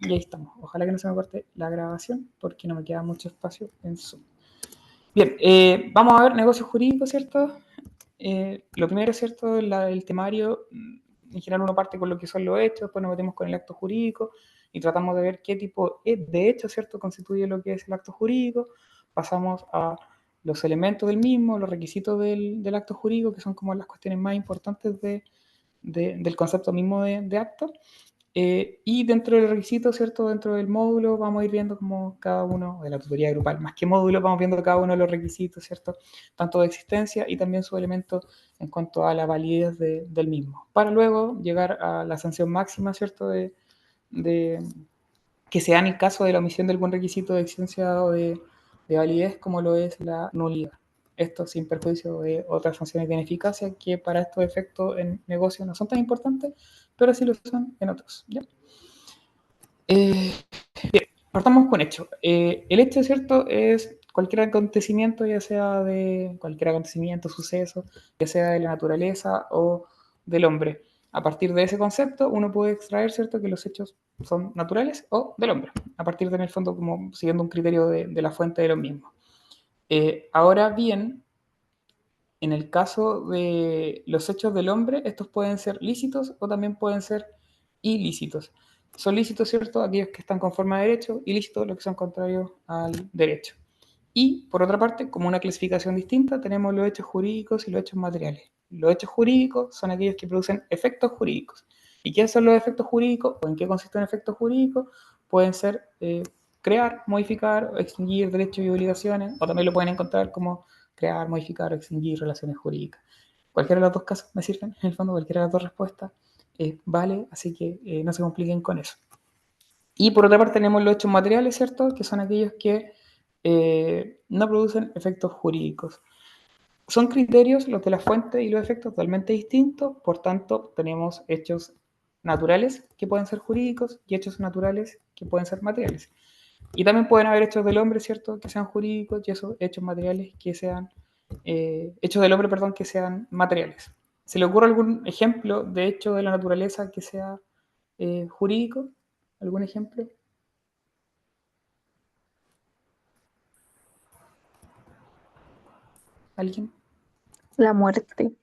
Y ahí estamos. Ojalá que no se me corte la grabación porque no me queda mucho espacio en Zoom. Bien, vamos a ver negocios jurídicos, ¿cierto? Lo primero, ¿cierto? El temario, en general uno parte con lo que son los hechos, después nos metemos con el acto jurídico y tratamos de ver qué tipo de hecho, ¿cierto?, constituye lo que es el acto jurídico. Pasamos a los elementos del mismo, los requisitos del acto jurídico, que son como las cuestiones más importantes del concepto mismo de acto. Y dentro del requisito, ¿cierto? Dentro del módulo vamos a ir viendo como cada uno, de la tutoría grupal, más que módulo, vamos viendo cada uno de los requisitos, ¿cierto? Tanto de existencia y también su elemento en cuanto a la validez del mismo. Para luego llegar a la sanción máxima, ¿cierto? De que sea en el caso de la omisión de algún requisito de existencia o de validez, como lo es la nulidad. Esto sin perjuicio de otras sanciones de ineficacia que para estos efectos en negocio no son tan importantes, pero sí lo son en otros. ¿Ya? Bien, partamos con hecho. El hecho, ¿cierto?, es cualquier acontecimiento, ya sea de cualquier acontecimiento, suceso, ya sea de la naturaleza o del hombre. A partir de ese concepto, uno puede extraer, ¿cierto?, que los hechos son naturales o del hombre, a partir de, en el fondo, como siguiendo un criterio de la fuente de los mismos. Ahora bien, en el caso de los hechos del hombre, estos pueden ser lícitos o también pueden ser ilícitos. Son lícitos, ¿cierto?, aquellos que están conforme a derecho, ilícitos los que son contrarios al derecho. Y, por otra parte, como una clasificación distinta, tenemos los hechos jurídicos y los hechos materiales. Los hechos jurídicos son aquellos que producen efectos jurídicos. ¿Y qué son los efectos jurídicos o en qué consisten efectos jurídicos? Pueden ser crear, modificar, extinguir derechos y obligaciones, o también lo pueden encontrar como crear, modificar o extinguir relaciones jurídicas. Cualquiera de los dos casos me sirven, en el fondo, cualquiera de las dos respuestas vale, así que no se compliquen con eso. Y por otra parte tenemos los hechos materiales, ¿cierto?, que son aquellos que no producen efectos jurídicos. Son criterios los de la fuente y los efectos totalmente distintos, por tanto tenemos hechos naturales que pueden ser jurídicos y hechos naturales que pueden ser materiales. Y también pueden haber hechos del hombre, ¿cierto?, que sean jurídicos y esos hechos materiales que sean, hechos del hombre, perdón, que sean materiales. ¿Se le ocurre algún ejemplo de hecho de la naturaleza que sea jurídico? ¿Algún ejemplo? ¿Alguien? La muerte.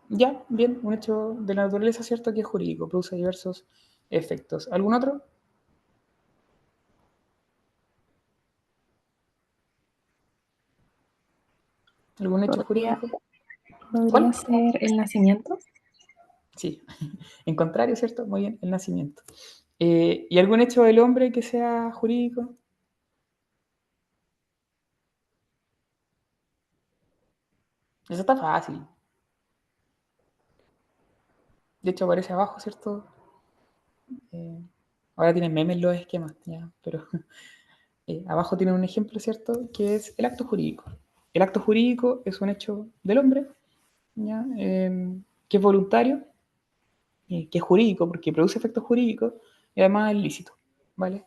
Ya, bien, un hecho de la naturaleza, ¿cierto?, que es jurídico, produce diversos efectos. ¿Algún otro? ¿Algún hecho Podría, jurídico? podría ¿Cuál? ser el nacimiento. Sí, en contrario, ¿cierto? Muy bien, el nacimiento. ¿Y algún hecho del hombre que sea jurídico? Eso está fácil. De hecho, aparece abajo, ¿cierto? Eh, ahora tienen memes los esquemas, ya, pero abajo tienen un ejemplo, ¿cierto?, que es el acto jurídico. El acto jurídico es un hecho del hombre, ¿ya? Que es voluntario, que es jurídico porque produce efectos jurídicos y además es lícito, ¿vale?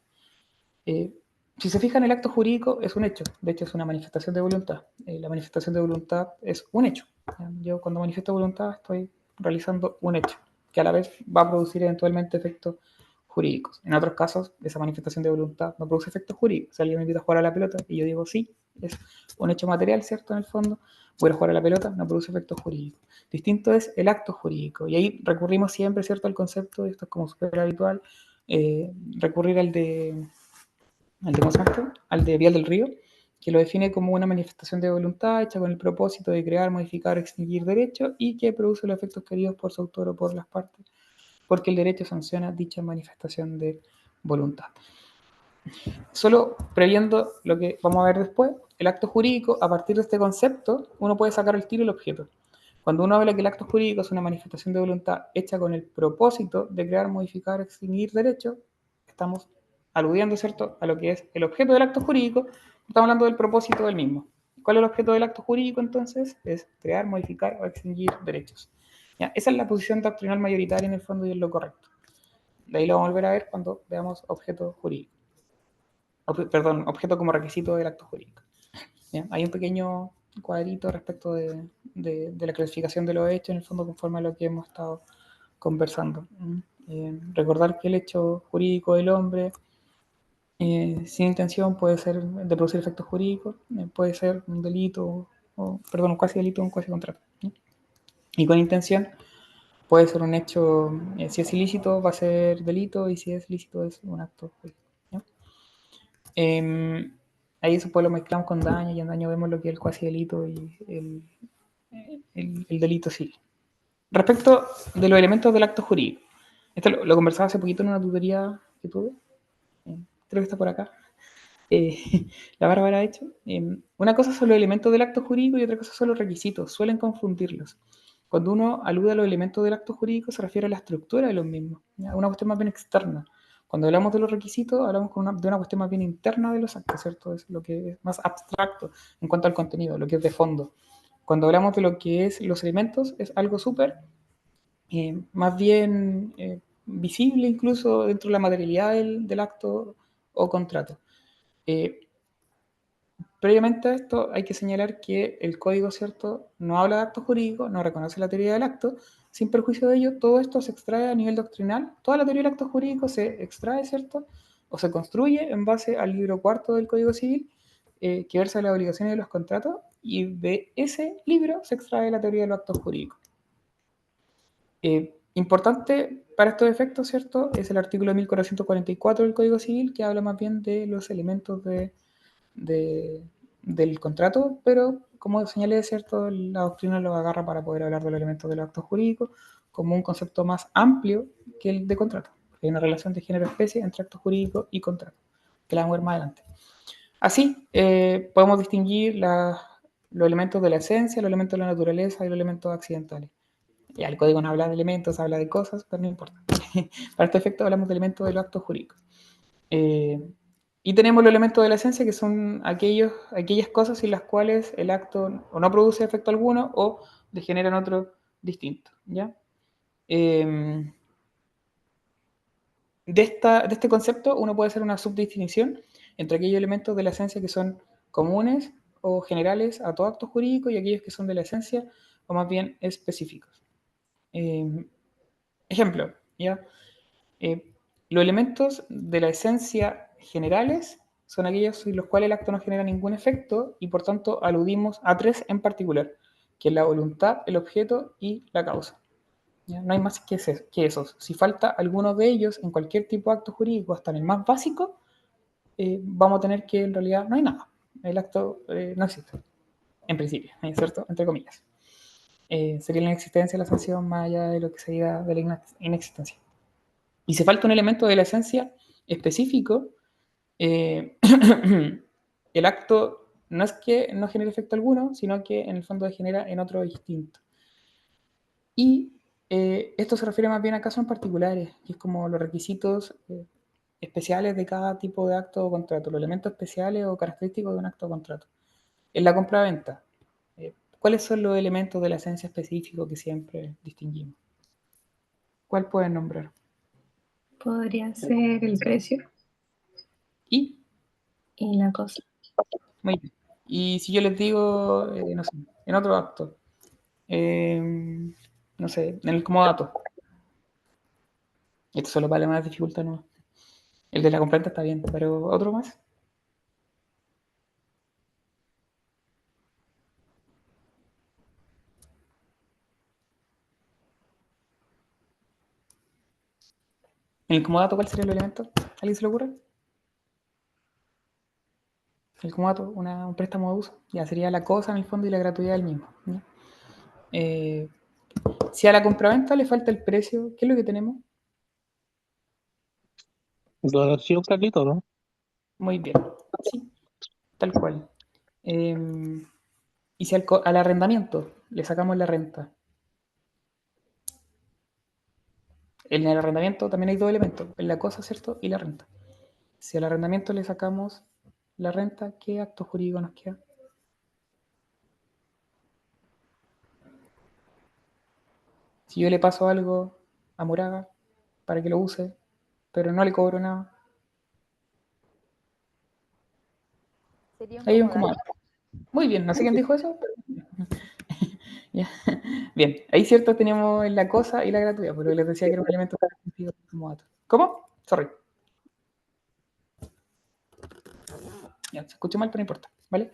Eh, si se fijan, el acto jurídico es un hecho, de hecho es una manifestación de voluntad. La manifestación de voluntad es un hecho. ¿Ya? Yo cuando manifiesto voluntad estoy realizando un hecho, que a la vez va a producir eventualmente efectos jurídicos. En otros casos, esa manifestación de voluntad no produce efectos jurídicos. Si alguien me invita a jugar a la pelota y yo digo sí, es un hecho material, ¿cierto? En el fondo, voy a jugar a la pelota, no produce efectos jurídicos. Distinto es el acto jurídico. Y ahí recurrimos siempre, ¿cierto?, al concepto, esto es como súper habitual, recurrir ¿cómo se llama esto? Al de Vial del Río, que lo define como una manifestación de voluntad hecha con el propósito de crear, modificar o extinguir derechos y que produce los efectos queridos por su autor o por las partes, porque el derecho sanciona dicha manifestación de voluntad. Solo previendo lo que vamos a ver después, el acto jurídico, a partir de este concepto, uno puede sacar el tiro y el objeto. Cuando uno habla que el acto jurídico es una manifestación de voluntad hecha con el propósito de crear, modificar, extinguir derechos, estamos aludiendo, ¿cierto?, a lo que es el objeto del acto jurídico, estamos hablando del propósito del mismo. ¿Cuál es el objeto del acto jurídico entonces? Es crear, modificar o extinguir derechos. ¿Ya? Esa es la posición doctrinal mayoritaria en el fondo y es lo correcto. De ahí lo vamos a volver a ver cuando veamos objeto jurídico. Perdón, objeto como requisito del acto jurídico. ¿Ya? Hay un pequeño cuadrito respecto de la clasificación de los hechos, en el fondo, conforme a lo que hemos estado conversando. Recordar que el hecho jurídico del hombre sin intención puede ser de producir efectos jurídicos, puede ser un delito, perdón, un cuasi delito o un cuasi contrato. Y con intención puede ser un hecho, si es ilícito va a ser delito y si es lícito es un acto jurídico. Ahí eso pues lo mezclamos con daño y en daño vemos lo que es el cuasi delito y el delito civil. Respecto de los elementos del acto jurídico, esto lo conversaba hace poquito en una tutoría que tuve, creo que está por acá, eh, la Bárbara ha hecho. Una cosa son los elementos del acto jurídico y otra cosa son los requisitos, suelen confundirlos. Cuando uno alude a los elementos del acto jurídico se refiere a la estructura de los mismos, ¿ya? Una cuestión más bien externa. Cuando hablamos de los requisitos, hablamos de una cuestión más bien interna de los actos, ¿cierto? Es lo que es más abstracto en cuanto al contenido, lo que es de fondo. Cuando hablamos de lo que es los elementos, es algo súper más bien visible incluso dentro de la materialidad del acto o contrato. Previamente a esto hay que señalar que el código, ¿cierto?, no habla de actos jurídicos, no reconoce la teoría del acto. Sin perjuicio de ello, todo esto se extrae a nivel doctrinal. Toda la teoría del acto jurídico se extrae, ¿cierto?, o se construye en base al libro cuarto del Código Civil, que versa las obligaciones de los contratos, y de ese libro se extrae la teoría de los actos jurídicos. Importante para estos efectos, ¿cierto?, es el artículo 1444 del Código Civil, que habla más bien de los elementos del contrato, pero como señalé, ¿cierto?, la doctrina lo agarra para poder hablar de los elementos del acto jurídico como un concepto más amplio que el de contrato. Hay una relación de género-especie entre acto jurídico y contrato, que la vamos a ver más adelante. Así, podemos distinguir los elementos de la esencia, los elementos de la naturaleza y los elementos accidentales. Ya, el código no habla de elementos, habla de cosas, pero no importa. Para este efecto hablamos de elementos del acto jurídico. Y tenemos los elementos de la esencia, que son aquellas cosas sin las cuales el acto o no produce efecto alguno o degenera en otro distinto. ¿Ya? De este concepto uno puede hacer una subdistinción entre aquellos elementos de la esencia que son comunes o generales a todo acto jurídico y aquellos que son de la esencia o más bien específicos. Ejemplo, ¿ya? Los elementos de la esencia generales son aquellos en los cuales el acto no genera ningún efecto y por tanto aludimos a tres en particular, que es la voluntad, el objeto y la causa. ¿Ya? No hay más que esos. Si falta alguno de ellos en cualquier tipo de acto jurídico, hasta en el más básico, vamos a tener que en realidad no hay nada. El acto no existe, en principio, ¿cierto? Entre comillas. Sería la inexistencia de la sanción más allá de lo que se diga de la inexistencia. Y si falta un elemento de la esencia específico, el acto no es que no genere efecto alguno, sino que en el fondo genera en otro distinto. Y esto se refiere más bien a casos en particulares, que es como los requisitos especiales de cada tipo de acto o contrato, los elementos especiales o característicos de un acto o contrato. En la compra-venta, ¿cuáles son los elementos de la esencia específico que siempre distinguimos? ¿Cuál pueden nombrar? Podría ser el precio Y, y la cosa. muy bien. Y si yo les digo, no sé, en otro acto, eh, no sé, en el comodato, esto solo vale más dificultad, ¿no? El de la compraventa está bien, pero otro más. En el comodato, ¿cuál sería el elemento? ¿Alguien se le ocurre? El comodato, un préstamo de uso, ya sería la cosa en el fondo y la gratuidad del mismo. Eh, si a la compraventa le falta el precio, ¿qué es lo que tenemos? Lo sí, un Carlito, ¿no? Muy bien, sí, tal cual. Y si al arrendamiento le sacamos la renta, en el arrendamiento también hay dos elementos, en la cosa, ¿cierto? Y la renta. Si al arrendamiento le sacamos la renta, ¿qué acto jurídico nos queda? Si yo le paso algo a Moraga para que lo use, pero no le cobro nada, Sería un ahí hay un comodato. comodato. Muy bien, no sé quién dijo eso, pero ¿Ya? Bien, ahí cierto tenemos la cosa y la gratuidad, porque les decía que era un elemento como dato. ¿Cómo? Sorry. Ya, se escuchó mal, pero no importa, ¿vale?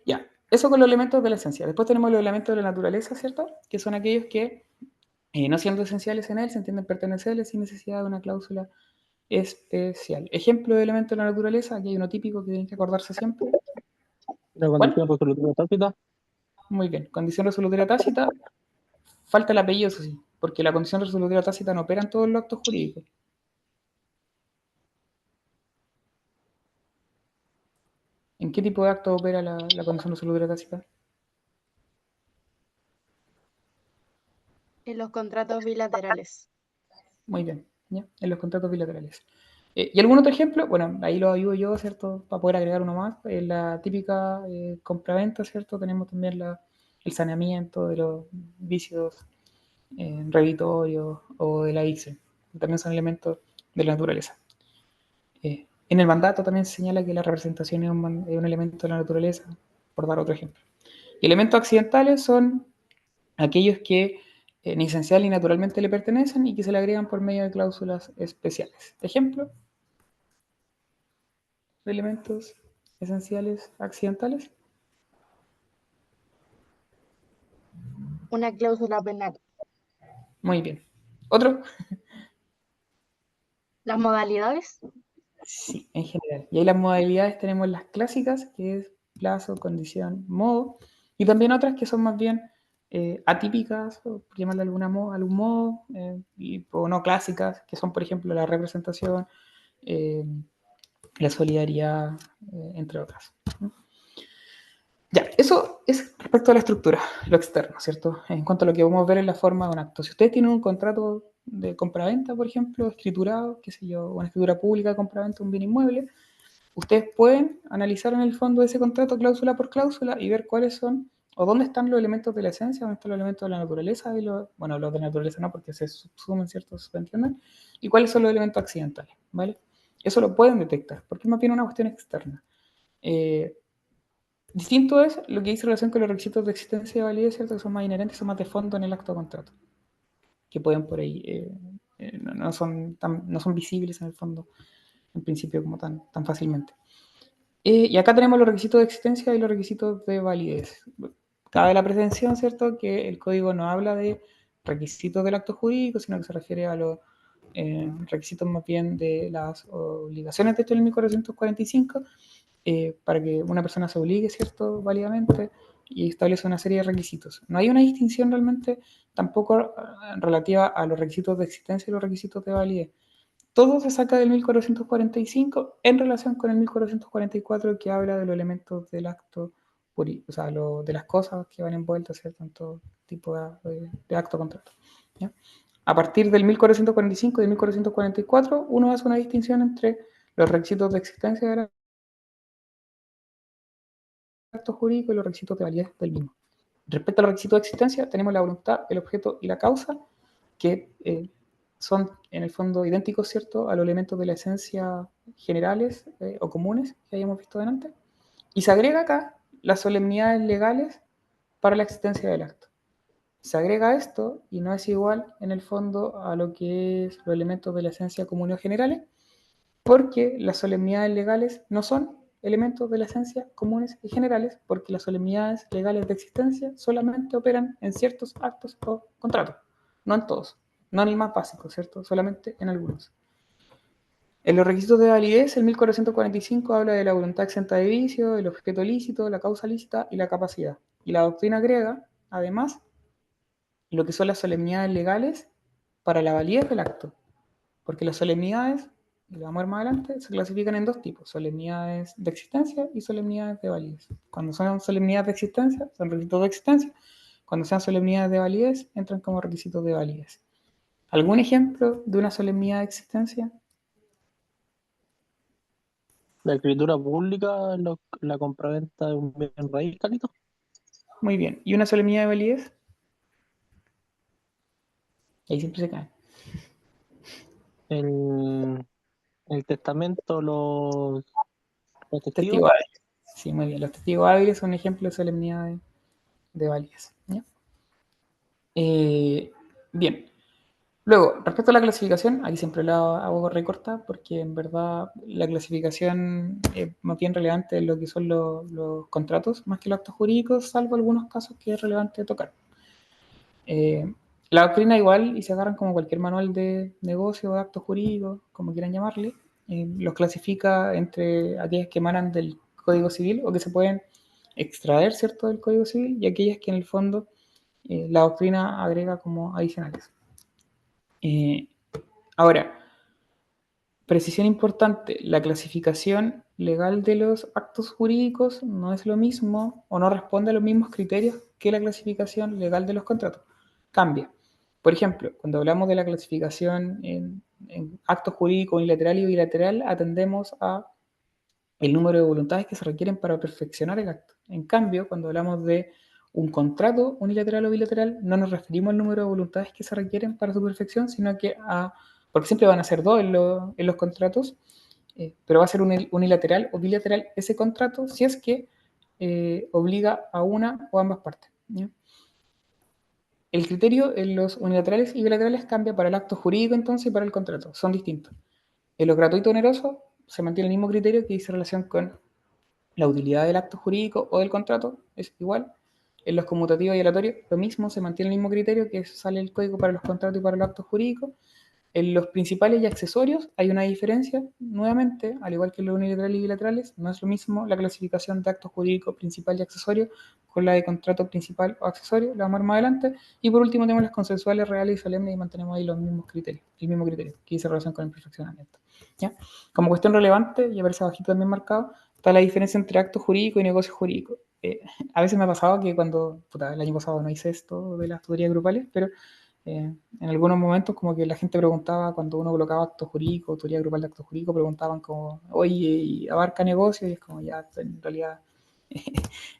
Ya, eso con los elementos de la esencia. Después tenemos los elementos de la naturaleza, ¿cierto? Que son aquellos que, no siendo esenciales en él, se entienden pertenecerles sin necesidad de una cláusula especial. Ejemplo de elementos de la naturaleza, aquí hay uno típico que tienen que acordarse siempre. La ¿Cuál? condición resolutiva tácita. Muy bien, condición resolutoria tácita, falta el apellido, eso sí, porque la condición resolutoria tácita no opera en todos los actos jurídicos. ¿En qué tipo de acto opera la condición resolutoria tácita? En los contratos bilaterales. Muy bien, ¿ya? En los contratos bilaterales. ¿Y algún otro ejemplo? Bueno, ahí lo ayudo yo, ¿cierto? Para poder agregar uno más. En la típica compraventa, ¿cierto? Tenemos también el saneamiento de los vicios revitorios o de la ICE. También son elementos de la naturaleza. En el mandato también se señala que la representación es un elemento de la naturaleza, por dar otro ejemplo. Y elementos accidentales son aquellos que ni esencial ni naturalmente le pertenecen y que se le agregan por medio de cláusulas especiales. Ejemplo de elementos esenciales accidentales. Una cláusula penal. Muy bien. ¿Otro? Las modalidades. Sí, en general. Y ahí las modalidades tenemos las clásicas, que es plazo, condición, modo, y también otras que son más bien atípicas, o por llamarle algún modo, o no clásicas, que son, por ejemplo, la representación, eh, la solidaridad, entre otras. Ya, eso es respecto a la estructura, lo externo, ¿cierto? En cuanto a lo que vamos a ver en la forma de un acto. Si ustedes tienen un contrato de compraventa, por ejemplo, escriturado, qué sé yo, una escritura pública de compraventa de un bien inmueble, ustedes pueden analizar en el fondo de ese contrato cláusula por cláusula y ver cuáles son o dónde están los elementos de la esencia, dónde están los elementos de la naturaleza, bueno, los de la naturaleza no porque se subsumen, ¿cierto? Se entienden, y cuáles son los elementos accidentales, ¿vale? Eso lo pueden detectar, porque es más bien una cuestión externa. Distinto es lo que dice relación con los requisitos de existencia y de validez, ¿cierto? Que son más inherentes, son más de fondo en el acto de contrato, que pueden por ahí, no son visibles en el fondo, en principio, como tan fácilmente. Y acá tenemos los requisitos de existencia y los requisitos de validez. Cabe la pretensión, ¿cierto?, que el código no habla de requisitos del acto jurídico, sino que se refiere a los requisitos más bien de las obligaciones de esto del 1445, para que una persona se obligue, ¿cierto?, válidamente, y establece una serie de requisitos. No hay una distinción realmente tampoco relativa a los requisitos de existencia y los requisitos de validez. Todo se saca del 1445 en relación con el 1444 que habla de los elementos del acto jurídico, o sea, de las cosas que van envueltas, ¿cierto?, en todo tipo de acto contrato. ¿Ya? A partir del 1445 y del 1444, uno hace una distinción entre los requisitos de existencia del acto jurídico y los requisitos de validez del mismo. Respecto a los requisitos de existencia, tenemos la voluntad, el objeto y la causa, que son en el fondo idénticos, ¿cierto?, a los elementos de la esencia generales o comunes que hayamos visto delante. Y se agrega acá las solemnidades legales para la existencia del acto. Se agrega esto y no es igual en el fondo a lo que es los elementos de la esencia común o generales, porque las solemnidades legales no son elementos de la esencia comunes y generales, porque las solemnidades legales de existencia solamente operan en ciertos actos o contratos, no en todos, no en el más básico, ¿cierto? Solamente en algunos. En los requisitos de validez, el 1445 habla de la voluntad exenta de vicio, el objeto lícito, la causa lícita y la capacidad. Y la doctrina agrega, además, lo que son las solemnidades legales para la validez del acto. Porque las solemnidades, y lo vamos a ver más adelante, se clasifican en dos tipos: solemnidades de existencia y solemnidades de validez. Cuando son solemnidades de existencia, son requisitos de existencia. Cuando sean solemnidades de validez, entran como requisitos de validez. ¿Algún ejemplo de una solemnidad de existencia? La escritura pública, la compraventa de un bien raíz, Carlito. Muy bien. ¿Y una solemnidad de validez? Ahí siempre se caen. El testamento, los testigos. Testigos hábiles. Sí, muy bien. Los testigos hábiles son un ejemplo de solemnidad de validez. ¿Ya? Bien. Luego, respecto a la clasificación, aquí siempre la hago recorta porque en verdad la clasificación es más bien relevante en lo que son los contratos, más que los actos jurídicos, salvo algunos casos que es relevante tocar. La doctrina igual, y se agarran como cualquier manual de negocio o de actos jurídicos, como quieran llamarle, los clasifica entre aquellas que emanan del Código Civil o que se pueden extraer, ¿cierto?, del Código Civil y aquellas que en el fondo la doctrina agrega como adicionales. Ahora, precisión importante, la clasificación legal de los actos jurídicos no es lo mismo o no responde a los mismos criterios que la clasificación legal de los contratos. Cambia. Por ejemplo, cuando hablamos de la clasificación en actos jurídicos unilateral y bilateral, atendemos a el número de voluntades que se requieren para perfeccionar el acto. En cambio, cuando hablamos de un contrato unilateral o bilateral, no nos referimos al número de voluntades que se requieren para su perfección, sino que a, porque siempre van a ser dos en los contratos, pero va a ser unilateral o bilateral ese contrato si es que obliga a una o ambas partes. ¿Ya? El criterio en los unilaterales y bilaterales cambia para el acto jurídico entonces y para el contrato, son distintos. En lo gratuito oneroso se mantiene el mismo criterio que dice relación con la utilidad del acto jurídico o del contrato, es igual. En los conmutativos y aleatorios, lo mismo, se mantiene el mismo criterio que sale el código para los contratos y para los actos jurídicos. En los principales y accesorios hay una diferencia, nuevamente, al igual que en los unilaterales y bilaterales, no es lo mismo la clasificación de actos jurídicos principal y accesorio con la de contrato principal o accesorio, la vamos a ver más adelante. Y por último tenemos las consensuales, reales y solemnes y mantenemos ahí los mismos criterios, el mismo criterio que dice relación con el perfeccionamiento. ¿Ya? Como cuestión relevante, y aparece abajito también marcado, está la diferencia entre acto jurídico y negocio jurídico. A veces me ha pasado que cuando, el año pasado no hice esto de las tutorías grupales, pero en algunos momentos como que la gente preguntaba cuando uno colocaba acto jurídico, teoría grupal de acto jurídico, preguntaban como, oye, ¿y abarca negocio? Y es como ya, en realidad,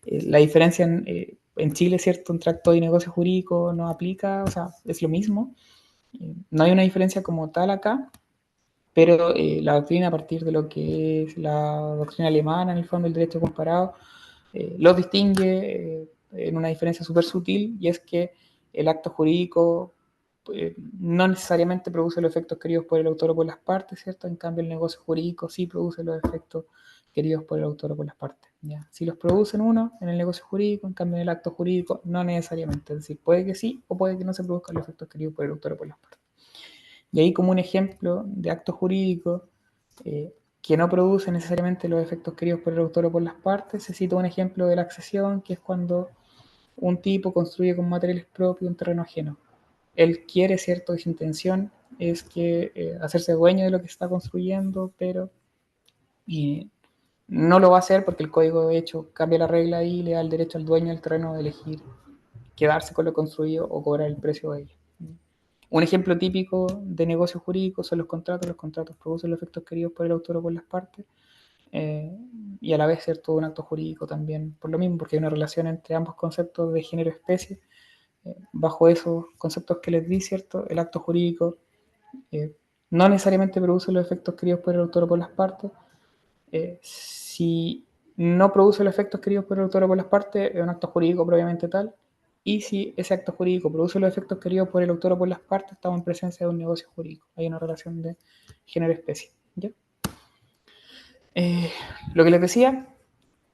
la diferencia en Chile, ¿cierto?, entre acto y negocio jurídico no aplica, o sea, es lo mismo. No hay una diferencia como tal acá, pero la doctrina a partir de lo que es la doctrina alemana, en el fondo, el derecho comparado, los distingue en una diferencia súper sutil, y es que el acto jurídico no necesariamente produce los efectos queridos por el autor o por las partes, ¿cierto? En cambio, el negocio jurídico sí produce los efectos queridos por el autor o por las partes. ¿Ya? Si los producen uno en el negocio jurídico, en cambio en el acto jurídico no necesariamente. Es decir, puede que sí o puede que no se produzcan los efectos queridos por el autor o por las partes. Y ahí como un ejemplo de acto jurídico que no produce necesariamente los efectos queridos por el autor o por las partes, se cita un ejemplo de la accesión, que es cuando un tipo construye con materiales propios un terreno ajeno. Él quiere, ¿cierto? Y su intención es que hacerse dueño de lo que está construyendo, pero no lo va a hacer porque el código de hecho cambia la regla y le da el derecho al dueño del terreno de elegir quedarse con lo construido o cobrar el precio de ello. Un ejemplo típico de negocio jurídico son los contratos. Los contratos producen los efectos queridos por el autor o por las partes, y a la vez ser todo un acto jurídico también, por lo mismo, porque hay una relación entre ambos conceptos de género-especie. Bajo esos conceptos que les di, ¿cierto? El acto jurídico no necesariamente produce los efectos queridos por el autor o por las partes. Si no produce los efectos queridos por el autor o por las partes, es un acto jurídico propiamente tal. Y si ese acto jurídico produce los efectos queridos por el autor o por las partes, estamos en presencia de un negocio jurídico. Hay una relación de género-especie. ¿Ya? Lo que les decía,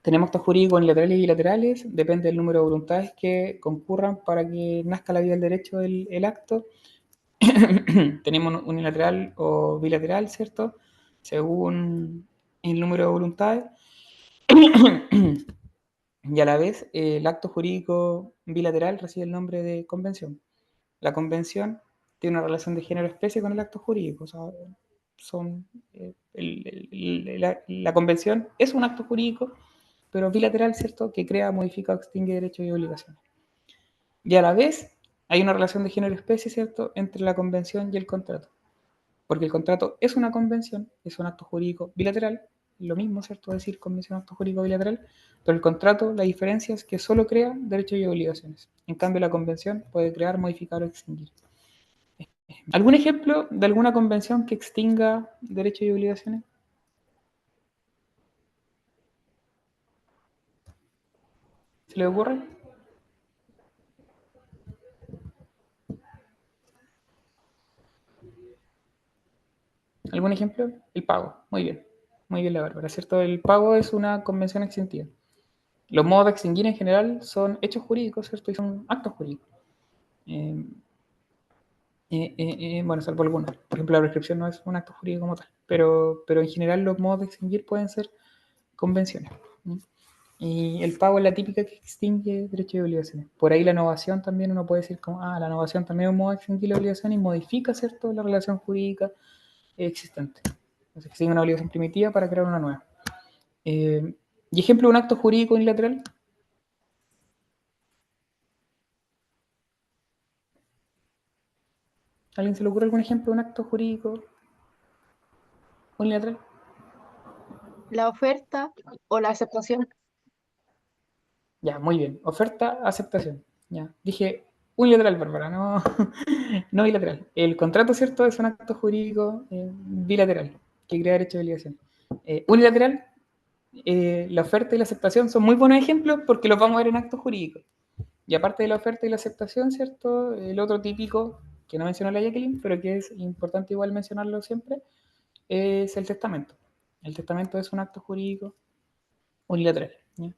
tenemos actos jurídicos unilaterales y bilaterales, depende del número de voluntades que concurran para que nazca la vida del derecho el acto. Tenemos unilateral o bilateral, ¿cierto? Según el número de voluntades. Y a la vez, el acto jurídico bilateral recibe el nombre de convención. La convención tiene una relación de género-especie con el acto jurídico. O sea, son, la convención es un acto jurídico, pero bilateral, ¿cierto?, que crea, modifica o extingue derechos y obligaciones. Y a la vez, hay una relación de género-especie, ¿cierto?, entre la convención y el contrato. Porque el contrato es una convención, es un acto jurídico bilateral, lo mismo, ¿cierto?, decir convención, acto jurídico bilateral, pero el contrato, la diferencia es que solo crea derechos y obligaciones. En cambio, la convención puede crear, modificar o extinguir. ¿Algún ejemplo de alguna convención que extinga derechos y obligaciones? ¿Se le ocurre? ¿Algún ejemplo? El pago. Muy bien la Bárbara, ¿cierto? El pago es una convención extintiva. Los modos de extinguir en general son hechos jurídicos, ¿cierto? Y son actos jurídicos. Eh, bueno, salvo algunos. Por ejemplo, la prescripción no es un acto jurídico como tal, pero en general los modos de extinguir pueden ser convenciones. ¿Mm? Y el pago es la típica que extingue derechos y obligaciones. Por ahí la novación también uno puede decir como, la novación también es un modo de extinguir la obligación y modifica, ¿cierto?, la relación jurídica existente. Entonces extingue una obligación primitiva para crear una nueva. Y ejemplo de un acto jurídico unilateral. ¿Alguien se le ocurre algún ejemplo de un acto jurídico unilateral? La oferta o la aceptación. Ya, muy bien. Oferta, aceptación. Ya. Dije unilateral, Bárbara, no, no bilateral. El contrato, ¿cierto? Es un acto jurídico bilateral que crea derecho de obligación. Unilateral, la oferta y la aceptación son muy buenos ejemplos porque los vamos a ver en actos jurídicos. Y aparte de la oferta y la aceptación, ¿cierto? El otro típico, que no mencionó la Jacqueline, pero que es importante igual mencionarlo siempre, es el testamento. El testamento es un acto jurídico unilateral. ¿Ya?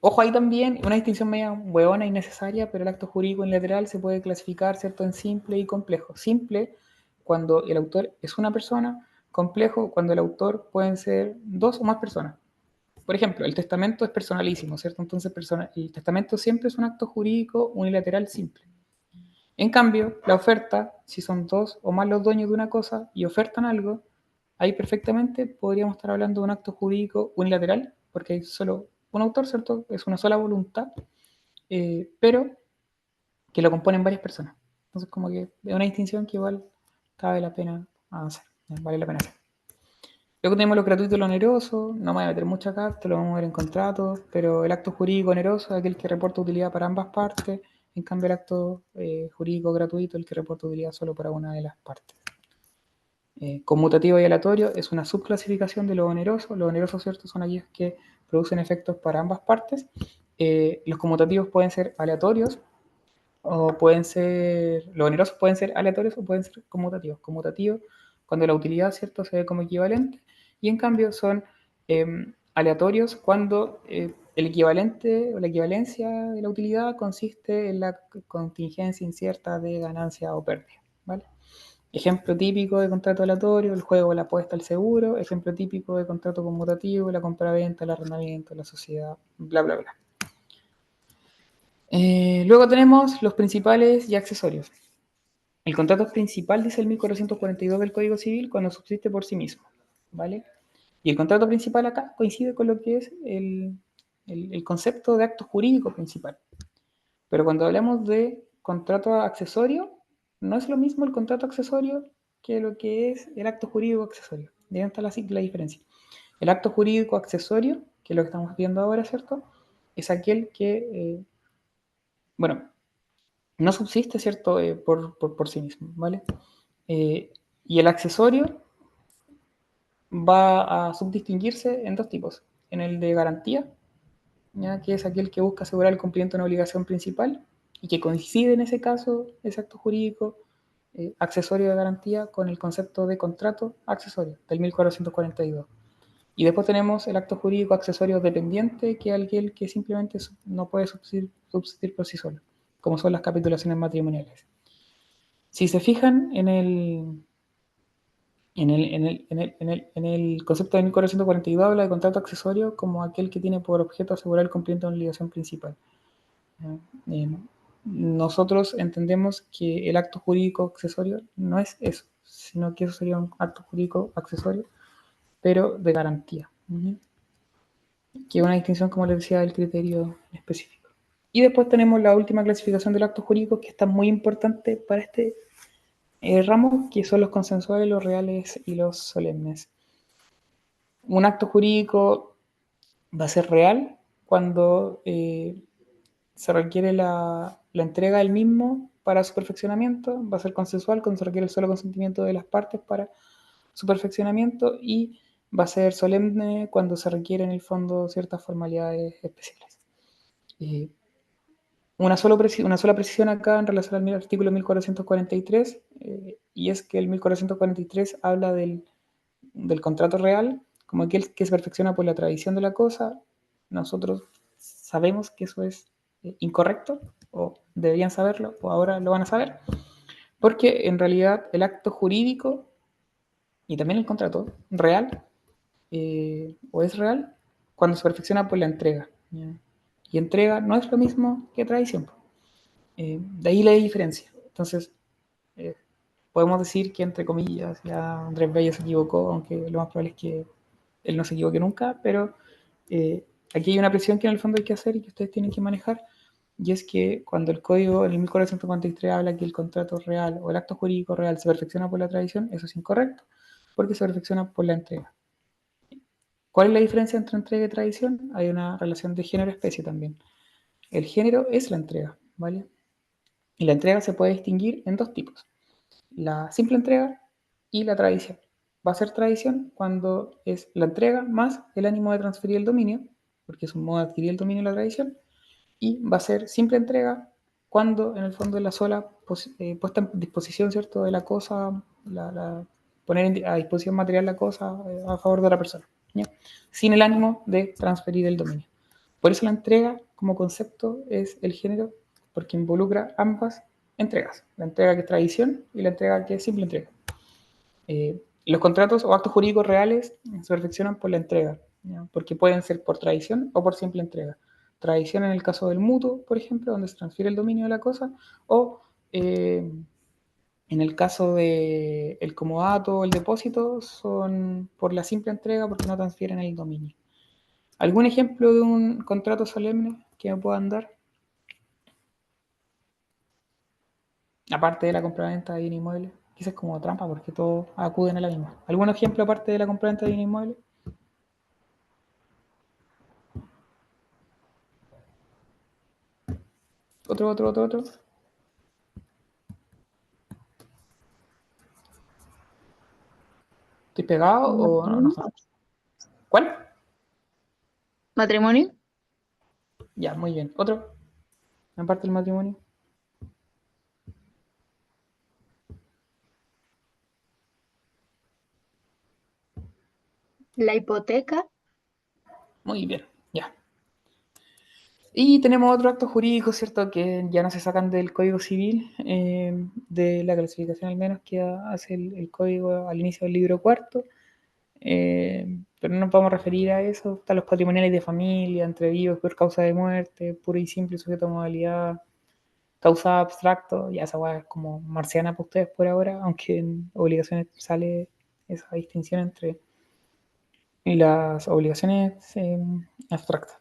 Ojo ahí también, una distinción media hueona y necesaria, pero el acto jurídico unilateral se puede clasificar, ¿cierto?, en simple y complejo. Simple, cuando el autor es una persona; complejo, cuando el autor pueden ser dos o más personas. Por ejemplo, el testamento es personalísimo, ¿cierto? Entonces, el testamento siempre es un acto jurídico unilateral simple. En cambio, la oferta, si son dos o más los dueños de una cosa y ofertan algo, ahí perfectamente podríamos estar hablando de un acto jurídico unilateral, porque hay solo un autor, ¿cierto? Es una sola voluntad, pero que lo componen varias personas. Entonces, como que es una distinción que igual cabe la pena hacer, vale la pena hacer. Luego tenemos lo gratuito y lo oneroso. No me voy a meter mucho acá, te lo vamos a ver en contratos, pero el acto jurídico oneroso es aquel que reporta utilidad para ambas partes. En cambio, el acto jurídico gratuito es el que reporta utilidad solo para una de las partes. Conmutativo y aleatorio es una subclasificación de lo oneroso. Los onerosos, ¿cierto?, son aquellos que producen efectos para ambas partes. Los conmutativos pueden ser aleatorios o pueden ser, los onerosos pueden ser aleatorios o pueden ser conmutativos. Conmutativos cuando la utilidad, ¿cierto?, se ve como equivalente, y en cambio son aleatorios cuando el equivalente o la equivalencia de la utilidad consiste en la contingencia incierta de ganancia o pérdida, ¿vale? Ejemplo típico de contrato aleatorio: el juego, la apuesta, el seguro. Ejemplo típico de contrato conmutativo: la compraventa, el arrendamiento, la sociedad, bla, bla, bla. Luego tenemos los principales y accesorios. El contrato principal dice el 1442 del Código Civil cuando subsiste por sí mismo, ¿vale? Y el contrato principal acá coincide con lo que es el concepto de acto jurídico principal. Pero cuando hablamos de contrato accesorio, no es lo mismo el contrato accesorio que lo que es el acto jurídico accesorio. De ahí está la diferencia. El acto jurídico accesorio, que es lo que estamos viendo ahora, ¿cierto?, es aquel que, bueno, no subsiste, ¿cierto?, por sí mismo, ¿vale? Y el accesorio va a subdistinguirse en dos tipos: en el de garantía, ¿ya?, que es aquel que busca asegurar el cumplimiento de una obligación principal y que coincide en ese caso, ese acto jurídico accesorio de garantía, con el concepto de contrato accesorio del 1442. Y después tenemos el acto jurídico accesorio dependiente, que es aquel que simplemente no puede subsistir por sí solo, como son las capitulaciones matrimoniales. Si se fijan en el concepto de 1442, habla de contrato accesorio como aquel que tiene por objeto asegurar el cumplimiento de una obligación principal. Nosotros entendemos que el acto jurídico accesorio no es eso, sino que eso sería un acto jurídico accesorio, pero de garantía, que es una distinción, como les decía, del criterio específico. Y después tenemos la última clasificación del acto jurídico, que está muy importante para este ramo, que son los consensuales, los reales y los solemnes. Un acto jurídico va a ser real cuando se requiere la entrega del mismo para su perfeccionamiento; va a ser consensual cuando se requiere el solo consentimiento de las partes para su perfeccionamiento; y va a ser solemne cuando se requiere en el fondo ciertas formalidades especiales. una sola precisión acá en relación al artículo 1443, y es que el 1443 habla del contrato real como aquel que se perfecciona por la tradición de la cosa. Nosotros sabemos que eso es incorrecto, o deberían saberlo, o ahora lo van a saber, porque en realidad el acto jurídico y también el contrato real, o es real, cuando se perfecciona por la entrega, ¿ya? Y entrega no es lo mismo que tradición. De ahí la diferencia. Entonces, eh, podemos decir que, entre comillas, ya Andrés Bello se equivocó, aunque lo más probable es que él no se equivoque nunca, pero aquí hay una presión que en el fondo hay que hacer y que ustedes tienen que manejar, y es que cuando el código en el 1443 habla que el contrato real o el acto jurídico real se perfecciona por la tradición, eso es incorrecto, porque se perfecciona por la entrega. ¿Cuál es la diferencia entre entrega y tradición? Hay una relación de género-especie también. El género es la entrega, ¿vale? Y la entrega se puede distinguir en dos tipos: la simple entrega y la tradición. Va a ser tradición cuando es la entrega más el ánimo de transferir el dominio, porque es un modo de adquirir el dominio de la tradición, y va a ser simple entrega cuando en el fondo es la sola puesta en disposición, ¿cierto?, de la cosa, poner a disposición material la cosa a favor de la persona, ¿ya? Sin el ánimo de transferir el dominio. Por eso la entrega como concepto es el género, porque involucra ambas entregas, la entrega que es tradición y la entrega que es simple entrega. Los contratos o actos jurídicos reales se perfeccionan por la entrega, ¿ya? Porque pueden ser por tradición o por simple entrega. Tradición en el caso del mutuo, por ejemplo, donde se transfiere el dominio de la cosa, o en el caso del comodato o el depósito son por la simple entrega, porque no transfieren el dominio. ¿Algún ejemplo de un contrato solemne que me puedan dar? Aparte de la compraventa de bien inmueble. Quizás como trampa, porque todos acuden a la misma. ¿Algún ejemplo aparte de la compraventa de bien inmueble? Otro. ¿Estoy pegado o no? ¿Cuál? ¿Matrimonio? Ya, muy bien. ¿Otro? Aparte del matrimonio. La hipoteca. Muy bien, ya. Y tenemos otro acto jurídico, ¿cierto? Que ya no se sacan del Código Civil, de la clasificación al menos que hace el Código al inicio del libro cuarto. Pero no nos vamos a referir a eso. Están los patrimoniales de familia, entre vivos por causa de muerte, puro y simple sujeto a modalidad, causa abstracto. Ya esa hueá es como marciana para ustedes por ahora, aunque en obligaciones sale esa distinción entre las obligaciones abstractas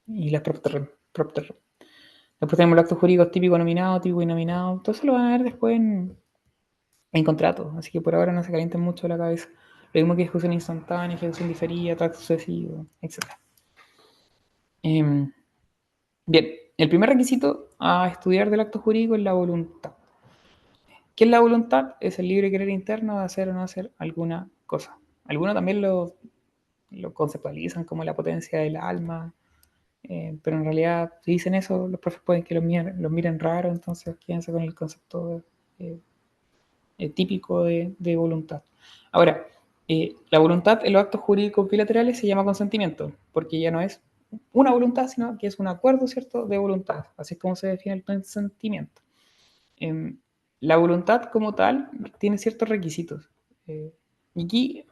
y las prop term. Después tenemos los actos jurídicos típico nominado, típico innominado. Todo eso lo van a ver después en contratos, así que por ahora no se calienten mucho la cabeza. Lo mismo que ejecución instantánea, ejecución diferida, tracto sucesivo, etc. Bien, el primer requisito a estudiar del acto jurídico es la voluntad. ¿Qué es la voluntad? Es el libre querer interno de hacer o no hacer alguna cosa. Algunos también lo conceptualizan como la potencia del alma, pero en realidad si dicen eso, los profes pueden que los miren raro, entonces quédense con el concepto eh, típico de voluntad. Ahora, la voluntad en los actos jurídicos bilaterales se llama consentimiento, porque ya no es una voluntad, sino que es un acuerdo, ¿cierto?, de voluntad. Así es como se define el consentimiento. Eh, la voluntad como tal tiene ciertos requisitos. Y aquí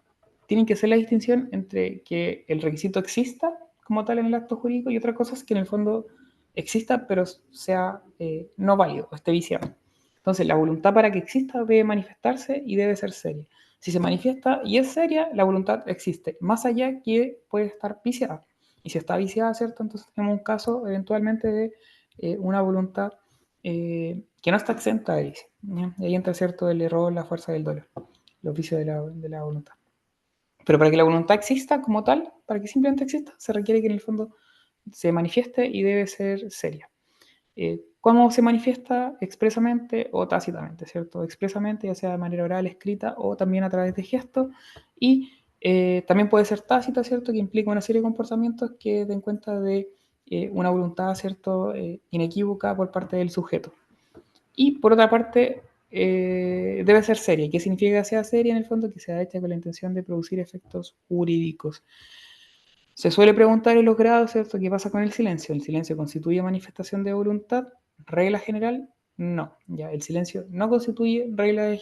tienen que hacer la distinción entre que el requisito exista como tal en el acto jurídico y otra cosa es que en el fondo exista pero sea no válido o esté viciado. Entonces, la voluntad para que exista debe manifestarse y debe ser seria. Si se manifiesta y es seria, la voluntad existe, más allá que puede estar viciada. Y si está viciada, ¿cierto? Entonces tenemos un caso eventualmente de una voluntad que no está exenta de vicio. ¿Ya? Y ahí entra, ¿cierto?, el error, la fuerza del dolor, los vicios de la voluntad. Pero para que la voluntad exista como tal, para que simplemente exista, se requiere que en el fondo se manifieste y debe ser seria. ¿Cómo se manifiesta? Expresamente o tácitamente, ¿cierto? Expresamente, ya sea de manera oral, escrita o también a través de gestos. Y también puede ser tácita, ¿cierto? Que implica una serie de comportamientos que den cuenta de una voluntad, ¿cierto?, inequívoca por parte del sujeto. Y por otra parte, debe ser seria. ¿Qué significa que sea seria? En el fondo, que sea hecha con la intención de producir efectos jurídicos. Se suele preguntar en los grados, ¿cierto?, ¿qué pasa con el silencio? ¿El silencio constituye manifestación de voluntad? Regla general, no. Ya, el silencio no constituye regla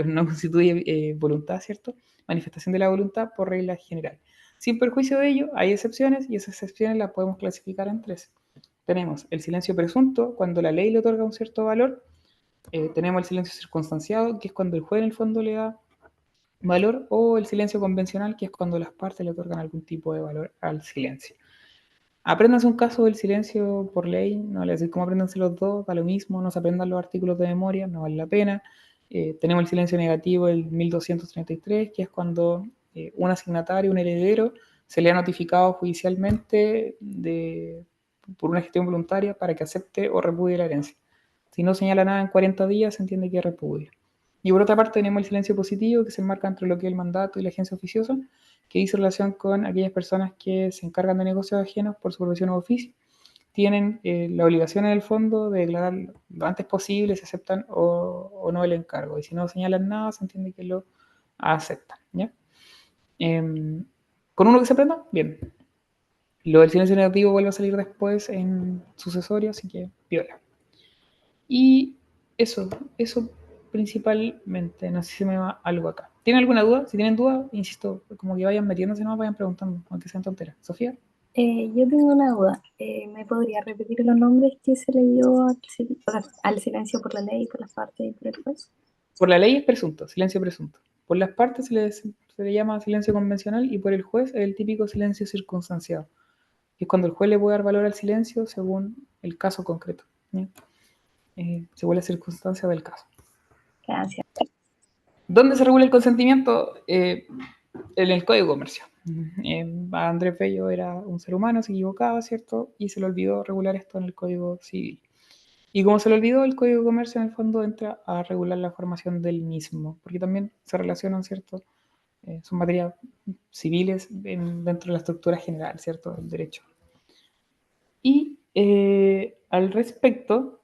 no constituye voluntad, ¿cierto? Manifestación de la voluntad por regla general. Sin perjuicio de ello, hay excepciones y esas excepciones las podemos clasificar en tres. Tenemos el silencio presunto, cuando la ley le otorga un cierto valor. Tenemos el silencio circunstanciado, que es cuando el juez en el fondo le da valor, o el silencio convencional, que es cuando las partes le otorgan algún tipo de valor al silencio. Apréndanse un caso del silencio por ley, no les decir cómo apréndanse los dos, da lo mismo, no se aprendan los artículos de memoria, no vale la pena. Tenemos el silencio negativo, el 1233, que es cuando un asignatario, un heredero, se le ha notificado judicialmente por una gestión voluntaria para que acepte o repudie la herencia. Si no señala nada en 40 días, se entiende que repudia. Y por otra parte tenemos el silencio positivo, que se enmarca entre lo que es el mandato y la agencia oficiosa, que dice relación con aquellas personas que se encargan de negocios ajenos por su profesión o oficio. Tienen la obligación en el fondo de declarar lo antes posible si aceptan o no el encargo. Y si no señalan nada, se entiende que lo aceptan. ¿Ya? ¿Con uno que se aprenda? Bien. Lo del silencio negativo vuelve a salir después en sucesorio, así que viola. Y eso principalmente. No sé si se me va algo acá. ¿Tienen alguna duda? Si tienen duda, insisto, como que vayan metiéndose, no vayan preguntando, aunque sean tonteras. Sofía. Yo tengo una duda. ¿Me podría repetir los nombres que se le dio al silencio por la ley, por las partes y por el juez? Por la ley es presunto, silencio presunto. Por las partes se le llama silencio convencional y por el juez es el típico silencio circunstanciado, que es cuando el juez le puede dar valor al silencio según el caso concreto, ¿ya? Según la circunstancia del caso. Gracias. ¿Dónde se regula el consentimiento? En el Código de Comercio. Andrés Bello era un ser humano, se equivocaba, ¿cierto? Y se le olvidó regular esto en el Código Civil. Y como se le olvidó, el Código de Comercio en el fondo entra a regular la formación del mismo, porque también se relacionan, ¿cierto? Son materias civiles dentro de la estructura general, ¿cierto? Del derecho. Y al respecto,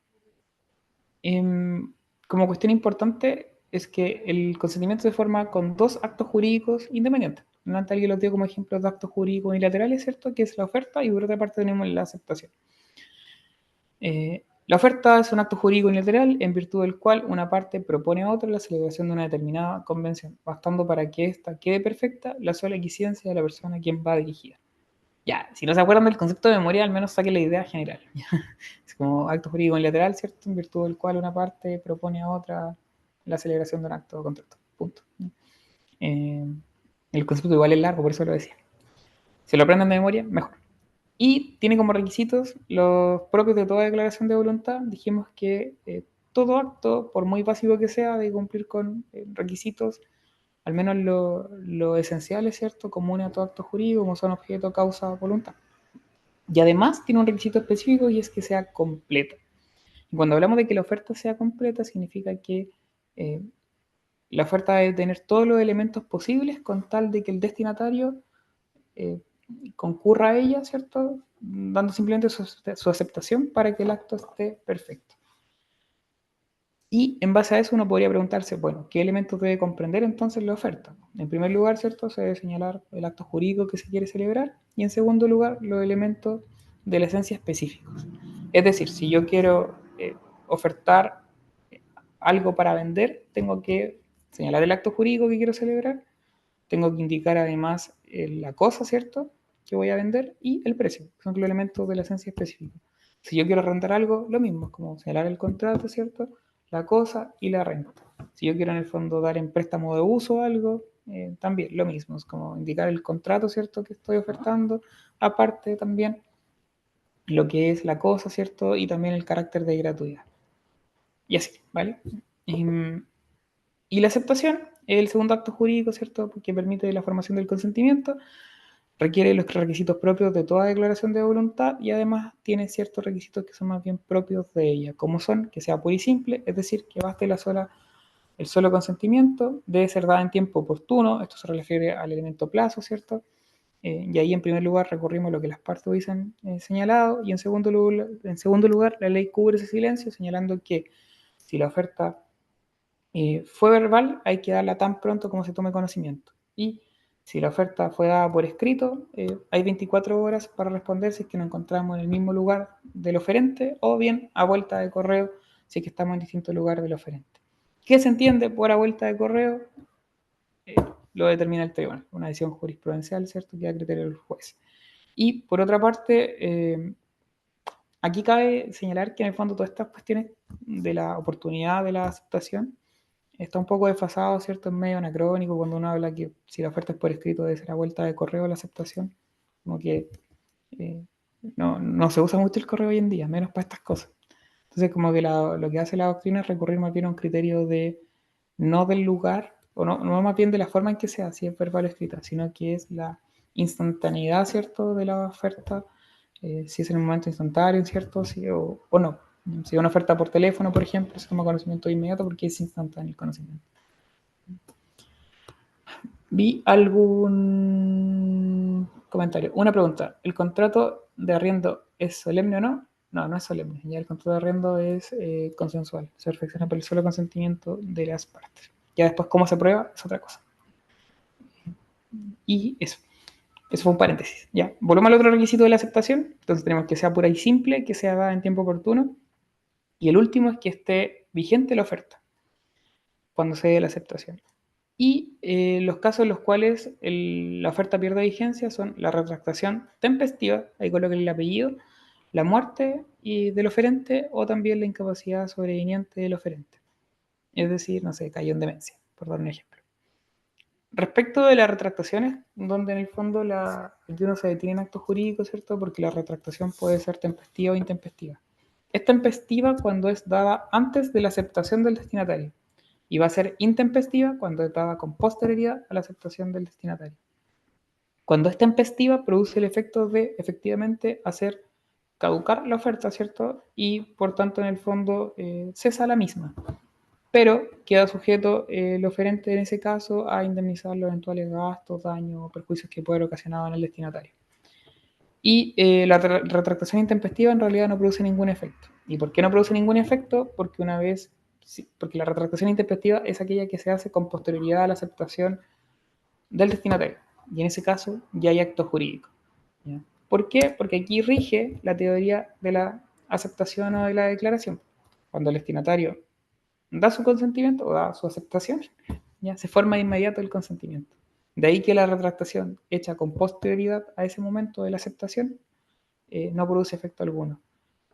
como cuestión importante es que el consentimiento se forma con dos actos jurídicos independientes. Antes alguien lo dio como ejemplo de actos jurídicos unilaterales, ¿cierto? Que es la oferta y por otra parte tenemos la aceptación. La oferta es un acto jurídico unilateral en virtud del cual una parte propone a otra la celebración de una determinada convención, bastando para que ésta quede perfecta la sola quisiencia de la persona a quien va dirigida. Ya, si no se acuerdan del concepto de memoria, al menos saque la idea general. Es como acto jurídico unilateral, ¿cierto? En virtud del cual una parte propone a otra la celebración de un acto de contrato. Punto. El concepto igual es largo, por eso lo decía. Si lo aprenden de memoria, mejor. Y tiene como requisitos los propios de toda declaración de voluntad. Dijimos que todo acto, por muy básico que sea, debe cumplir con requisitos, al menos lo esenciales, ¿cierto? Comunes a todo acto jurídico, como son objeto, causa, voluntad. Y además tiene un requisito específico y es que sea completa. Y cuando hablamos de que la oferta sea completa, significa que la oferta debe tener todos los elementos posibles con tal de que el destinatario concurra a ella, ¿cierto? Dando simplemente su aceptación para que el acto esté perfecto. Y en base a eso uno podría preguntarse, bueno, ¿qué elementos debe comprender entonces la oferta? En primer lugar, ¿cierto? Se debe señalar el acto jurídico que se quiere celebrar y en segundo lugar, los elementos de la esencia específicos. Es decir, si yo quiero ofertar algo para vender, tengo que señalar el acto jurídico que quiero celebrar, tengo que indicar además la cosa, ¿cierto?, que voy a vender y el precio, que son los elementos de la esencia específica. Si yo quiero rentar algo, lo mismo, es como señalar el contrato, ¿cierto?, la cosa y la renta. Si yo quiero en el fondo dar en préstamo de uso algo, también lo mismo, es como indicar el contrato, ¿cierto?, que estoy ofertando, aparte también lo que es la cosa, ¿cierto?, y también el carácter de gratuidad. Y así, ¿vale? Y la aceptación es el segundo acto jurídico, ¿cierto?, que permite la formación del consentimiento, requiere los requisitos propios de toda declaración de voluntad y además tiene ciertos requisitos que son más bien propios de ella, como son que sea pura y simple, es decir, que baste el solo consentimiento, debe ser dada en tiempo oportuno, esto se refiere al elemento plazo, ¿cierto? Y ahí en primer lugar recurrimos a lo que las partes hubiesen señalado, y en segundo lugar la ley cubre ese silencio señalando que si la oferta fue verbal, hay que darla tan pronto como se tome conocimiento. Y si la oferta fue dada por escrito, hay 24 horas para responder si es que nos encontramos en el mismo lugar del oferente o bien a vuelta de correo si es que estamos en distintos lugares del oferente. ¿Qué se entiende por a vuelta de correo? Lo determina el tribunal, una decisión jurisprudencial, ¿cierto? Que a criterio del juez. Y por otra parte, aquí cabe señalar que en el fondo todas estas cuestiones de la oportunidad de la aceptación está un poco desfasado, ¿cierto? Es medio anacrónico cuando uno habla que si la oferta es por escrito debe ser a vuelta de correo la aceptación. Como que no se usa mucho el correo hoy en día, menos para estas cosas. Entonces como que lo que hace la doctrina es recurrir más bien a un criterio de no del lugar, o no más bien de la forma en que sea, si es verbal o escrita, sino que es la instantaneidad, ¿cierto? De la oferta, si es en un momento instantáneo, ¿cierto? Si, o no. Si es una oferta por teléfono, por ejemplo, se toma conocimiento inmediato porque es instantáneo el conocimiento. Vi algún comentario. Una pregunta. ¿El contrato de arriendo es solemne o no? No, no es solemne. Ya el contrato de arriendo es consensual. Se perfecciona por el solo consentimiento de las partes. Ya después cómo se prueba es otra cosa. Y eso. Eso fue un paréntesis. Ya. Volvemos al otro requisito de la aceptación. Entonces tenemos que sea pura y simple, que sea dada en tiempo oportuno. Y el último es que esté vigente la oferta cuando se dé la aceptación. Y los casos en los cuales la oferta pierde vigencia son la retractación tempestiva, ahí colocan el apellido, la muerte del oferente o también la incapacidad sobreviniente del oferente. Es decir, no sé, cayó en demencia, por dar un ejemplo. Respecto de las retractaciones, donde en el fondo aquí uno se detiene en actos jurídicos, ¿cierto? Porque la retractación puede ser tempestiva o intempestiva. Es tempestiva cuando es dada antes de la aceptación del destinatario y va a ser intempestiva cuando es dada con posterioridad a la aceptación del destinatario. Cuando es tempestiva produce el efecto de efectivamente hacer caducar la oferta, ¿cierto? Y por tanto en el fondo cesa la misma. Pero queda sujeto el oferente en ese caso a indemnizar los eventuales gastos, daños o perjuicios que pueda haber ocasionado en el destinatario. Y la retractación intempestiva en realidad no produce ningún efecto. ¿Y por qué no produce ningún efecto? Porque porque la retractación intempestiva es aquella que se hace con posterioridad a la aceptación del destinatario. Y en ese caso ya hay acto jurídico. ¿Ya? ¿Por qué? Porque aquí rige la teoría de la aceptación o de la declaración. Cuando el destinatario da su consentimiento o da su aceptación, ya se forma de inmediato el consentimiento. De ahí que la retractación hecha con posterioridad a ese momento de la aceptación no produce efecto alguno.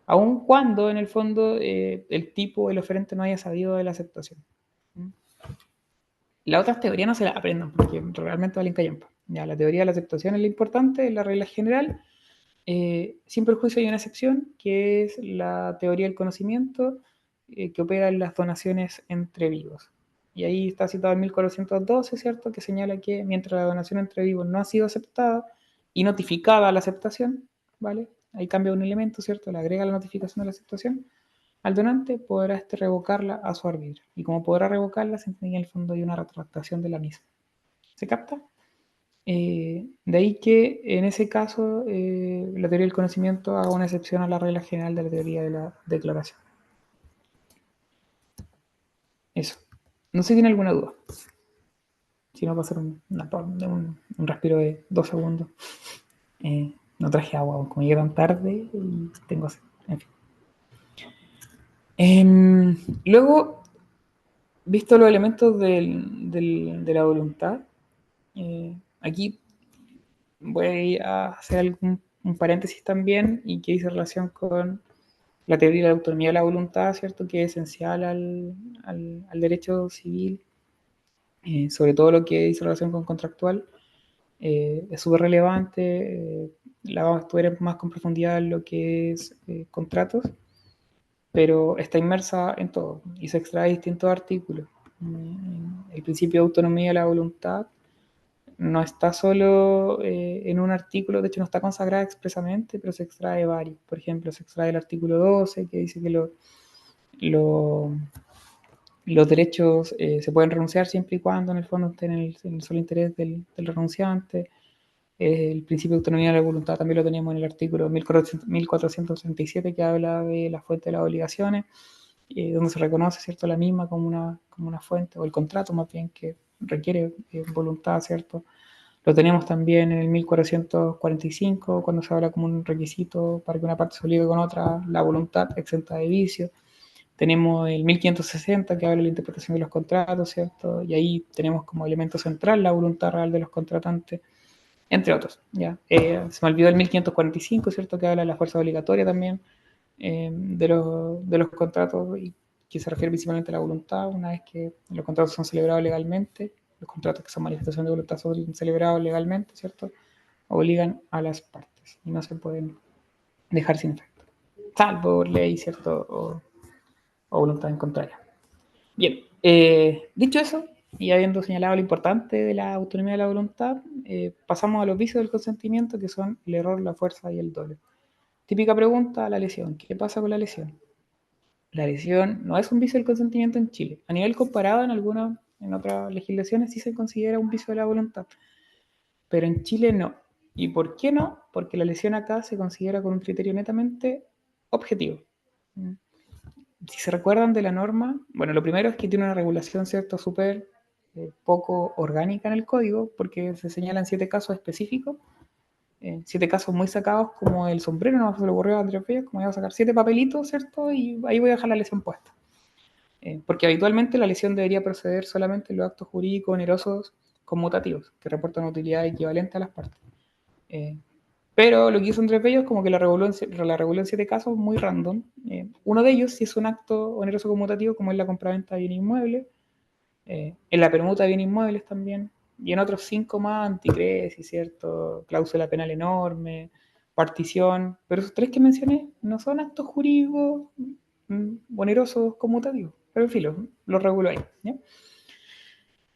Aun cuando en el fondo el tipo, el oferente no haya sabido de la aceptación. Las otras teorías no se las aprendan porque realmente valen callampa. Ya, la teoría de la aceptación es lo importante, es la regla general. Sin perjuicio hay una excepción, que es la teoría del conocimiento, que opera en las donaciones entre vivos. Y ahí está citado en 1412, ¿cierto? Que señala que mientras la donación entre vivos no ha sido aceptada y notificada la aceptación, ¿vale? Ahí cambia un elemento, ¿cierto? Le agrega la notificación de la aceptación. Al donante podrá revocarla a su arbitrio. Y como podrá revocarla, se entiende que en el fondo hay una retractación de la misma. ¿Se capta? De ahí que en ese caso la teoría del conocimiento haga una excepción a la regla general de la teoría de la declaración. Eso. No sé si tiene alguna duda. Si no, va a ser un respiro de 2 segundos. No traje agua, como llegué tan tarde y tengo sed. En fin. Luego, visto los elementos de la voluntad, aquí voy a hacer un paréntesis también y que dice relación con la teoría de la autonomía de la voluntad, ¿cierto? Que es esencial al derecho civil, sobre todo lo que dice relación con contractual. Es súper relevante, la vamos a estudiar más con profundidad en lo que es contratos, pero está inmersa en todo y se extrae de distintos artículos. El principio de autonomía de la voluntad no está solo en un artículo, de hecho no está consagrada expresamente, pero se extrae de varios. Por ejemplo, se extrae el artículo 12, que dice que los derechos se pueden renunciar siempre y cuando en el fondo estén en el solo interés del renunciante. El principio de autonomía de la voluntad también lo tenemos en el artículo 1437, que habla de la fuente de las obligaciones, donde se reconoce, ¿cierto?, la misma como una fuente, o el contrato más bien, que requiere voluntad, ¿cierto? Lo tenemos también en el 1445, cuando se habla como un requisito para que una parte se obligue con otra, la voluntad exenta de vicio. Tenemos el 1560, que habla de la interpretación de los contratos, ¿cierto? Y ahí tenemos como elemento central la voluntad real de los contratantes, entre otros. ¿Ya? Se me olvidó el 1545, ¿cierto?, que habla de la fuerza obligatoria también de los contratos, y que se refiere principalmente a la voluntad. Una vez que los contratos son celebrados legalmente, los contratos que son manifestación de voluntad son celebrados legalmente, ¿cierto?, obligan a las partes y no se pueden dejar sin efecto, salvo por ley, ¿cierto?, o voluntad en contraria. Bien, dicho eso, y habiendo señalado lo importante de la autonomía de la voluntad, pasamos a los vicios del consentimiento, que son el error, la fuerza y el dolo. Típica pregunta, la lesión. ¿Qué pasa con la lesión? La lesión no es un vicio del consentimiento en Chile. A nivel comparado, en otras legislaciones sí se considera un vicio de la voluntad, pero en Chile no. ¿Y por qué no? Porque la lesión acá se considera con un criterio netamente objetivo. Si se recuerdan de la norma, bueno, lo primero es que tiene una regulación, ¿cierto?, súper poco orgánica en el código, porque se señalan 7 casos específicos, 7 casos muy sacados como el sombrero, no se le ocurrió a Andrés Bello, como iba a sacar 7 papelitos, ¿cierto?, y ahí voy a dejar la lesión puesta. Porque habitualmente la lesión debería proceder solamente en los actos jurídicos onerosos conmutativos, que reportan utilidad equivalente a las partes. Pero lo que hizo Andrés Bello es como que la reguló en 7 casos muy random. Uno de ellos, si es un acto oneroso conmutativo, como es la compraventa de bien inmueble, en la permuta de bien inmuebles también, y en otros 5 más, anticresis, ¿cierto?, cláusula penal enorme, partición, pero esos 3 que mencioné no son actos jurídicos onerosos conmutativos, pero en fin, los reguló ahí, ¿ya?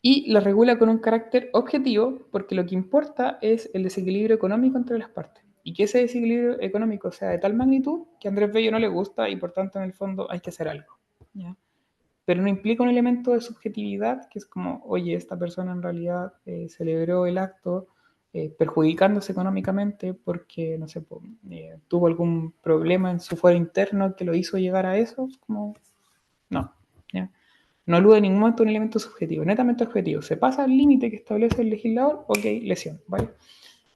Y los regula con un carácter objetivo, porque lo que importa es el desequilibrio económico entre las partes, y que ese desequilibrio económico sea de tal magnitud que a Andrés Bello no le gusta y por tanto en el fondo hay que hacer algo, ¿ya? Pero no implica un elemento de subjetividad, que es como, oye, esta persona en realidad celebró el acto perjudicándose económicamente porque, no sé, tuvo algún problema en su fuero interno que lo hizo llegar a eso, como, no, ¿ya? No alude en ningún momento a un elemento subjetivo, netamente objetivo. Se pasa el límite que establece el legislador, ok, lesión, ¿vale?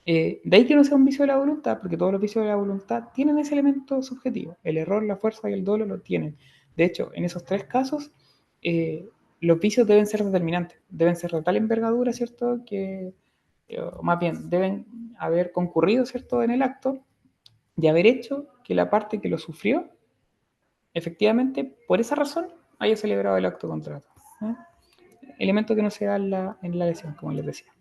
De ahí que no sea un vicio de la voluntad, porque todos los vicios de la voluntad tienen ese elemento subjetivo. El error, la fuerza y el dolo lo tienen. De hecho, en esos 3 casos, los vicios deben ser determinantes, deben ser de tal envergadura, ¿cierto?, que, o más bien, deben haber concurrido, ¿cierto?, en el acto y haber hecho que la parte que lo sufrió, efectivamente, por esa razón, haya celebrado el acto contrato, ¿eh? Elemento que no se da en la lesión, como les decía.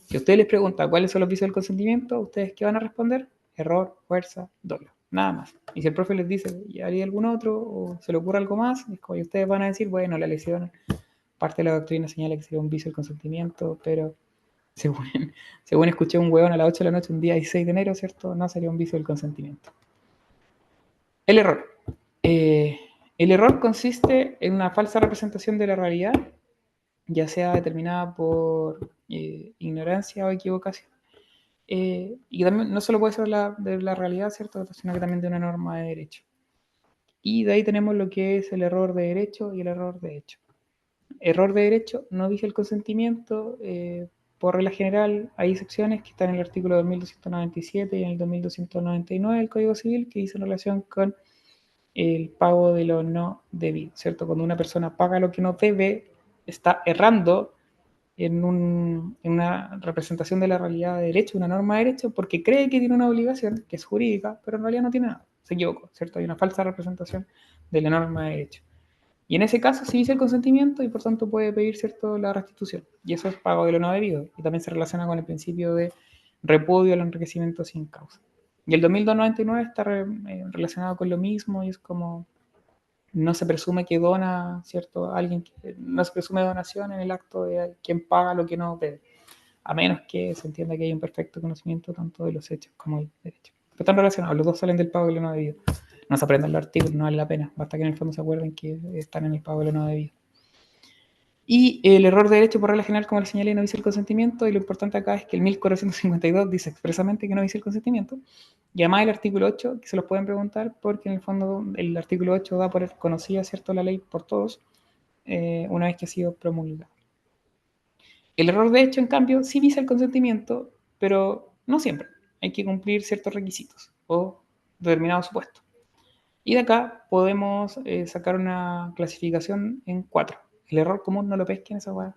Si usted les pregunta cuáles son los vicios del consentimiento, ¿ustedes qué van a responder? Error, fuerza, dolo. Nada más. Y si el profe les dice, ¿y haría algún otro? O se le ocurre algo más, es como, y ustedes van a decir, bueno, la lesión, parte de la doctrina señala que sería un vicio del consentimiento, pero según, según escuché un hueón a las 8 de la noche un día 16 de enero, ¿cierto? No sería un vicio del consentimiento. El error. El error consiste en una falsa representación de la realidad, ya sea determinada por ignorancia o equivocación. Y también no solo puede ser de la realidad, ¿cierto?, sino que también de una norma de derecho. Y de ahí tenemos lo que es el error de derecho y el error de hecho. Error de derecho no dice el consentimiento. Por regla general hay excepciones que están en el artículo 2297 y en el 2299 del Código Civil, que dicen relación con el pago de lo no debido, ¿cierto? Cuando una persona paga lo que no debe, está errando en una representación de la realidad de derecho, una norma de derecho, porque cree que tiene una obligación, que es jurídica, pero en realidad no tiene nada. Se equivocó, ¿cierto? Hay una falsa representación de la norma de derecho. Y en ese caso sí dice el consentimiento y por tanto puede pedir, ¿cierto?, la restitución. Y eso es pago de lo no debido. Y también se relaciona con el principio de repudio al enriquecimiento sin causa. Y el 2299 está relacionado con lo mismo y es como no se presume que dona, ¿cierto?, alguien, no se presume donación en el acto de quien paga lo que no debe, a menos que se entienda que hay un perfecto conocimiento tanto de los hechos como del derecho. Pero están relacionados, los dos salen del pago de lo no debido. No se aprendan los artículos, no vale la pena, basta que en el fondo se acuerden que están en el pago de lo no debido. Y el error de derecho, por regla general, como le señalé, no dice el consentimiento, y lo importante acá es que el 1452 dice expresamente que no dice el consentimiento, y además el artículo 8, que se los pueden preguntar, porque en el fondo el artículo 8 da por conocida, ¿cierto?, la ley por todos, una vez que ha sido promulgada. El error de hecho, en cambio, sí dice el consentimiento, pero no siempre. Hay que cumplir ciertos requisitos o determinados supuestos. Y de acá podemos sacar una clasificación en 4. El error común no lo pesquen, esa hueá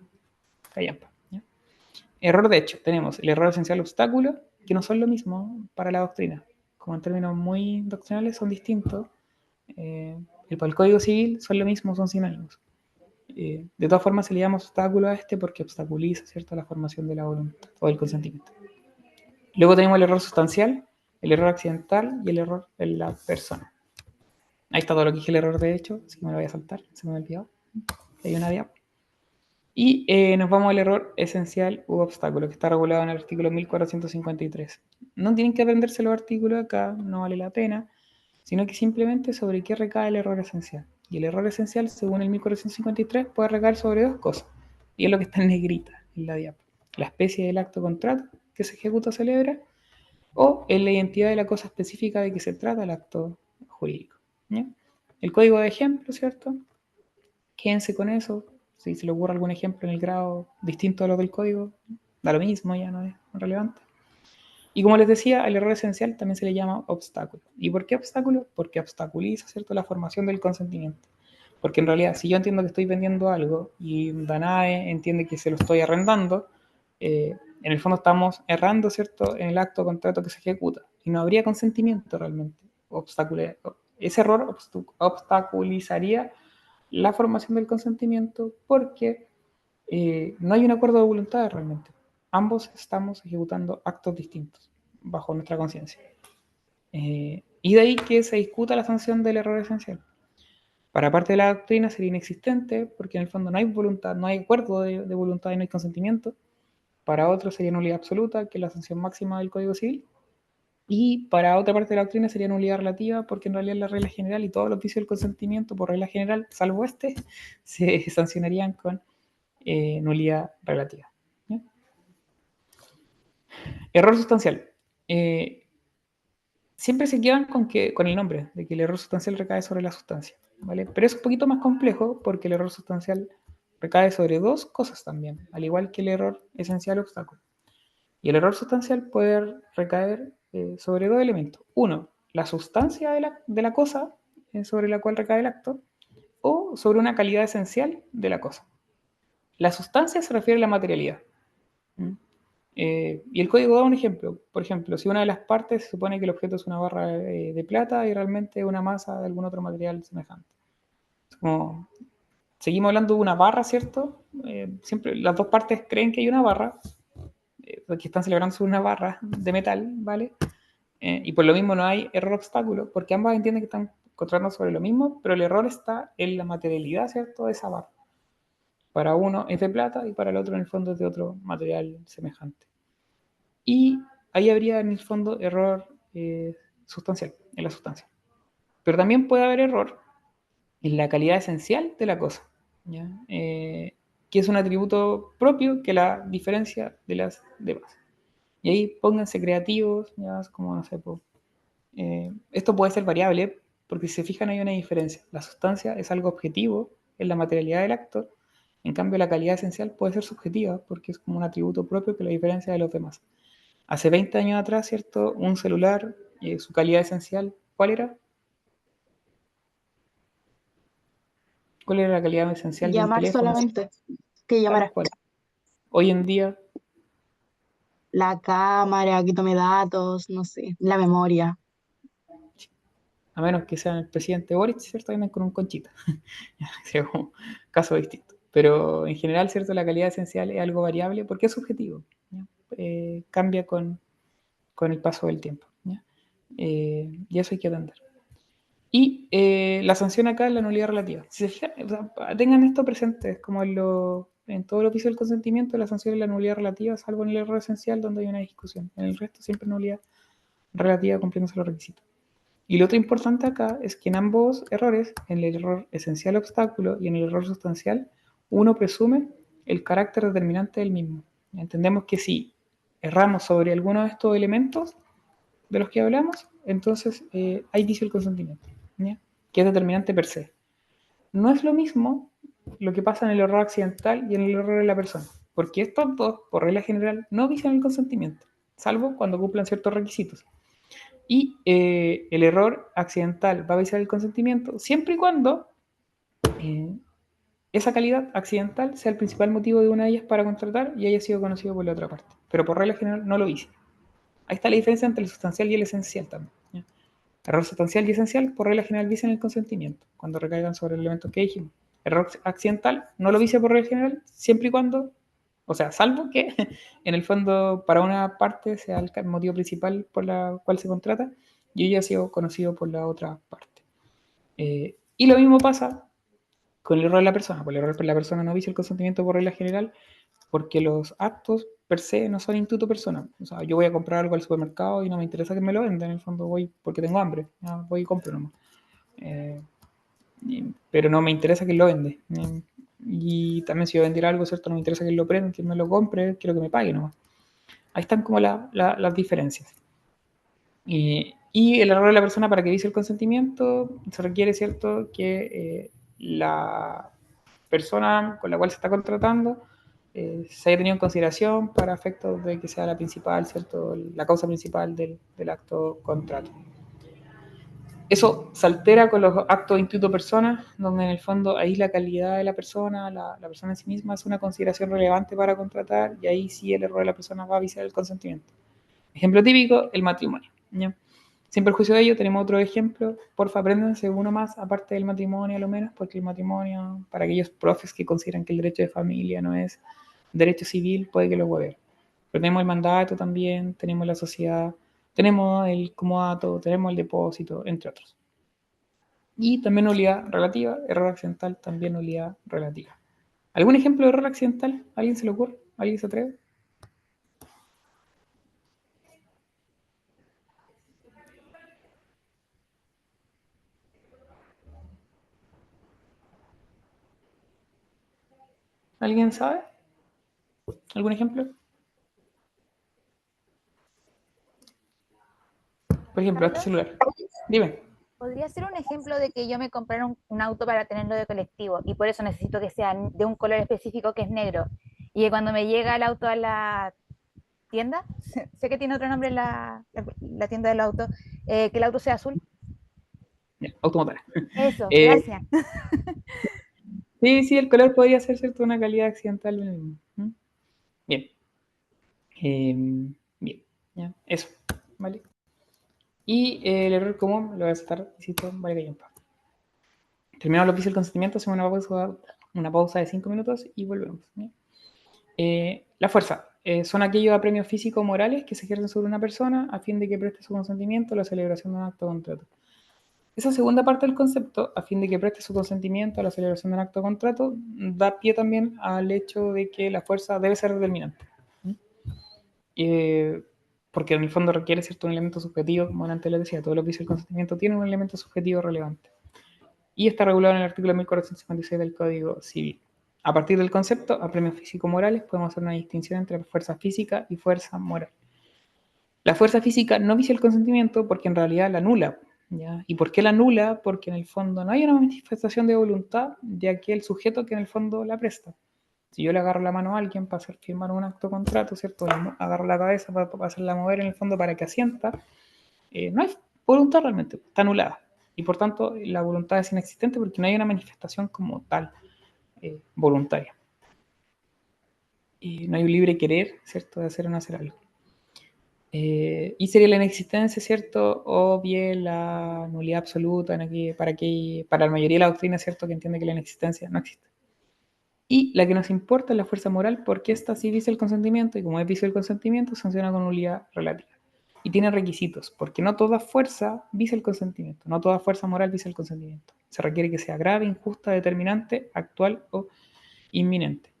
callampa. Error de hecho, tenemos el error esencial obstáculo, que no son lo mismo para la doctrina. Como en términos muy doctrinales son distintos. Para el Código Civil son lo mismo, son sinónimos. De todas formas se le llama obstáculo a este porque obstaculiza, ¿cierto?, la formación de la voluntad o del consentimiento. Luego tenemos el error sustancial, el error accidental y el error en la persona. Ahí está todo lo que dije el error de hecho, así que me lo voy a saltar, se me olvidó. Hay una diapo. Y nos vamos al error esencial u obstáculo, que está regulado en el artículo 1453. No tienen que aprenderse los artículos acá, no vale la pena, sino que simplemente sobre qué recae el error esencial. Y el error esencial, según el 1453, puede recaer sobre dos cosas. Y es lo que está en negrita en la diapo. La especie del acto contrato que se ejecuta o celebra, o en la identidad de la cosa específica de que se trata el acto jurídico. ¿Ya? El código de ejemplo, ¿cierto? Quédense con eso. Si se le ocurre algún ejemplo en el grado distinto a lo del código, da lo mismo, ya no es relevante. Y como les decía, al error esencial también se le llama obstáculo. ¿Y por qué obstáculo? Porque obstaculiza, ¿cierto?, la formación del consentimiento. Porque en realidad, si yo entiendo que estoy vendiendo algo y Danae entiende que se lo estoy arrendando, en el fondo estamos errando, ¿cierto?, en el acto o contrato que se ejecuta. Y no habría consentimiento realmente. Ese error obstaculizaría la formación del consentimiento porque no hay un acuerdo de voluntad realmente. Ambos estamos ejecutando actos distintos bajo nuestra conciencia. Y de ahí que se discuta la sanción del error esencial. Para parte de la doctrina sería inexistente porque en el fondo no hay voluntad, no hay acuerdo de voluntad y no hay consentimiento. Para otros sería nulidad absoluta, que es la sanción máxima del Código Civil. Y para otra parte de la doctrina sería nulidad relativa, porque en realidad la regla general y todos los vicios del consentimiento, por regla general, salvo este, se sancionarían con nulidad relativa. ¿Ya? Error sustancial. Siempre se quedan con el nombre, de que el error sustancial recae sobre la sustancia, ¿vale? Pero es un poquito más complejo porque el error sustancial recae sobre dos cosas también, al igual que el error esencial o obstáculo. Y el error sustancial puede recaer sobre dos elementos. Uno, la sustancia de la cosa sobre la cual recae el acto, o sobre una calidad esencial de la cosa. La sustancia se refiere a la materialidad. Y el código da un ejemplo. Por ejemplo, si una de las partes se supone que el objeto es una barra de plata y realmente una masa de algún otro material semejante. Es como, seguimos hablando de una barra, ¿cierto? Siempre las dos partes creen que hay una barra, que están celebrando sobre una barra de metal, ¿vale? Y por lo mismo no hay error obstáculo, porque ambas entienden que están contratando sobre lo mismo, pero el error está en la materialidad, ¿cierto?, de esa barra. Para uno es de plata y para el otro en el fondo es de otro material semejante. Y ahí habría en el fondo error sustancial, en la sustancia. Pero también puede haber error en la calidad esencial de la cosa, ¿ya? Que es un atributo propio que la diferencia de las demás. Y ahí pónganse creativos, ya como no sé, esto puede ser variable, porque si se fijan hay una diferencia. La sustancia es algo objetivo en la materialidad del acto, en cambio la calidad esencial puede ser subjetiva, porque es como un atributo propio que la diferencia de los demás. Hace 20 años atrás, ¿cierto? Un celular, su calidad esencial, ¿cuál era? ¿Cuál era la calidad esencial de un Llamar teléfono? solamente, que Tal llamara. cual. Hoy en día, La cámara, que tome datos, no sé, la memoria. a menos que sea el presidente Boric, ¿cierto? Andan con un conchita. Sería como caso distinto. Pero en general, ¿cierto? La calidad esencial es algo variable porque es subjetivo. Cambia con el paso del tiempo. ¿Ya? Y eso hay que atender. Y la sanción acá es la nulidad relativa. Si se fijan, o sea, tengan esto presente, es como en todo lo que hizo el consentimiento, la sanción es la nulidad relativa, salvo en el error esencial donde hay una discusión. En el resto siempre nulidad relativa cumpliéndose los requisitos. Y lo otro importante acá es que en ambos errores, en el error esencial obstáculo y en el error sustancial, uno presume el carácter determinante del mismo. Entendemos que si erramos sobre alguno de estos elementos de los que hablamos, entonces hay vicio del consentimiento, ¿ya? Que es determinante per se. No es lo mismo lo que pasa en el error accidental y en el error de la persona, porque estos dos, por regla general, no vician el consentimiento, salvo cuando cumplan ciertos requisitos. Y el error accidental va a viciar el consentimiento siempre y cuando esa calidad accidental sea el principal motivo de una de ellas para contratar y haya sido conocido por la otra parte. Pero por regla general no lo vicia. Ahí está la diferencia entre el sustancial y el esencial también, ¿ya? Error sustancial y esencial, por regla general, vician el consentimiento, cuando recaigan sobre el elemento que dijimos. Error accidental no lo vicia por regla general, siempre y cuando, o sea, salvo que en el fondo para una parte sea el motivo principal por la cual se contrata y haya sido conocido por la otra parte. Y lo mismo pasa con el error de la persona. Por el error de la persona no vicia el consentimiento por regla general, porque los actos per se no son intuito personal. O sea, yo voy a comprar algo al supermercado y no me interesa que me lo vendan, en el fondo voy porque tengo hambre, ¿ya? Voy y compro nomás. Eh, pero no me interesa quién lo vende. Y también si yo vendiera algo, ¿cierto? No me interesa quién lo prenda, quién me lo compre, quiero que me pague nomás. Ahí están como las diferencias. Y el error de la persona para que vicie el consentimiento se requiere, ¿cierto?, que la persona con la cual se está contratando se haya tenido en consideración para efectos de que sea la principal, ¿cierto?, la causa principal del acto contrato. Eso se altera con los actos de intuito persona, donde en el fondo ahí la calidad de la persona, la persona en sí misma es una consideración relevante para contratar y ahí sí el error de la persona va a viciar el consentimiento. Ejemplo típico, el matrimonio, ¿ya? Sin perjuicio de ello, tenemos otro ejemplo. Porfa, apréndanse uno más, aparte del matrimonio, a lo menos, porque el matrimonio, para aquellos profes que consideran que el derecho de familia no es derecho civil, puede que lo hueven. Pero tenemos el mandato también, tenemos la sociedad, tenemos el comodato, tenemos el depósito, entre otros. Y también nulidad relativa, error accidental, también nulidad relativa. ¿Algún ejemplo de error accidental? ¿Alguien se le ocurre? ¿Alguien se atreve? ¿Alguien sabe? ¿Algún ejemplo? Por ejemplo, este Carlos, celular. Dime. podría ser un ejemplo de que yo me comprara un auto para tenerlo de colectivo y por eso necesito que sea de un color específico que es negro. Y que cuando me llega el auto a la tienda, sé que tiene otro nombre la tienda del auto, que el auto sea azul. Ya, automotora. Eso, Eh, gracias. sí, el color podría ser, ¿cierto?, una calidad accidental del mismo. ¿Mm? Bien. Bien, ya, eso, ¿vale? Y el error común lo voy a estar, insisto, vale callampa. Terminamos lo que hizo el consentimiento, hacemos una pausa de 5 minutos y volvemos. ¿Ya? La fuerza son aquellos apremios físicos o morales que se ejercen sobre una persona a fin de que preste su consentimiento a la celebración de un acto de contrato. Esa segunda parte del concepto, a fin de que preste su consentimiento a la celebración de un acto de contrato, da pie también al hecho de que la fuerza debe ser determinante. Porque en el fondo requiere cierto un elemento subjetivo, como antes les decía, todo lo que dice el consentimiento tiene un elemento subjetivo relevante. Y está regulado en el artículo 1456 del Código Civil. A partir del concepto, a premios físico-morales, podemos hacer una distinción entre fuerza física y fuerza moral. La fuerza física no vicia el consentimiento porque en realidad la anula, ¿ya? ¿Y por qué la anula? Porque en el fondo no hay una manifestación de voluntad de aquel sujeto que en el fondo la presta. Si yo le agarro la mano a alguien para hacer firmar un acto de contrato, ¿cierto? Le agarro la cabeza para hacerla mover en el fondo para que asienta, no hay voluntad realmente, está anulada. Y por tanto, la voluntad es inexistente porque no hay una manifestación como tal voluntaria. Y no hay un libre querer, ¿cierto?, de hacer o no hacer algo. Y sería la inexistencia, ¿cierto? O bien la nulidad absoluta para la mayoría de la doctrina, ¿cierto?, que entiende que la inexistencia no existe. Y la que nos importa es la fuerza moral, porque esta sí vicia el consentimiento, y como es vicio el consentimiento, sanciona con nulidad relativa. Y tiene requisitos, porque no toda fuerza vicia el consentimiento, no toda fuerza moral vicia el consentimiento. Se requiere que sea grave, injusta, determinante, actual o inminente.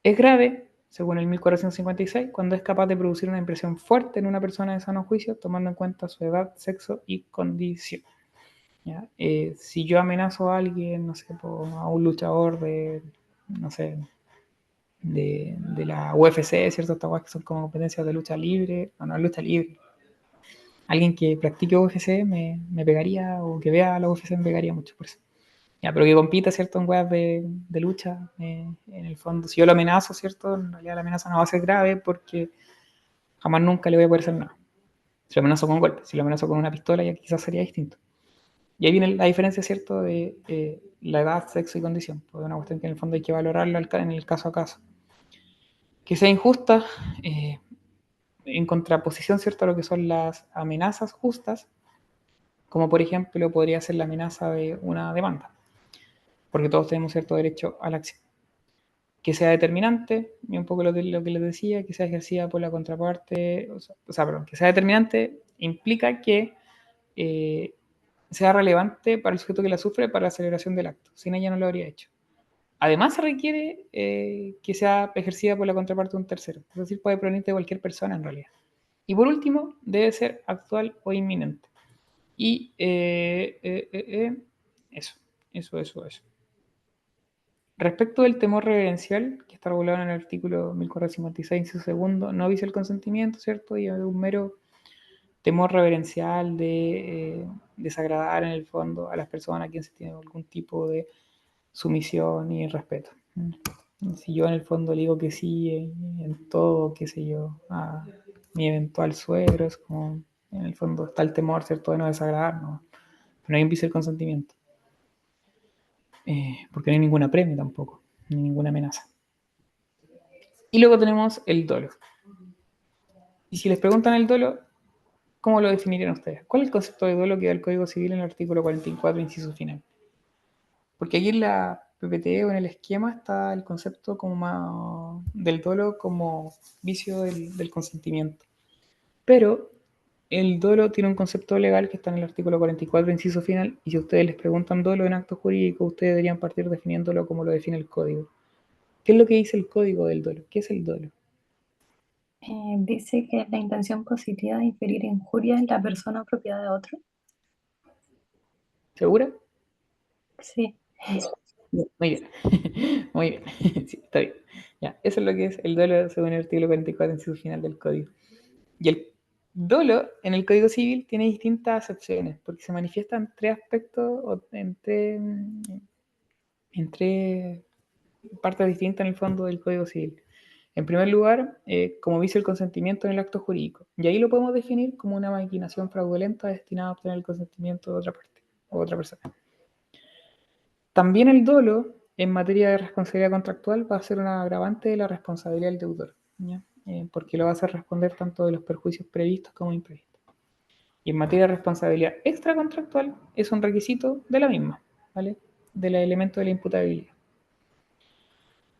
Es grave, según el 1456, cuando es capaz de producir una impresión fuerte en una persona de sano juicio, tomando en cuenta su edad, sexo y condición. ¿Ya? Si yo amenazo a alguien, no sé, a un luchador de no sé, de la UFC, ¿cierto? Estas cosas que son como competencias de lucha libre, no lucha libre. Alguien que practique UFC me pegaría, o que vea la UFC me pegaría mucho por eso. Ya, pero que compita, ¿cierto? En weas de lucha, en el fondo, si yo lo amenazo, ¿cierto? En realidad la amenaza no va a ser grave porque jamás nunca le voy a poder hacer nada. Si lo amenazo con golpes, si lo amenazo con una pistola, ya quizás sería distinto. Y ahí viene la diferencia, ¿cierto? De la edad, sexo y condición. Porque es una cuestión que en el fondo hay que valorarlo en el caso a caso. Que sea injusta, en contraposición, ¿cierto? A lo que son las amenazas justas, como por ejemplo podría ser la amenaza de una demanda, porque todos tenemos cierto derecho a la acción. Que sea determinante, y un poco lo que les decía, que sea ejercida por la contraparte, perdón, que sea determinante implica que sea relevante para el sujeto que la sufre para la celebración del acto, sin ella no lo habría hecho. Además se requiere que sea ejercida por la contraparte de un tercero, es decir, puede provenir de cualquier persona en realidad. Y por último, debe ser actual o inminente. Y eso. Respecto del temor reverencial, que está regulado en el artículo 1456, inciso segundo, no avisa el consentimiento, ¿cierto? Y es un mero temor reverencial de desagradar en el fondo a las personas a quien se tiene algún tipo de sumisión y respeto. Si yo en el fondo le digo que sí en todo, qué sé yo, a mi eventual suegro, es como, en el fondo está el temor, ¿cierto?, de no desagradar, no hay un vicio del consentimiento. Porque no hay ninguna premio tampoco, ni ninguna amenaza. Y luego tenemos el dolo. Y si les preguntan el dolo, ¿cómo lo definirían ustedes? ¿Cuál es el concepto de dolo que da el Código Civil en el artículo 44, inciso final? Porque aquí en la PPT o en el esquema está el concepto como más del dolo como vicio del consentimiento. Pero el dolo tiene un concepto legal que está en el artículo 44, inciso final, y si ustedes les preguntan dolo en acto jurídico, ustedes deberían partir definiéndolo como lo define el código. ¿Qué es lo que dice el código del dolo? ¿Qué es el dolo? Dice que es la intención positiva de inferir injuria en la persona o propiedad de otro. ¿Segura? Sí. Muy bien. Muy bien. Sí, está bien. Ya, eso es lo que es el dolo según el artículo 44 en su final del código. Y el dolo en el Código Civil tiene distintas acepciones, porque se manifiesta en tres aspectos, o en tres partes distintas en el fondo del Código Civil. En primer lugar, como vicio el consentimiento en el acto jurídico. Y ahí lo podemos definir como una maquinación fraudulenta destinada a obtener el consentimiento de otra parte o otra persona. También el dolo, en materia de responsabilidad contractual, va a ser un agravante de la responsabilidad del deudor, ¿ya? Porque lo va a hacer responder tanto de los perjuicios previstos como imprevistos. Y en materia de responsabilidad extracontractual, es un requisito de la misma, ¿vale? Del elemento de la imputabilidad.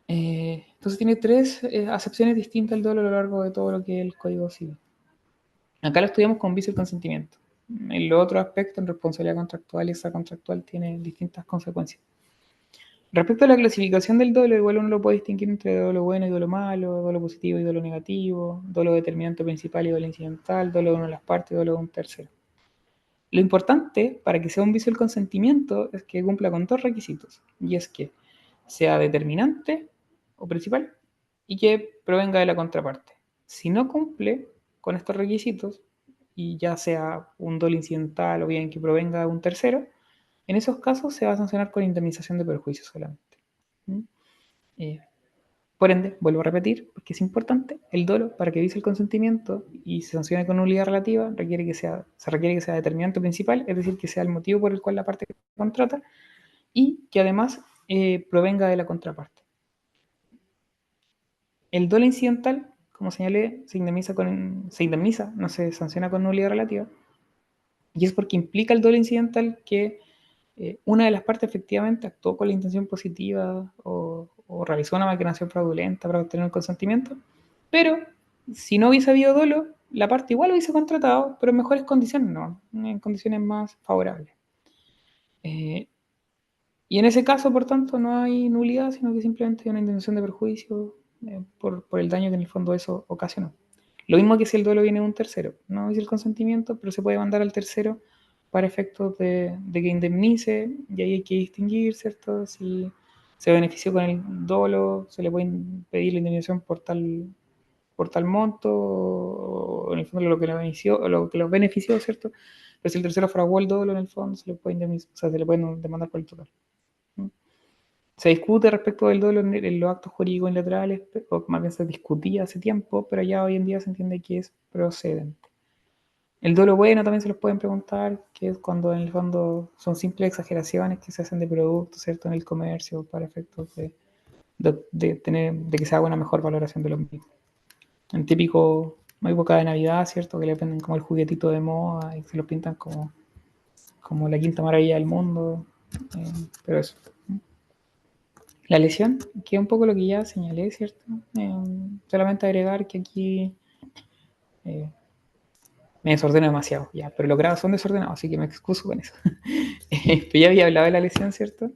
Entonces tiene tres acepciones distintas el dolo a lo largo de todo lo que es el Código Civil. Acá lo estudiamos con vicio y consentimiento. En los otros aspectos, en responsabilidad contractual y extracontractual, tiene distintas consecuencias. Respecto a la clasificación del dolo, igual uno lo puede distinguir entre dolo bueno y dolo malo, dolo positivo y dolo negativo, dolo determinante principal y dolo incidental, dolo de una de las partes y dolo de un tercero. Lo importante para que sea un vicio del consentimiento es que cumpla con dos requisitos, y es que sea determinante o principal y que provenga de la contraparte. Si no cumple con estos requisitos, y ya sea un dolo incidental o bien que provenga de un tercero, en esos casos se va a sancionar con indemnización de perjuicios solamente. Por ende, vuelvo a repetir, porque es importante, el dolo, para que vise el consentimiento y se sancione con nulidad relativa, se requiere que sea determinante principal, es decir, que sea el motivo por el cual la parte contrata, y que además provenga de la contraparte. El dolo incidental, como señalé, se indemniza, no se sanciona con nulidad relativa, y es porque implica el dolo incidental que una de las partes efectivamente actuó con la intención positiva o realizó una maquinación fraudulenta para obtener el consentimiento, pero si no hubiese habido dolo, la parte igual lo hubiese contratado, pero en mejores condiciones, no, en condiciones más favorables. Y en ese caso, por tanto, no hay nulidad, sino que simplemente hay una intención de perjuicio por el daño que en el fondo eso ocasionó. Lo mismo que si el dolo viene de un tercero, no es el consentimiento, pero se puede mandar al tercero para efectos de que indemnice, y ahí hay que distinguir, ¿cierto? Si se benefició con el dolo, se le puede pedir la indemnización por tal monto, o en el fondo lo que lo benefició, o lo que los benefició, ¿cierto? Pero si el tercero fraguó el dolo, en el fondo se le puede indemnizar, o sea, se le pueden demandar por el total. Se discute respecto del dolo en los actos jurídicos unilaterales, o más bien se discutía hace tiempo, pero ya hoy en día se entiende que es procedente. El dolo bueno también se los pueden preguntar, que es cuando en el fondo son simples exageraciones que se hacen de productos, ¿cierto? En el comercio para efectos de que se haga una mejor valoración de los mismos. En típico, muy época de Navidad, ¿cierto? Que le venden como el juguetito de moda y se lo pintan como la quinta maravilla del mundo. Pero eso. La lesión, que es un poco lo que ya señalé, ¿cierto? Solamente agregar que aquí me desordeno demasiado, ya, pero los grados son desordenados, así que me excuso con eso. Pero ya había hablado de la lesión, ¿cierto?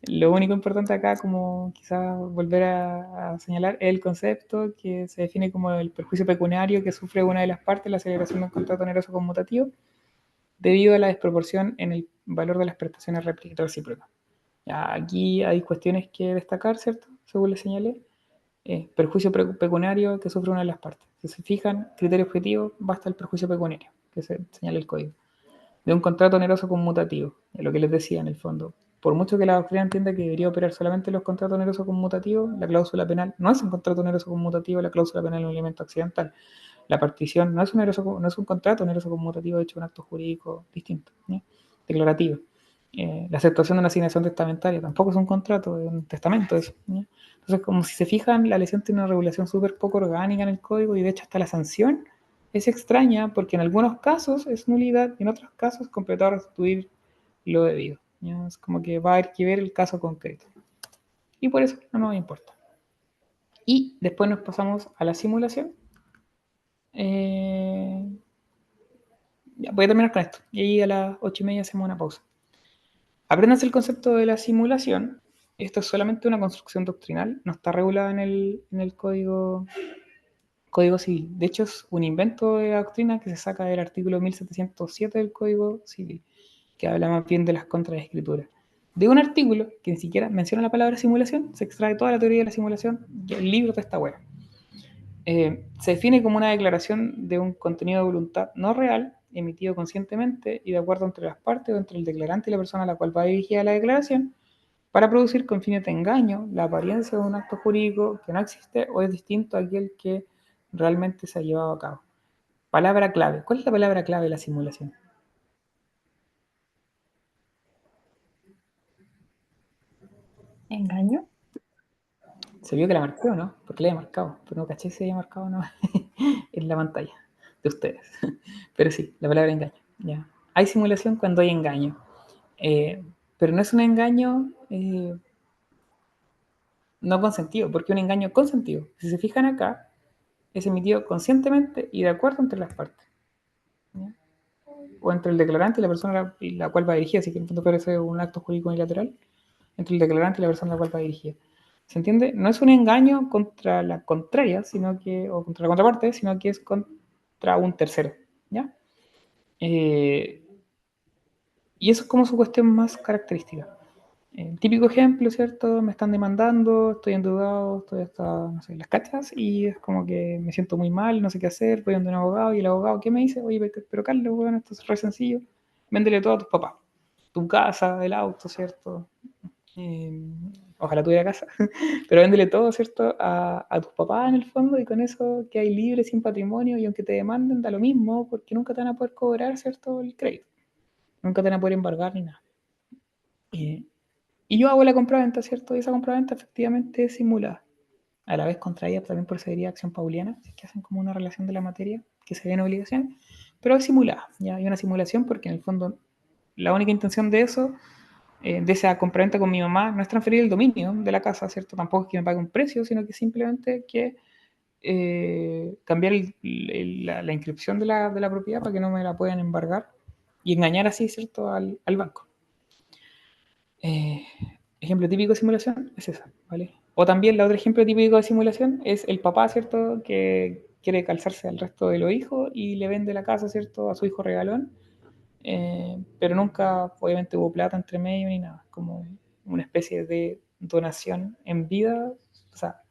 Lo único importante acá, como quizás volver a señalar, es el concepto que se define como el perjuicio pecuniario que sufre una de las partes, la celebración de un contrato oneroso conmutativo, debido a la desproporción en el valor de las prestaciones recíprocas. Ya, aquí hay cuestiones que destacar, ¿cierto? Según le señalé. Perjuicio pecuniario que sufre una de las partes. Si se fijan, criterio objetivo, basta el perjuicio pecuniario, que se señala el código. De un contrato oneroso conmutativo, es lo que les decía en el fondo. Por mucho que la doctrina entienda que debería operar solamente los contratos onerosos conmutativos, la cláusula penal no es un contrato oneroso conmutativo, la cláusula penal es un elemento accidental. La partición no es un contrato oneroso conmutativo, de hecho, un acto jurídico distinto, ¿sí? Declarativo. La aceptación de una asignación testamentaria tampoco es un contrato, es un testamento eso, ¿sí? Entonces, como si se fijan, la lesión tiene una regulación súper poco orgánica en el código y de hecho hasta la sanción es extraña porque en algunos casos es nulidad y en otros casos completar o restituir lo debido. ¿Ya? Es como que va a haber que ver el caso concreto. Y por eso no nos importa. Y después nos pasamos a la simulación. Ya, voy a terminar con esto. Y ahí a las 8:30 hacemos una pausa. Apréndanse el concepto de la simulación. Esto es solamente una construcción doctrinal. No está regulada en el código civil. De hecho, es un invento de la doctrina que se saca del artículo 1707 del Código Civil, que habla más bien de las contraescrituras. De un artículo que ni siquiera menciona la palabra simulación, se extrae toda la teoría de la simulación del libro de esta web. Se define como una declaración de un contenido de voluntad no real, emitido conscientemente y de acuerdo entre las partes o entre el declarante y la persona a la cual va dirigida la declaración, para producir con fines de engaño la apariencia de un acto jurídico que no existe o es distinto a aquel que realmente se ha llevado a cabo. Palabra clave. ¿Cuál es la palabra clave de la simulación? ¿Engaño? Se vio que la marqué o no, porque la he marcado, pero no caché si había marcado o no en la pantalla de ustedes. Pero sí, la palabra engaño. Ya. Hay simulación cuando hay engaño, pero no es un engaño no consentido, porque un engaño consentido, si se fijan acá, es emitido conscientemente y de acuerdo entre las partes. ¿Ya? O entre el declarante y la persona a la cual va dirigida, así que en el fondo parece un acto jurídico unilateral, entre el declarante y la persona a la cual va dirigida. ¿Se entiende? No es un engaño contra la contraria, o contra la contraparte, sino que es contra un tercero. ¿Ya? Y eso es como su cuestión más característica. El típico ejemplo, ¿cierto? Me están demandando, estoy endeudado, estoy hasta, no sé, las cachas, y es como que me siento muy mal, no sé qué hacer, voy a un abogado, y el abogado, ¿qué me dice? Oye, pero Carlos, bueno, esto es re sencillo, véndele todo a tus papás, tu casa, el auto, ¿cierto? Ojalá tuviera casa, pero véndele todo, ¿cierto? A tus papás en el fondo, y con eso que hay libre, sin patrimonio, y aunque te demanden, da lo mismo, porque nunca te van a poder cobrar, ¿cierto? El crédito, nunca te van a poder embargar ni nada. Y yo hago la compraventa, ¿cierto? Y esa compraventa efectivamente es simulada. A la vez contraída también por severía acción pauliana, que hacen como una relación de la materia que se ve en obligación, pero es simulada. ¿Ya? Hay una simulación porque en el fondo la única intención de eso, de esa compraventa con mi mamá, no es transferir el dominio de la casa, ¿cierto? Tampoco es que me pague un precio, sino que simplemente que cambiar la inscripción de la propiedad para que no me la puedan embargar y engañar así, ¿cierto? Al banco. Ejemplo típico de simulación es esa, ¿vale? O también el otro ejemplo típico de simulación es el papá, ¿cierto? Que quiere calzarse al resto de los hijos y le vende la casa, ¿cierto? A su hijo regalón, pero nunca, obviamente, hubo plata entre medio ni nada, como una especie de donación en vida, o sea,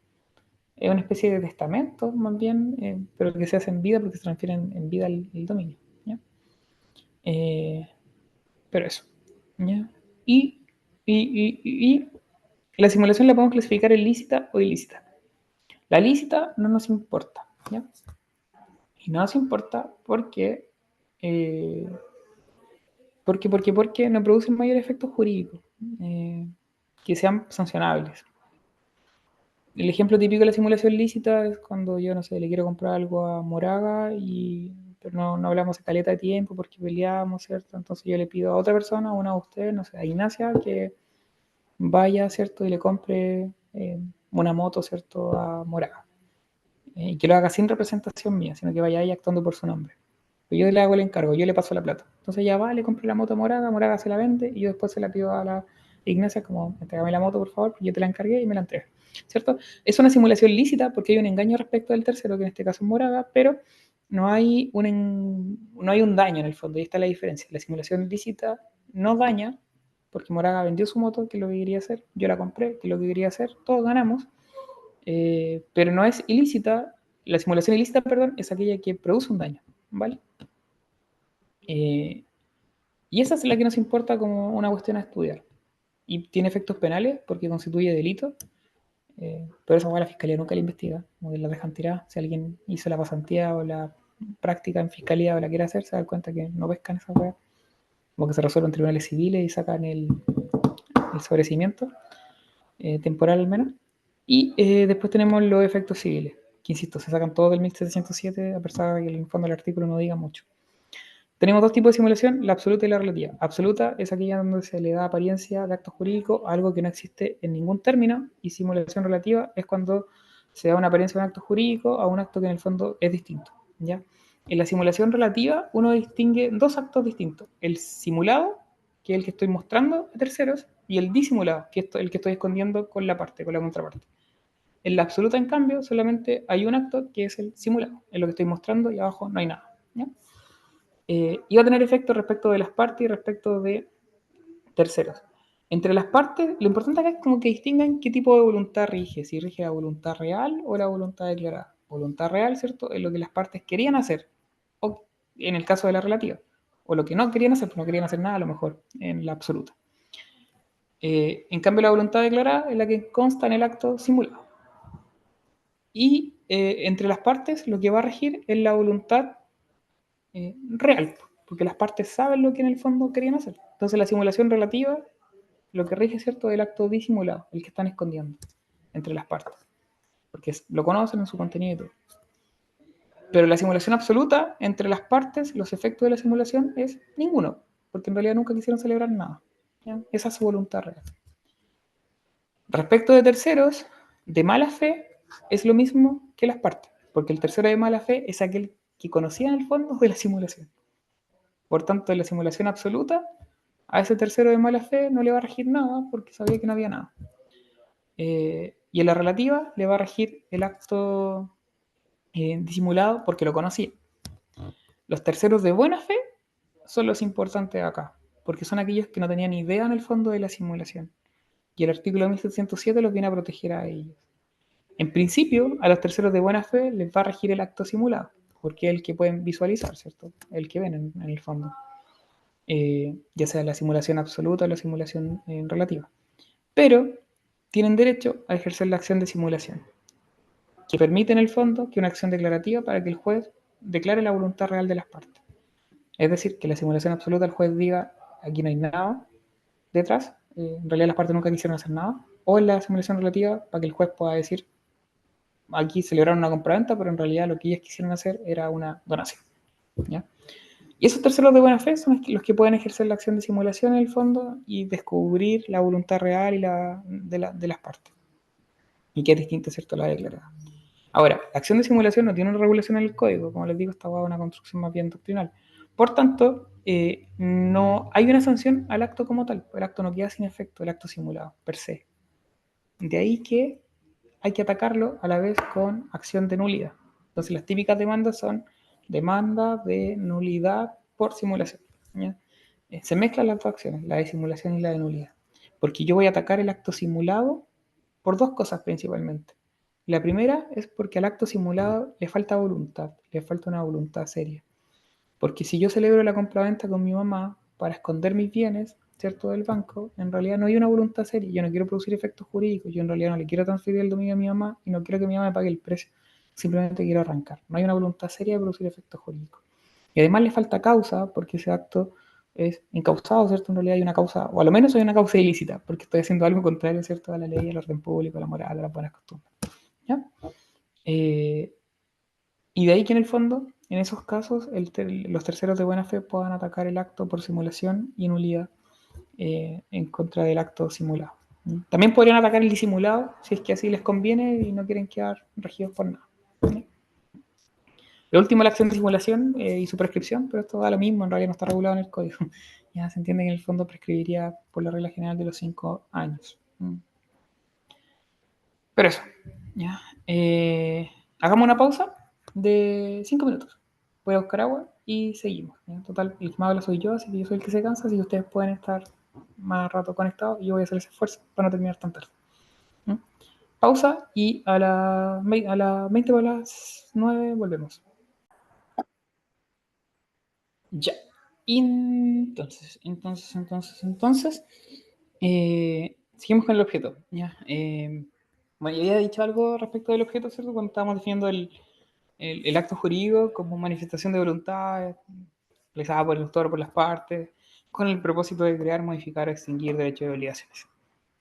es una especie de testamento más bien, pero que se hace en vida porque se transfiere en vida el dominio, ¿ya? Pero eso, ¿ya? Y la simulación la podemos clasificar en lícita o ilícita. La lícita no nos importa, ¿ya? Y no nos importa porque no producen mayor efecto jurídico que sean sancionables. El ejemplo típico de la simulación lícita es cuando yo, no sé, le quiero comprar algo a Moraga pero no hablamos de caleta de tiempo porque peleamos, ¿cierto? Entonces yo le pido a otra persona, una a usted, no sé, a Ignacia, que vaya, ¿cierto? Y le compre una moto, ¿cierto? A Moraga. Y que lo haga sin representación mía, sino que vaya ahí actuando por su nombre. Pero yo le hago el encargo, yo le paso la plata. Entonces ya va, le compro la moto a Moraga, Moraga se la vende y yo después se la pido a la Ignacia como, entrégame la moto por favor, yo te la encargué y me la entrego, ¿cierto? Es una simulación lícita porque hay un engaño respecto del tercero, que en este caso es Moraga, pero no hay un daño en el fondo, y esta es la diferencia. La simulación lícita no daña porque Moraga vendió su moto, que es lo que quería hacer, yo la compré, que es lo que quería hacer, todos ganamos, pero no es ilícita. La simulación ilícita, perdón, es aquella que produce un daño, ¿vale? Y esa es la que nos importa como una cuestión a estudiar. Y tiene efectos penales porque constituye delito, pero esa la fiscalía nunca la investiga, como que la dejan tirar. Si alguien hizo la pasantía o la práctica en fiscalía o la quiere hacer, se da cuenta que no pescan esa weá, como que se resuelven en tribunales civiles y sacan el sobrecimiento, temporal al menos. Y después tenemos los efectos civiles, que insisto, se sacan todos del 1707, a pesar de que en el fondo el artículo no diga mucho. Tenemos dos tipos de simulación, la absoluta y la relativa. Absoluta es aquella donde se le da apariencia de acto jurídico a algo que no existe en ningún término, y simulación relativa es cuando se da una apariencia de un acto jurídico a un acto que en el fondo es distinto, ¿ya? En la simulación relativa uno distingue dos actos distintos, el simulado, que es el que estoy mostrando a terceros, y el disimulado, que es el que estoy escondiendo con la contraparte. En la absoluta, en cambio, solamente hay un acto que es el simulado, es lo que estoy mostrando y abajo no hay nada, ¿ya? Y va a tener efecto respecto de las partes y respecto de terceros. Entre las partes, lo importante acá es como que distingan qué tipo de voluntad rige, si rige la voluntad real o la voluntad declarada. Voluntad real, ¿cierto? Es lo que las partes querían hacer, o en el caso de la relativa, o lo que no querían hacer, pues no querían hacer nada a lo mejor, en la absoluta. En cambio, la voluntad declarada es la que consta en el acto simulado. Y entre las partes, lo que va a regir es la voluntad real, porque las partes saben lo que en el fondo querían hacer. Entonces la simulación relativa, lo que rige, ¿cierto?, es el acto disimulado, el que están escondiendo entre las partes, porque lo conocen en su contenido y todo. Pero la simulación absoluta, entre las partes, los efectos de la simulación es ninguno, porque en realidad nunca quisieron celebrar nada, ¿ya? Esa es su voluntad real. Respecto de terceros, de mala fe, es lo mismo que las partes, porque el tercero de mala fe es aquel que conocía en el fondo de la simulación. Por tanto, en la simulación absoluta, a ese tercero de mala fe no le va a regir nada porque sabía que no había nada. Y en la relativa le va a regir el acto disimulado porque lo conocía. Los terceros de buena fe son los importantes acá, porque son aquellos que no tenían idea en el fondo de la simulación. Y el artículo 1707 los viene a proteger a ellos. En principio, a los terceros de buena fe les va a regir el acto simulado, porque es el que pueden visualizar, ¿cierto? El que ven en el fondo. Ya sea la simulación absoluta o la simulación relativa. Pero tienen derecho a ejercer la acción de simulación, que permite en el fondo que una acción declarativa para que el juez declare la voluntad real de las partes. Es decir, que la simulación absoluta el juez diga aquí no hay nada detrás, en realidad las partes nunca quisieron hacer nada, o en la simulación relativa para que el juez pueda decir aquí celebraron una compraventa, pero en realidad lo que ellas quisieron hacer era una donación, ¿ya? Y esos terceros de buena fe son los que pueden ejercer la acción de simulación en el fondo y descubrir la voluntad real y de las partes. Y que es distinta, ¿cierto?, a la declarada. Ahora, la acción de simulación no tiene una regulación en el código, como les digo, esta es una construcción más bien doctrinal. Por tanto, no hay una sanción al acto como tal. El acto no queda sin efecto, el acto simulado, per se. De ahí que hay que atacarlo a la vez con acción de nulidad. Entonces, las típicas demandas son demanda de nulidad por simulación, ¿ya? Se mezclan las dos acciones, la de simulación y la de nulidad. Porque yo voy a atacar el acto simulado por dos cosas principalmente. La primera es porque al acto simulado le falta voluntad, le falta una voluntad seria. Porque si yo celebro la compraventa con mi mamá para esconder mis bienes, ¿cierto?, del banco, en realidad no hay una voluntad seria. Yo no quiero producir efectos jurídicos, yo en realidad no le quiero transferir el dominio a mi mamá y no quiero que mi mamá me pague el precio. Simplemente quiero arrancar. No hay una voluntad seria de producir efectos jurídicos. Y además le falta causa porque ese acto es incausado, ¿cierto? En realidad hay una causa, o a lo menos hay una causa ilícita, porque estoy haciendo algo contrario, ¿cierto?, a la ley, al orden público, a la moral, a las buenas costumbres. ¿Ya? Y de ahí que en el fondo, en esos casos, los terceros de buena fe puedan atacar el acto por simulación y nulidad en contra del acto simulado. También podrían atacar el disimulado si es que así les conviene y no quieren quedar regidos por nada. Lo último es la acción de simulación y su prescripción, pero esto da lo mismo, en realidad no está regulado en el código. Ya se entiende que en el fondo prescribiría por la regla general de los 5 años. Pero eso, ya. Hagamos una pausa de 5 minutos. Voy a buscar agua y seguimos. ¿Ya? Total, el que me habla soy yo, así que yo soy el que se cansa, así que ustedes pueden estar más rato conectados y yo voy a hacer ese esfuerzo para no terminar tan tarde. Pausa y a las 20 para las 9 volvemos. Ya. Entonces, seguimos con el objeto. ¿Ya? Bueno, ya había dicho algo respecto del objeto, ¿cierto? Cuando estábamos definiendo el acto jurídico como manifestación de voluntad realizada por el autor o por las partes, con el propósito de crear, modificar o extinguir derechos y obligaciones.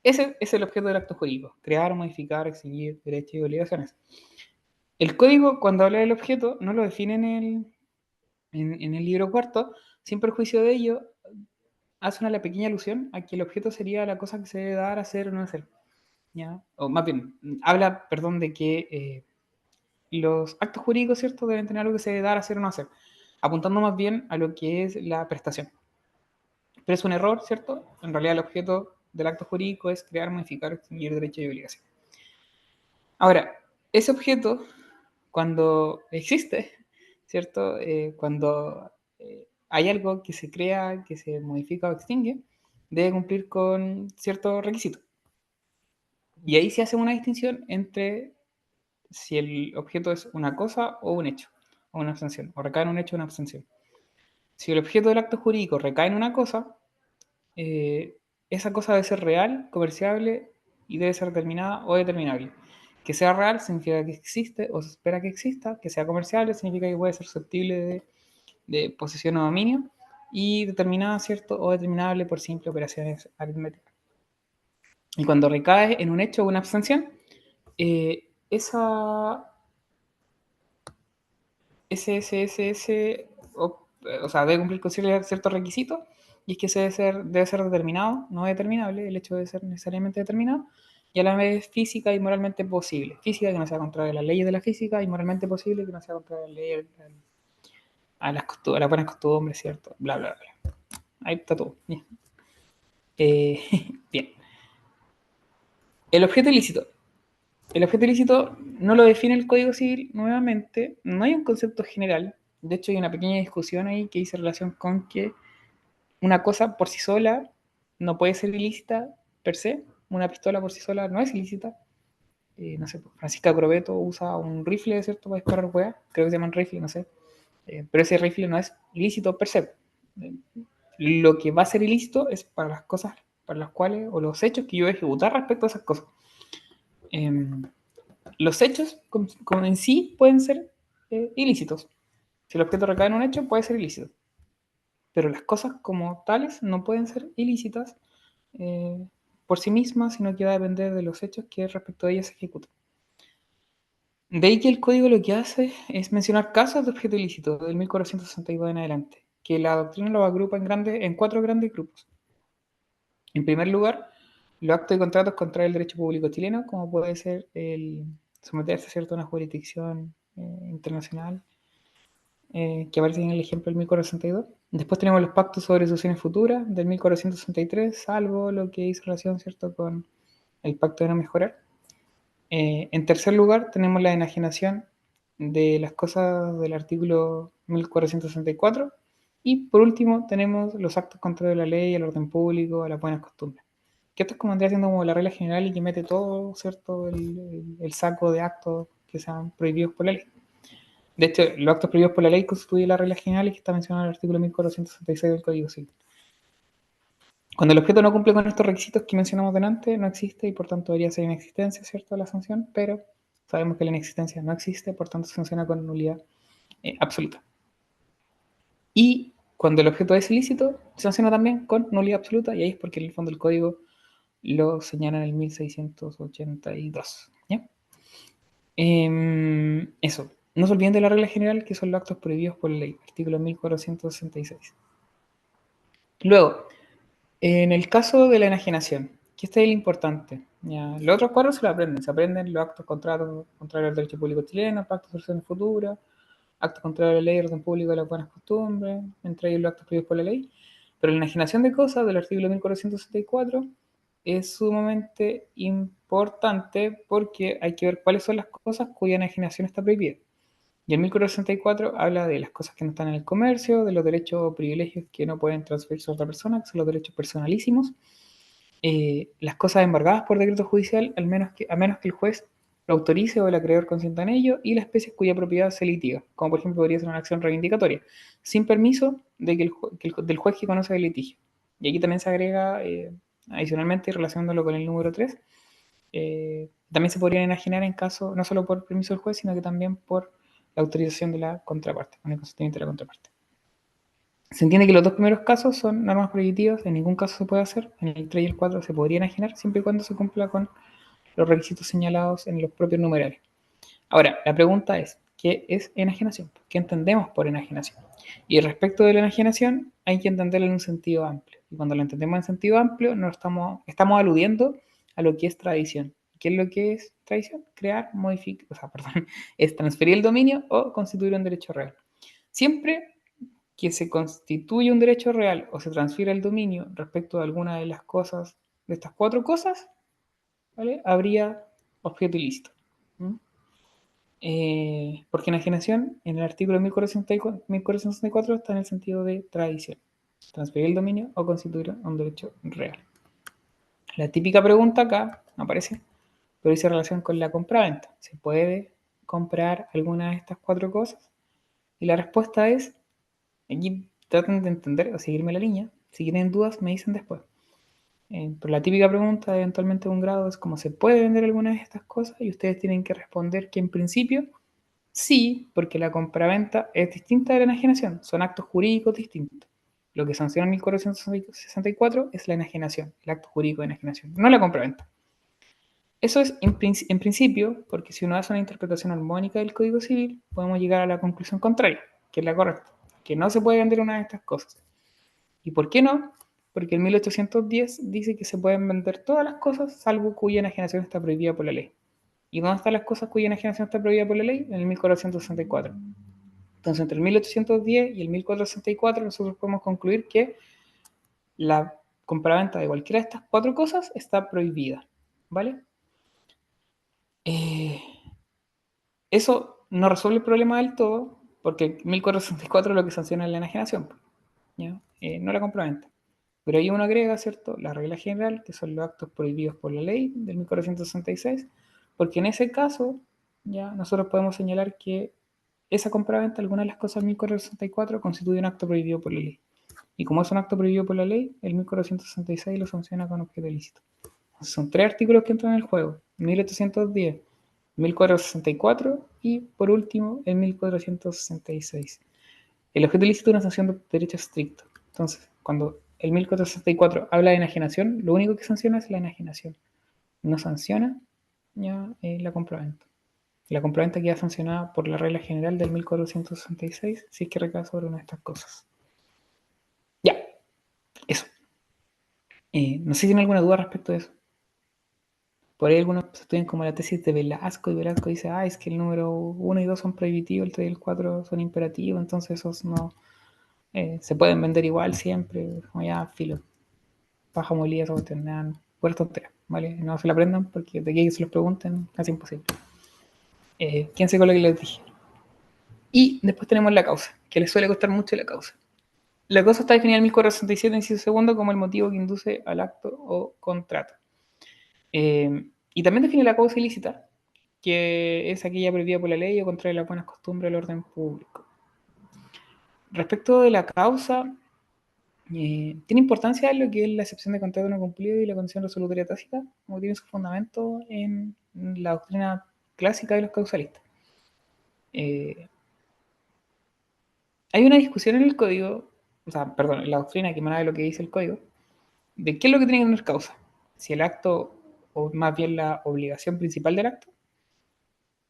Ese es el objeto del acto jurídico, crear, modificar, extinguir derechos y obligaciones. El código, cuando habla del objeto, no lo define en el libro cuarto, sin perjuicio de ello, hace una pequeña alusión a que el objeto sería la cosa que se debe dar, hacer o no hacer. ¿Ya? O más bien, habla, perdón, de que los actos jurídicos, ¿cierto?, deben tener algo que se debe dar, hacer o no hacer, apuntando más bien a lo que es la prestación. Pero es un error, ¿cierto? En realidad el objeto del acto jurídico es crear, modificar, extinguir derechos y obligaciones. Ahora, ese objeto, cuando existe, ¿cierto? Cuando hay algo que se crea, que se modifica o extingue, debe cumplir con ciertos requisitos. Y ahí se hace una distinción entre si el objeto es una cosa o un hecho, o una abstención, o recae en un hecho o una abstención. Si el objeto del acto jurídico recae en una cosa, esa cosa debe ser real, comerciable y debe ser determinada o determinable. Que sea real significa que existe o se espera que exista, que sea comerciable significa que puede ser susceptible de posesión o dominio, y determinada, ¿cierto?, o determinable por simple operaciones aritméticas. Y cuando recae en un hecho o una abstención, o sea, debe cumplir con ciertos requisitos, y es que debe ser determinado, no determinable, el hecho debe ser necesariamente determinado, y a la vez física y moralmente posible. Física, que no sea contraria a las leyes de la física, y moralmente posible, que no sea contraria a las leyes, a las buenas costumbres, ¿cierto? Bla, bla, bla. Ahí está todo. Bien. Bien. El objeto ilícito. El objeto ilícito no lo define el Código Civil nuevamente, no hay un concepto general. De hecho, hay una pequeña discusión ahí que dice relación con que una cosa por sí sola no puede ser ilícita per se. Una pistola por sí sola no es ilícita. No sé, Francisca Crobeto usa un rifle, ¿cierto?, para disparar hueá. Creo que se llaman rifle, no sé. Pero ese rifle no es ilícito per se. Lo que va a ser ilícito es para las cosas para las cuales, o los hechos que yo voy a ejecutar respecto a esas cosas. Los hechos como en sí pueden ser ilícitos. Si el objeto recae en un hecho, puede ser ilícito. Pero las cosas como tales no pueden ser ilícitas por sí mismas, sino que va a depender de los hechos que respecto a ellas se ejecutan. De ahí que el código lo que hace es mencionar casos de objeto ilícito del 1462 en adelante, que la doctrina lo agrupa en 4 grandes grupos. En primer lugar, los actos y contratos contra el derecho público chileno, como puede ser el someterse, ¿cierto?, a una jurisdicción internacional, que aparece en el ejemplo del 1462. Después tenemos los pactos sobre sucesiones futuras del 1463, salvo lo que hizo relación, ¿cierto?, con el pacto de no mejorar. En tercer lugar, tenemos la enajenación de las cosas del artículo 1464. Y por último, tenemos los actos contrarios a la ley, al orden público, a las buenas costumbres. que esto es como vendría siendo como la regla general y que mete todo, ¿cierto? El saco de actos que sean prohibidos por la ley. De hecho, los actos prohibidos por la ley constituyen la regla general y que está mencionada en el artículo 1466 del Código Civil. Cuando el objeto no cumple con estos requisitos que mencionamos delante, no existe y por tanto debería ser inexistencia, ¿cierto?, la sanción, pero sabemos que la inexistencia no existe, por tanto se sanciona con nulidad absoluta. Y cuando el objeto es ilícito, se sanciona también con nulidad absoluta, y ahí es porque en el fondo el código lo señala en el 1682. ¿Ya? Eso. No se olviden de la regla general, que son los actos prohibidos por ley, artículo 1466. Luego, en el caso de la enajenación, ¿qué está ahí lo importante? Ya, los otros cuadros se aprenden los actos contrarios al derecho público chileno, pactos de soluciones futuras, actos contrarios a la ley, orden público y las buenas costumbres, entre ellos los actos prohibidos por la ley. Pero la enajenación de cosas del artículo 1464 es sumamente importante porque hay que ver cuáles son las cosas cuya enajenación está prohibida. Y el 1464 habla de las cosas que no están en el comercio, de los derechos o privilegios que no pueden transferirse a otra persona, que son los derechos personalísimos, las cosas embargadas por decreto judicial, a menos que el juez lo autorice o el acreedor consienta en ello, y las especies cuya propiedad se litiga, como por ejemplo podría ser una acción reivindicatoria, sin permiso del juez que conoce el litigio. Y aquí también se agrega, adicionalmente, relacionándolo con el número 3, también se podrían enajenar en caso, no solo por permiso del juez, sino que también por la autorización de la contraparte, con el consentimiento de la contraparte. Se entiende que los dos primeros casos son normas prohibitivas, en ningún caso se puede hacer, en el 3 y el 4 se podría enajenar, siempre y cuando se cumpla con los requisitos señalados en los propios numerales. Ahora, la pregunta es, ¿qué es enajenación? ¿Qué entendemos por enajenación? Y respecto de la enajenación, hay que entenderlo en un sentido amplio. Y cuando lo entendemos en sentido amplio, no estamos aludiendo a lo que es tradición. ¿Qué es lo que es tradición? Es transferir el dominio o constituir un derecho real. Siempre que se constituye un derecho real o se transfiere el dominio respecto de alguna de las cosas, de estas 4 cosas, ¿vale?, habría objeto ilícito. Porque enajenación, en el artículo 1464, está en el sentido de tradición. Transferir el dominio o constituir un derecho real. La típica pregunta acá, no aparece, pero dice relación con la compraventa. ¿Se puede comprar alguna de estas 4 cosas? Y la respuesta es, aquí traten de entender o seguirme la línea. Si tienen dudas, me dicen después. Pero la típica pregunta, eventualmente de un grado, es cómo se puede vender alguna de estas cosas, y ustedes tienen que responder que en principio sí, porque la compraventa es distinta de la enajenación, son actos jurídicos distintos. Lo que sanciona 1464 es la enajenación, el acto jurídico de enajenación, no la compraventa. Eso es en principio, porque si uno hace una interpretación armónica del Código Civil, podemos llegar a la conclusión contraria, que es la correcta, que no se puede vender una de estas cosas. ¿Y por qué no? Porque el 1810 dice que se pueden vender todas las cosas salvo cuya enajenación está prohibida por la ley. ¿Y dónde están las cosas cuya enajenación está prohibida por la ley? En el 1464. Entonces, entre el 1810 y el 1464 nosotros podemos concluir que la compraventa de cualquiera de estas 4 cosas está prohibida, ¿vale? Eso no resuelve el problema del todo, porque el 1464 lo que sanciona es la enajenación, ¿ya? No la compraventa. Pero ahí uno agrega, ¿cierto?, la regla general, que son los actos prohibidos por la ley del 1466, porque en ese caso, ya nosotros podemos señalar que esa compraventa, alguna de las cosas del 1464, constituye un acto prohibido por la ley. Y como es un acto prohibido por la ley, el 1466 lo sanciona con objeto ilícito. Entonces son 3 artículos que entran en el juego: 1810, 1464 y, por último, el 1466. El objeto ilícito es una sanción de derecho estricto. Entonces, cuando el 1464 habla de enajenación, lo único que sanciona es la enajenación. No sanciona ya la compraventa. La compraventa queda sancionada por la regla general del 1466 si es que recae sobre una de estas cosas. Ya, eso. No sé si tienen alguna duda respecto de eso. Por ahí algunos estudian como la tesis de Velasco, y Velasco dice, es que el número 1 y 2 son prohibitivos, el 3 y el 4 son imperativos, entonces esos no se pueden vender igual siempre, como ya, filo. Paja molida, esa cuestión, nada, pura tontería, ¿vale? No se la aprendan porque de aquí que se los pregunten, casi imposible. Quédense con lo que les dije. Y después tenemos la causa, que les suele costar mucho la causa. La cosa está definida en 1467, inciso segundo, como el motivo que induce al acto o contrato. Y también define la causa ilícita, que es aquella prohibida por la ley o contraria a las buenas costumbres del orden público. Respecto de la causa, tiene importancia lo que es la excepción de contrato no cumplido y la condición resolutoria tácita, como tiene su fundamento en la doctrina clásica de los causalistas. Hay una discusión en el código, o sea, perdón, en la doctrina que emana de lo que dice el código, de qué es lo que tiene que tener causa. Si el acto, o más bien la obligación principal del acto,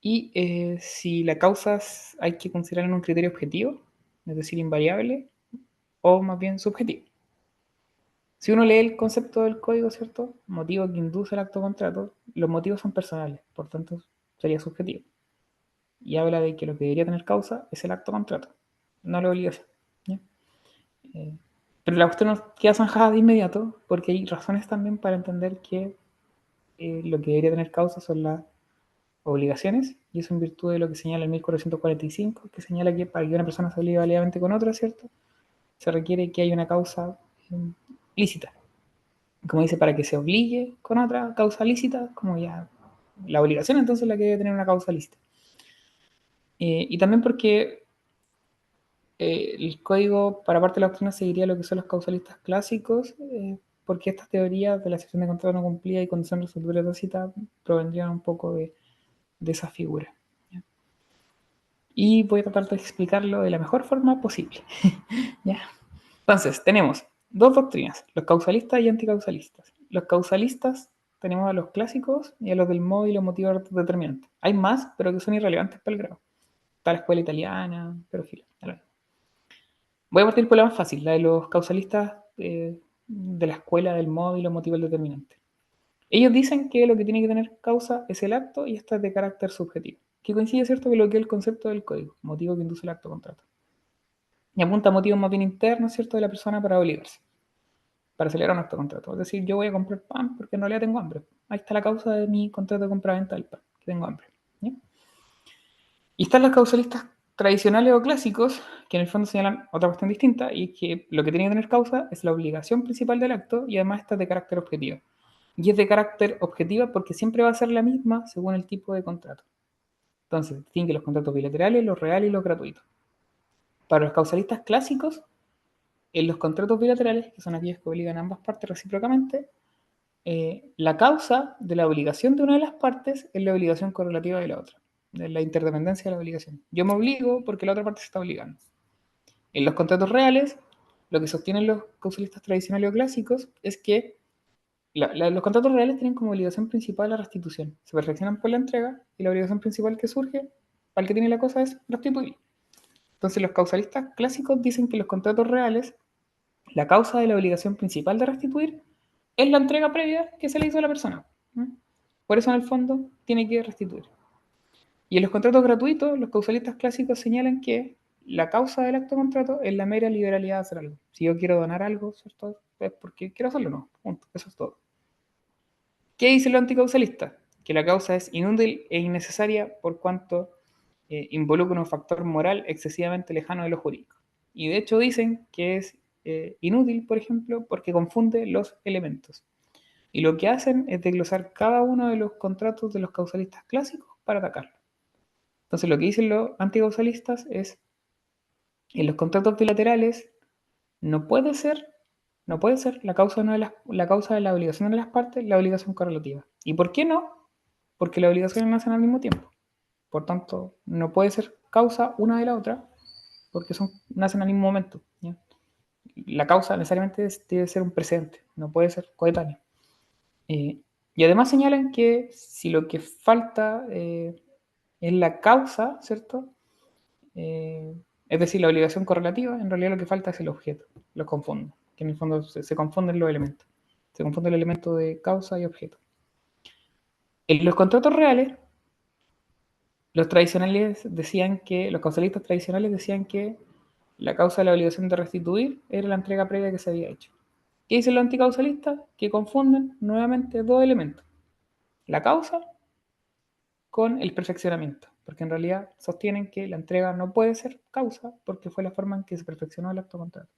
y si la causa hay que considerar en un criterio objetivo, es decir, invariable, o más bien subjetivo. Si uno lee el concepto del código, ¿cierto? Motivo que induce el acto contrato, los motivos son personales, por tanto sería subjetivo. Y habla de que lo que debería tener causa es el acto contrato, no la obligación. ¿Ya? Pero la cuestión no queda zanjada de inmediato, porque hay razones también para entender que lo que debería tener causa son las obligaciones, y eso en virtud de lo que señala el 1445, que señala que para que una persona se obligue válidamente con otra, ¿cierto? Se requiere que haya una causa lícita. Como dice, para que se obligue con otra causa lícita, como ya la obligación, entonces la que debe tener una causa lícita. Y también porque el código, para parte de la doctrina, seguiría lo que son los causalistas clásicos, porque estas teorías de la excepción de contrato no cumplida y condición resolutoria tácita provendrían un poco de esa figura. ¿Ya? Y voy a tratar de explicarlo de la mejor forma posible. ¿Ya? Entonces, tenemos dos doctrinas, los causalistas y anticausalistas. Los causalistas tenemos a los clásicos y a los del modo y los motivos determinantes. Hay más, pero que son irrelevantes para el grado. Está la escuela italiana, pero filo. Voy a partir por la más fácil, la de los causalistas de la escuela del modo y los motivos determinantes. Ellos dicen que lo que tiene que tener causa es el acto y esta es de carácter subjetivo, que coincide, ¿cierto?, con lo que es el concepto del código, motivo que induce el acto contrato. Y apunta a motivos más bien internos, ¿cierto?, de la persona para obligarse, para celebrar un acto contrato. Es decir, yo voy a comprar pan porque en realidad tengo hambre. Ahí está la causa de mi contrato de compra-venta del pan, que tengo hambre. ¿Sí? Y están los causalistas tradicionales o clásicos, que en el fondo señalan otra cuestión distinta, y es que lo que tiene que tener causa es la obligación principal del acto, y además está de carácter objetivo. Y es de carácter objetivo porque siempre va a ser la misma según el tipo de contrato. Entonces, distingue los contratos bilaterales, los reales y los gratuitos. Para los causalistas clásicos, en los contratos bilaterales, que son aquellos que obligan a ambas partes recíprocamente, la causa de la obligación de una de las partes es la obligación correlativa de la otra, de la interdependencia de la obligación. Yo me obligo porque la otra parte se está obligando. En los contratos reales, lo que sostienen los causalistas tradicionales o clásicos es que los contratos reales tienen como obligación principal la restitución. Se perfeccionan por la entrega y la obligación principal que surge para el que tiene la cosa es restituir. Entonces los causalistas clásicos dicen que los contratos reales, la causa de la obligación principal de restituir es la entrega previa que se le hizo a la persona. Por eso en el fondo tiene que restituir. Y en los contratos gratuitos, los causalistas clásicos señalan que la causa del acto de contrato es la mera liberalidad de hacer algo. Si yo quiero donar algo, ¿cierto?, es porque quiero hacerlo, no. Punto. Eso es todo. ¿Qué dice lo anticausalista? Que la causa es inútil e innecesaria por cuanto involucra un factor moral excesivamente lejano de lo jurídico. Y de hecho dicen que es inútil, por ejemplo, porque confunde los elementos. Y lo que hacen es desglosar cada uno de los contratos de los causalistas clásicos para atacarlo. Entonces lo que dicen los anticausalistas es, en los contratos bilaterales no puede ser la causa de la obligación de las partes la obligación correlativa. ¿Y por qué no? Porque las obligaciones nacen al mismo tiempo. Por tanto, no puede ser causa una de la otra porque nacen al mismo momento. ¿Ya? La causa necesariamente debe ser un presente, no puede ser coetáneo. Y además señalan que si lo que falta es la causa, ¿cierto? Es decir, la obligación correlativa, en realidad lo que falta es el objeto. Los confunden, que en el fondo se confunden los elementos. Se confunde el elemento de causa y objeto. En los contratos reales, los causalistas tradicionales decían que la causa de la obligación de restituir era la entrega previa que se había hecho. ¿Qué dicen los anticausalistas? Que confunden nuevamente dos elementos. La causa con el perfeccionamiento, porque en realidad sostienen que la entrega no puede ser causa porque fue la forma en que se perfeccionó el acto contrato.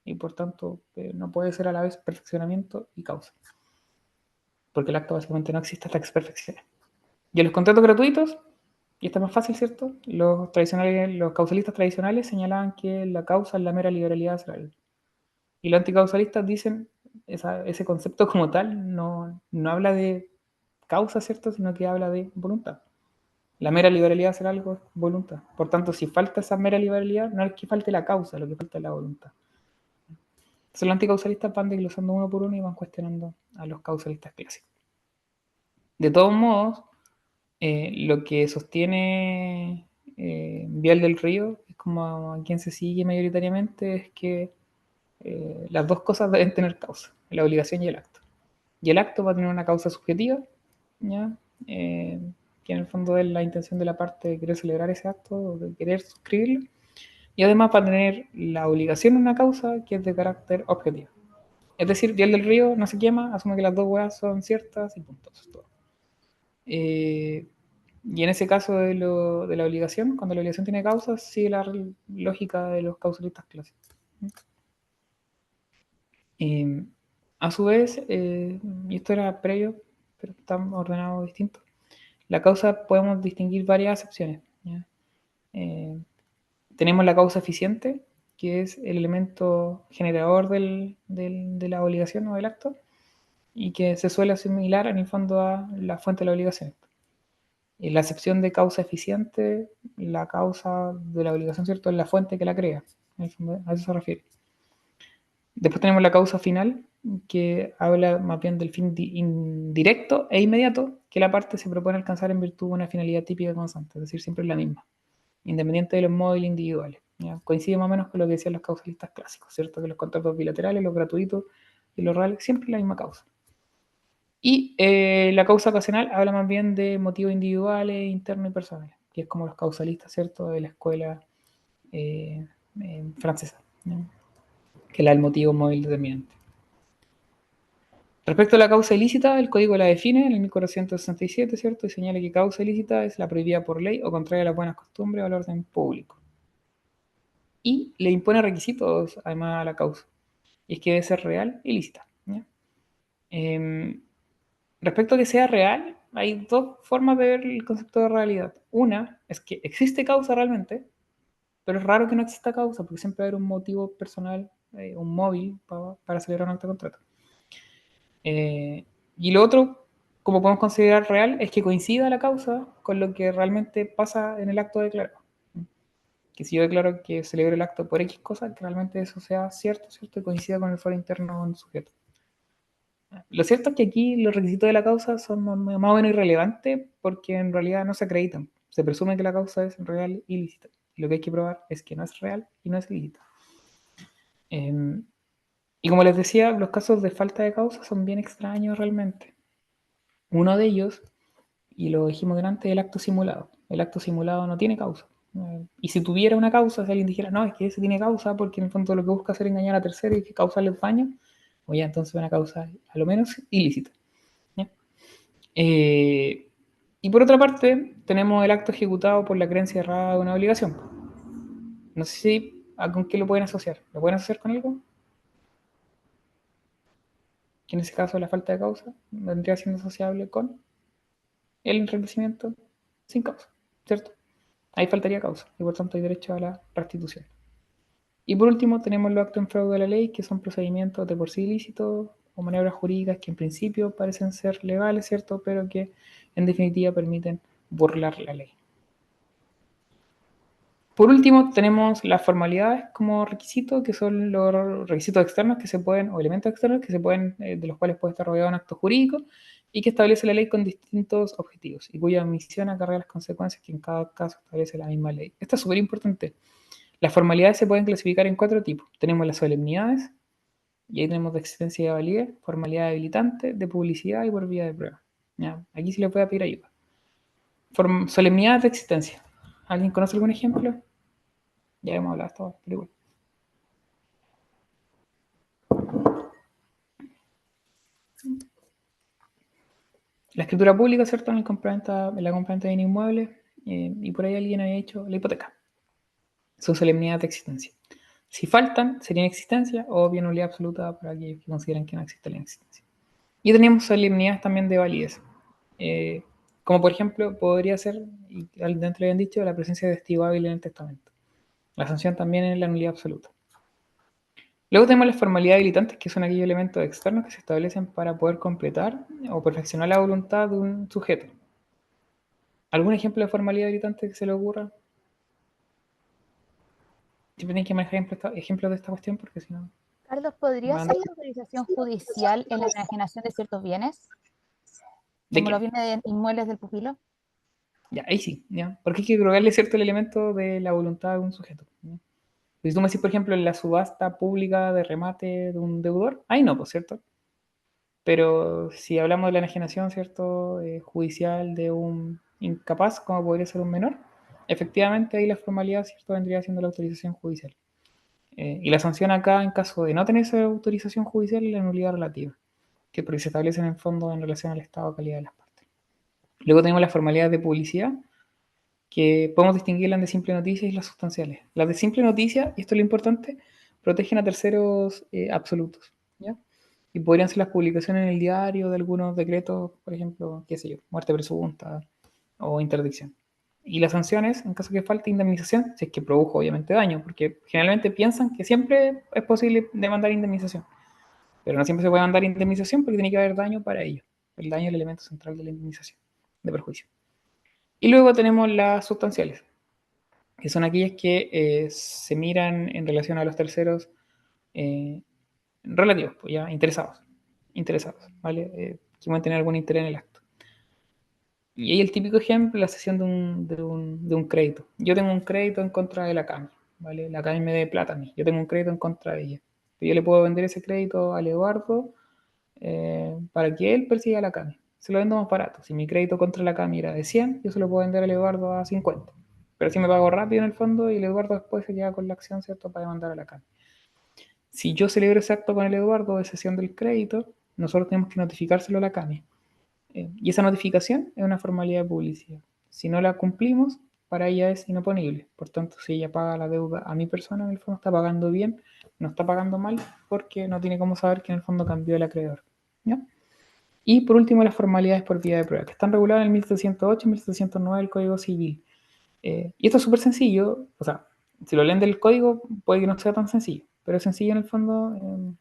y por tanto no puede ser a la vez perfeccionamiento y causa, porque el acto básicamente no existe hasta que se perfeccione. Y en los contratos gratuitos, y está más fácil, ¿cierto? Los causalistas tradicionales señalaban que la causa es la mera liberalidad de hacer algo. Y los anticausalistas dicen, ese concepto como tal no habla de causa, ¿cierto? Sino que habla de voluntad. La mera liberalidad de hacer algo es voluntad. Por tanto, si falta esa mera liberalidad, no es que falte la causa, lo que falta es la voluntad. Entonces los anticausalistas van desglosando uno por uno y van cuestionando a los causalistas clásicos. De todos modos, lo que sostiene Vial del Río, es como a quien se sigue mayoritariamente, es que las dos cosas deben tener causa, la obligación y el acto. Y el acto va a tener una causa subjetiva, ¿ya? Que en el fondo es la intención de la parte de querer celebrar ese acto, o de querer suscribirlo. Y además va a tener la obligación una causa que es de carácter objetivo. Es decir, Vial del Río no se quema, asume que las dos huevas son ciertas y punto. Eso es todo. Y en ese caso de la obligación, cuando la obligación tiene causas, sigue la lógica de los causalistas clásicos. A su vez, y esto era previo, pero está ordenado distinto, la causa podemos distinguir varias acepciones, ¿ya? Tenemos la causa eficiente, que es el elemento generador de la obligación o del acto, y que se suele asimilar en el fondo a la fuente de la obligación. En la acepción de causa eficiente, la causa de la obligación, ¿cierto?, es la fuente que la crea. En el fondo, a eso se refiere. Después tenemos la causa final, que habla más bien del fin indirecto e inmediato que la parte se propone alcanzar en virtud de una finalidad típica constante, es decir, siempre es la misma, independiente de los móviles individuales. ¿Ya? Coincide más o menos con lo que decían los causalistas clásicos, ¿cierto? Que los contratos bilaterales, los gratuitos y los reales, siempre es la misma causa. Y la causa ocasional habla más bien de motivos individuales, internos y personales, que es como los causalistas, ¿cierto?, de la escuela francesa, ¿no?, que es el motivo móvil determinante. Respecto a la causa ilícita, el código la define en el 1467, ¿cierto?, y señala que causa ilícita es la prohibida por ley o contraria a las buenas costumbres o al orden público. Y le impone requisitos, además, a la causa, y es que debe ser real y lícita. ¿Ya? Respecto a que sea real, hay dos formas de ver el concepto de realidad. Una es que existe causa realmente, pero es raro que no exista causa, porque siempre va a haber un motivo personal, un móvil para celebrar un acto de contrato. Y lo otro, como podemos considerar real, es que coincida la causa con lo que realmente pasa en el acto declarado. Que si yo declaro que celebro el acto por X cosa, que realmente eso sea cierto, y coincida con el foro interno del sujeto. Lo cierto es que aquí los requisitos de la causa son más o menos irrelevantes porque en realidad no se acreditan. Se presume que la causa es real y lícita. Y lo que hay que probar es que no es real y no es lícita. Y como les decía, los casos de falta de causa son bien extraños realmente. Uno de ellos, y lo dijimos antes, es el acto simulado. El acto simulado no tiene causa. Y si tuviera una causa, si alguien dijera, no, es que ese tiene causa porque en el fondo lo que busca es engañar a terceros y que causarle daño, o ya entonces una causa a lo menos ilícita. Y por otra parte, tenemos el acto ejecutado por la creencia errada de una obligación. No sé si con qué lo pueden asociar. ¿Lo pueden asociar con algo? Que en ese caso la falta de causa vendría siendo asociable con el enriquecimiento sin causa, ¿cierto? Ahí faltaría causa y por tanto hay derecho a la restitución. Y por último tenemos los actos en fraude a la ley, que son procedimientos de por sí ilícitos o maniobras jurídicas que en principio parecen ser legales, ¿cierto? Pero que en definitiva permiten burlar la ley. Por último, tenemos las formalidades como requisito, que son los requisitos externos que se pueden, o elementos externos que se pueden, de los cuales puede estar rodeado un acto jurídico y que establece la ley con distintos objetivos y cuya misión acarrea las consecuencias que en cada caso establece la misma ley. Esto es súper importante. Las formalidades se pueden clasificar en 4 tipos. Tenemos las solemnidades, y ahí tenemos de existencia y de validez, formalidad habilitante, de publicidad y por vía de prueba. ¿Ya? Aquí sí les voy a pedir ayuda. Solemnidades de existencia. ¿Alguien conoce algún ejemplo? Ya hemos hablado de esto, pero igual. La escritura pública, ¿cierto? En la compraventa de bien inmueble, y por ahí alguien había hecho la hipoteca. Son solemnidades de existencia. Si faltan, sería inexistencia o bien nulidad absoluta para aquellos que consideran que no existe la inexistencia. Y tenemos solemnidades también de validez. Como por ejemplo, podría ser, y dentro le habían dicho, la presencia de testigo hábil en el testamento. La sanción también es la nulidad absoluta. Luego tenemos las formalidades habilitantes, que son aquellos elementos externos que se establecen para poder completar o perfeccionar la voluntad de un sujeto. ¿Algún ejemplo de formalidad habilitante que se le ocurra? Siempre tienen que manejar ejemplos de esta cuestión porque si no... Carlos, ¿podría Bueno, ser la autorización judicial en la enajenación de ciertos bienes? ¿de Como los qué? bienes de inmuebles del pupilo. Ya, ahí sí, ¿ya? Porque hay que agregarle cierto el elemento de la voluntad de un sujeto. ¿Ya? Si tú me decís, por ejemplo, en la subasta pública de remate de un deudor, ahí no, pues, ¿cierto? Pero si hablamos de la enajenación, ¿cierto? Judicial de un incapaz, como podría ser un menor, efectivamente ahí la formalidad, ¿cierto? Vendría siendo la autorización judicial. Y la sanción acá, en caso de no tener esa autorización judicial, es la nulidad relativa, que porque se establece en el fondo en relación al estado de calidad de las partes. Luego tenemos las formalidades de publicidad, que podemos distinguirlas de simple noticia y las sustanciales. Las de simple noticia, y esto es lo importante, protegen a terceros absolutos, ¿ya? Y podrían ser las publicaciones en el diario de algunos decretos, por ejemplo, qué sé yo, muerte presunta o interdicción. Y las sanciones, en caso que falte indemnización, si es que produjo obviamente daño, porque generalmente piensan que siempre es posible demandar indemnización, pero no siempre se puede mandar indemnización porque tiene que haber daño para ello. El daño es el elemento central de la indemnización, de perjuicio. Y luego tenemos las sustanciales, que son aquellas que se miran en relación a los terceros eh, relativos, pues ya interesados, ¿vale? Que pueden tener algún interés en el acto. Y ahí el típico ejemplo, la cesión de un crédito. Yo tengo un crédito en contra de la CAMI, ¿vale? La CAMI me debe plata a mí, yo tengo un crédito en contra de ella. Pero yo le puedo vender ese crédito al Eduardo para que él persiga la CAMI. Se lo vendo más barato. Si mi crédito contra la CAMI era de 100, yo se lo puedo vender al Eduardo a 50. Pero si me pago rápido en el fondo y el Eduardo después se queda con la acción, ¿cierto? Para demandar a la CAMI. Si yo celebro ese acto con el Eduardo de cesión del crédito, nosotros tenemos que notificárselo a la CAMI. Y esa notificación es una formalidad de publicidad. Si no la cumplimos, para ella es inoponible. Por tanto, si ella paga la deuda a mi persona, en el fondo está pagando bien, no está pagando mal, porque no tiene cómo saber que en el fondo cambió el acreedor. ¿Ya? Y por último, las formalidades por vía de prueba, que están reguladas en el 1708 y 1709 del Código Civil. Y esto es súper sencillo, o sea, si lo leen del código puede que no sea tan sencillo, pero es sencillo en el fondo,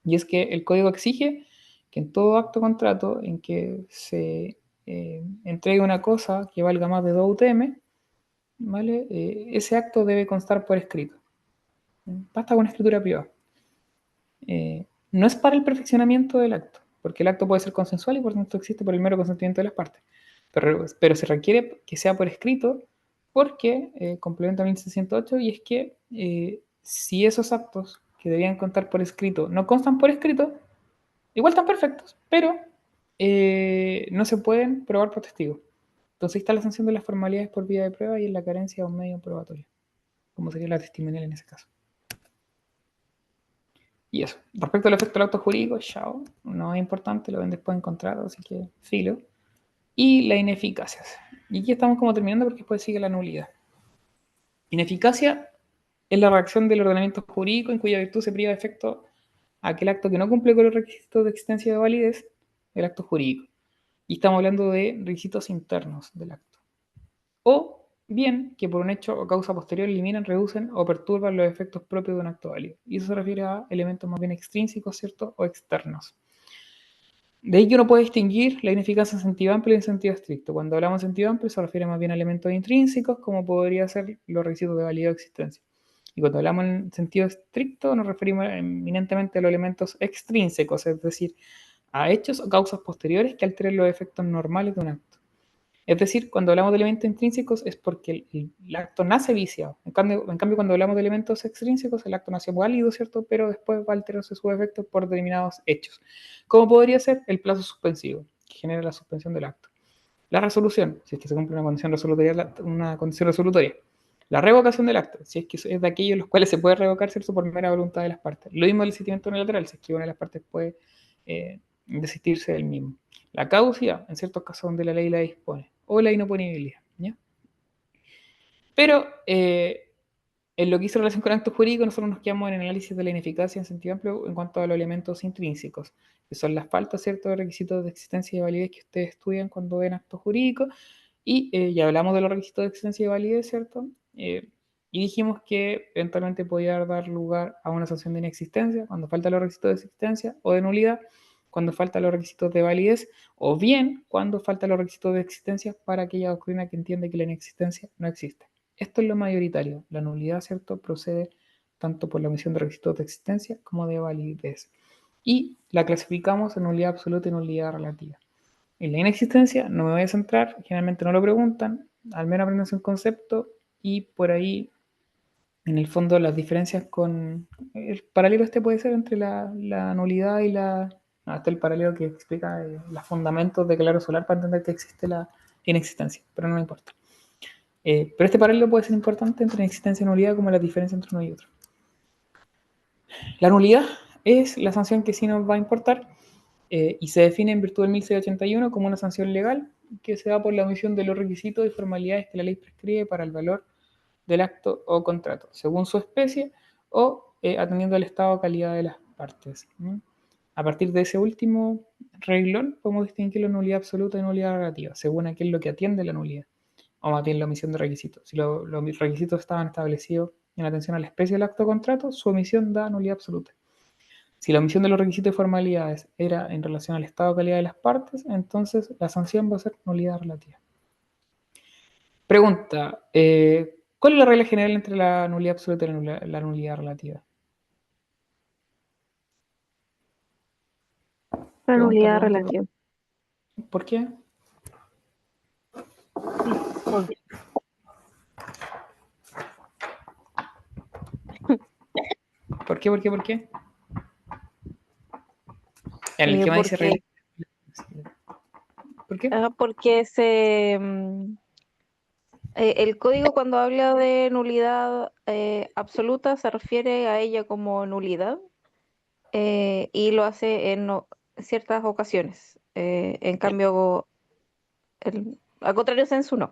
y es que el código exige que en todo acto contrato en que se entregue una cosa que valga más de 2 UTM, ¿vale? Ese acto debe constar por escrito. Basta con escritura privada. No es para el perfeccionamiento del acto, porque el acto puede ser consensual y por tanto existe por el mero consentimiento de las partes. Pero se requiere que sea por escrito porque complementa 1608 y es que si esos actos que debían contar por escrito no constan por escrito, igual están perfectos, pero no se pueden probar por testigo. Entonces está la sanción de las formalidades por vía de prueba y en la carencia de un medio probatorio, como sería la testimonial en ese caso. Y eso. Respecto al efecto del acto jurídico, chao, no es importante, lo ven después en contrato, así que filo. Y la ineficacia. Y aquí estamos como terminando porque después sigue la nulidad. Ineficacia es la reacción del ordenamiento jurídico en cuya virtud se priva de efecto aquel acto que no cumple con los requisitos de existencia de validez del acto jurídico. Y estamos hablando de requisitos internos del acto. O bien que por un hecho o causa posterior eliminan, reducen o perturban los efectos propios de un acto válido. Y eso se refiere a elementos más bien extrínsecos, ¿cierto? O externos. De ahí que uno puede distinguir la ineficacia en sentido amplio y en sentido estricto. Cuando hablamos en sentido amplio se refiere más bien a elementos intrínsecos, como podría ser los requisitos de validez o existencia. Y cuando hablamos en sentido estricto nos referimos eminentemente a los elementos extrínsecos, es decir, a hechos o causas posteriores que alteren los efectos normales de un acto. Es decir, cuando hablamos de elementos intrínsecos es porque el acto nace viciado. En cambio, cuando hablamos de elementos extrínsecos, el acto nace válido, ¿cierto? Pero después va a alterarse sus efectos por determinados hechos. Como podría ser el plazo suspensivo, que genera la suspensión del acto. La resolución, si es que se cumple una condición resolutoria. La revocación del acto, si es que es de aquellos los cuales se puede revocar, ¿cierto? Por mera voluntad de las partes. Lo mismo del desistimiento unilateral, si es que una de las partes puede desistirse del mismo. La caducidad, en ciertos casos donde la ley la dispone, o la inoponibilidad, ¿ya? Pero En lo que hizo relación con actos jurídicos, nosotros nos quedamos en el análisis de la ineficacia en sentido amplio en cuanto a los elementos intrínsecos, que son las faltas, ¿cierto?, de requisitos de existencia y validez que ustedes estudian cuando ven actos jurídicos, y ya hablamos de los requisitos de existencia y validez, ¿cierto? Y dijimos que eventualmente podía dar lugar a una sanción de inexistencia cuando faltan los requisitos de existencia, o de nulidad cuando faltan los requisitos de validez, o bien cuando faltan los requisitos de existencia para aquella doctrina que entiende que la inexistencia no existe. Esto es lo mayoritario. La nulidad, ¿cierto?, procede tanto por la omisión de requisitos de existencia como de validez. Y la clasificamos en nulidad absoluta y nulidad relativa. En la inexistencia no me voy a centrar, generalmente no lo preguntan, al menos aprendes un concepto y por ahí, en el fondo, las diferencias con... El paralelo puede ser entre la nulidad y la... No, este es el paralelo que explica los fundamentos de claro solar para entender que existe la inexistencia, pero no importa. Pero este paralelo puede ser importante entre inexistencia y nulidad como la diferencia entre uno y otro. La nulidad es la sanción que sí nos va a importar y se define en virtud del 1681 como una sanción legal que se da por la omisión de los requisitos y formalidades que la ley prescribe para el valor del acto o contrato, según su especie o atendiendo al estado o calidad de las partes. A partir de ese último reglón podemos distinguir la nulidad absoluta y nulidad relativa, según aquel lo que atiende la nulidad, o más bien la omisión de requisitos. Si los requisitos estaban establecidos en atención a la especie del acto o contrato, su omisión da nulidad absoluta. Si la omisión de los requisitos y formalidades era en relación al estado o calidad de las partes, entonces la sanción va a ser nulidad relativa. Pregunta, ¿cuál es la regla general entre la nulidad absoluta y la nulidad relativa? La nulidad Pregunta. relativa. ¿Por qué? Obvio. ¿Por qué? En el que más dice regla. ¿Por qué? Porque el código cuando habla de nulidad absoluta se refiere a ella como nulidad y lo hace en ciertas ocasiones. En cambio, al contrario, censo no.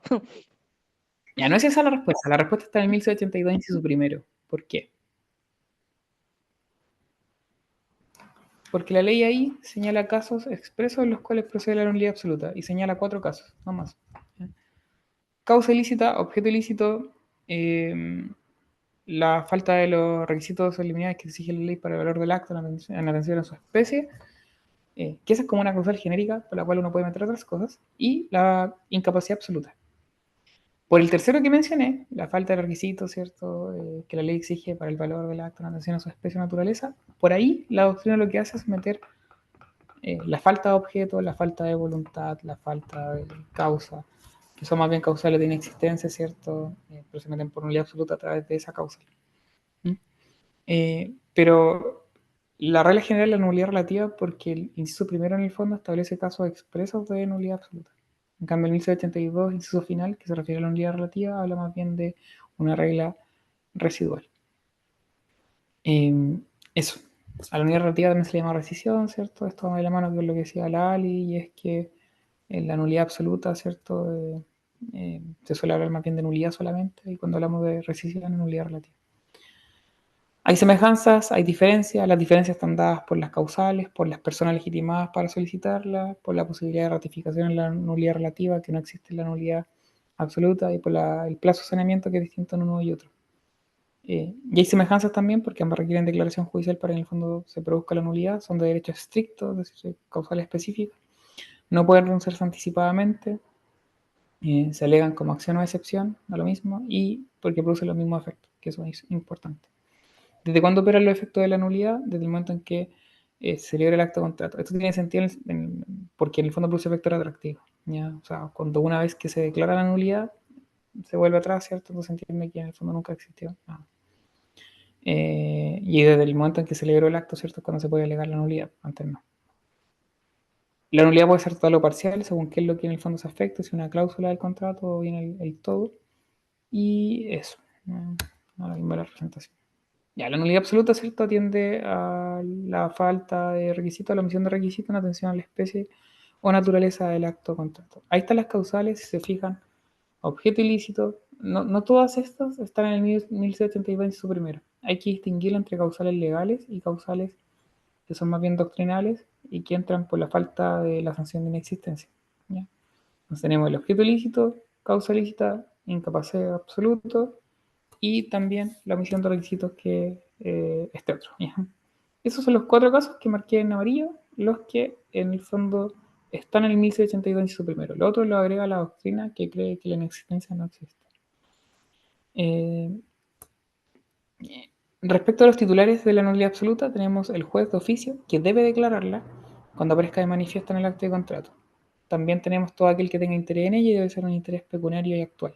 Ya, no es esa la respuesta. La respuesta está en el 1682, inciso primero. ¿Por qué? Porque la ley ahí señala casos expresos en los cuales procede la nulidad absoluta y señala 4 casos, no más. Causa ilícita, objeto ilícito, la falta de los requisitos eliminados que exige la ley para el valor del acto en atención a su especie, que esa es como una causal genérica por la cual uno puede meter otras cosas, y la incapacidad absoluta. Por el tercero que mencioné, la falta de requisitos, ¿cierto?, que la ley exige para el valor del acto en atención a su especie o naturaleza, por ahí la doctrina lo que hace es meter la falta de objeto, la falta de voluntad, la falta de causa, que son más bien causales de inexistencia, ¿cierto? Pero se meten por nulidad absoluta a través de esa causa. Pero la regla general es la nulidad relativa porque el inciso primero en el fondo establece casos expresos de nulidad absoluta. En cambio, el 1682, inciso final, que se refiere a la nulidad relativa, habla más bien de una regla residual. Eso. A la nulidad relativa también se le llama rescisión, ¿cierto? Esto va de la mano con lo que decía la Ali, y es que en la nulidad absoluta, ¿cierto? Se suele hablar más bien de nulidad solamente, y cuando hablamos de rescisión es nulidad relativa. Hay semejanzas, hay diferencias, las diferencias están dadas por las causales, por las personas legitimadas para solicitarlas, por la posibilidad de ratificación en la nulidad relativa, que no existe en la nulidad absoluta, y por el plazo de saneamiento, que es distinto en uno y otro. Y hay semejanzas también porque ambas requieren declaración judicial para que en el fondo se produzca la nulidad, son de derecho estricto, es decir, causales específicas, no pueden renunciarse anticipadamente, se alegan como acción o excepción, da lo mismo, y porque producen los mismos efectos, que eso es importante. ¿Desde cuándo operan los efectos de la nulidad? Desde el momento en que se celebra el acto de contrato. Esto tiene sentido porque en el fondo produce efecto retroactivo. ¿Ya? O sea, cuando una vez que se declara la nulidad, se vuelve atrás, ¿cierto? Entonces se entiende que en el fondo nunca existió nada. Y desde el momento en que se celebró el acto, ¿cierto? Es cuando se puede alegar la nulidad, antes no. La nulidad puede ser total o parcial, según qué es lo que en el fondo se afecta, si una cláusula del contrato o bien el todo. Y eso, a la misma representación. Ya, la nulidad absoluta, ¿cierto?, atiende a la falta de requisito, a la omisión de requisito en atención a la especie o naturaleza del acto o contrato. Ahí están las causales, si se fijan: objeto ilícito, no todas estas están en el 1182 en su primero. Hay que distinguirlo entre causales legales y causales que son más bien doctrinales y que entran por la falta de la sanción de inexistencia. ¿Ya? Entonces tenemos el objeto ilícito, causa lícita, incapacidad absoluto y también la omisión de requisitos que este otro. ¿Ya? Esos son los 4 casos que marqué en amarillo, los que en el fondo están en el 1182 en su primero. Lo otro lo agrega la doctrina que cree que la inexistencia no existe. Respecto a los titulares de la nulidad absoluta, tenemos el juez de oficio, que debe declararla cuando aparezca de manifiesto en el acto de contrato. También tenemos todo aquel que tenga interés en ella y debe ser un interés pecuniario y actual.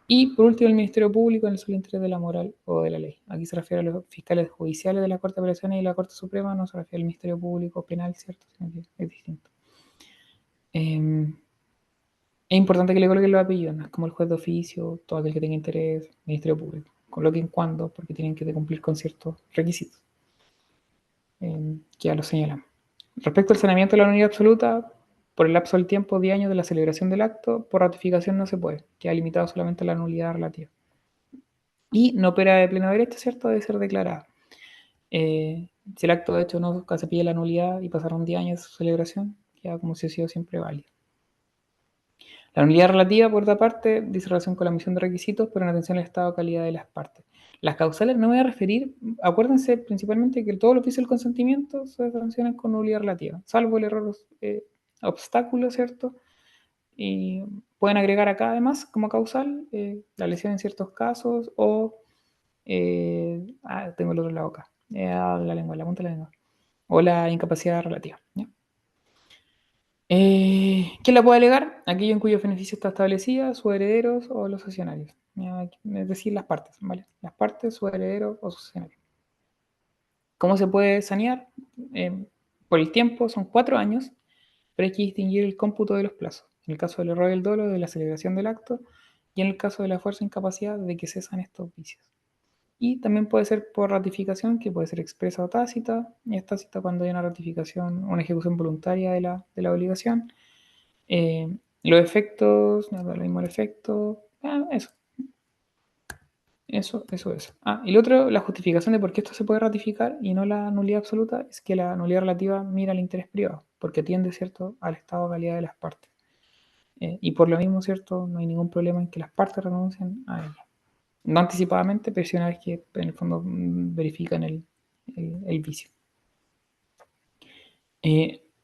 Y por último, el Ministerio Público en el solo interés de la moral o de la ley. Aquí se refiere a los fiscales judiciales de la Corte de Apelaciones y la Corte Suprema, no se refiere al Ministerio Público Penal, ¿cierto? Sino que es distinto. Es importante que le coloquen los apellidos, no es como el juez de oficio, todo aquel que tenga interés, Ministerio Público. Coloquen cuándo, porque tienen que cumplir con ciertos requisitos. Que ya lo señalamos. Respecto al saneamiento de la nulidad absoluta, por el lapso del tiempo de años de la celebración del acto, por ratificación no se puede, queda limitado solamente a la nulidad relativa. Y no opera de pleno derecho, ¿cierto? Debe ser declarada. Si el acto de hecho no se pide la nulidad y pasaron 10 años de su celebración, queda como si ha sido siempre válido. La nulidad relativa, por otra parte, dice relación con la omisión de requisitos, pero en atención al estado de calidad de las partes. Las causales me voy a referir, acuérdense principalmente que todos los oficios del consentimiento se sancionan con nulidad relativa, salvo el error obstáculo, ¿cierto? Y pueden agregar acá además como causal la lesión en ciertos casos o tengo el otro lado acá, la lengua, la punta de la lengua, o la incapacidad relativa. ¿Ya? ¿Quién la puede alegar? Aquello en cuyo beneficio está establecida, sus herederos o los accionarios. Es decir, las partes, ¿vale? Las partes, sus herederos o sus accionarios. ¿Cómo se puede sanear? Por el tiempo, son 4 años, pero hay que distinguir el cómputo de los plazos. En el caso del error del dolo, de la celebración del acto, y en el caso de la fuerza o incapacidad, de que cesan estos vicios. Y también puede ser por ratificación, que puede ser expresa o tácita. Y es tácita cuando hay una ratificación, una ejecución voluntaria de la obligación. Los efectos, no da lo mismo el efecto. Eso. Y lo otro, la justificación de por qué esto se puede ratificar y no la nulidad absoluta, es que la nulidad relativa mira al interés privado, porque atiende, ¿cierto?, al estado de calidad de las partes. Y por lo mismo, ¿cierto?, no hay ningún problema en que las partes renuncien a ella. No anticipadamente, pero sí una vez que en el fondo verifican el vicio.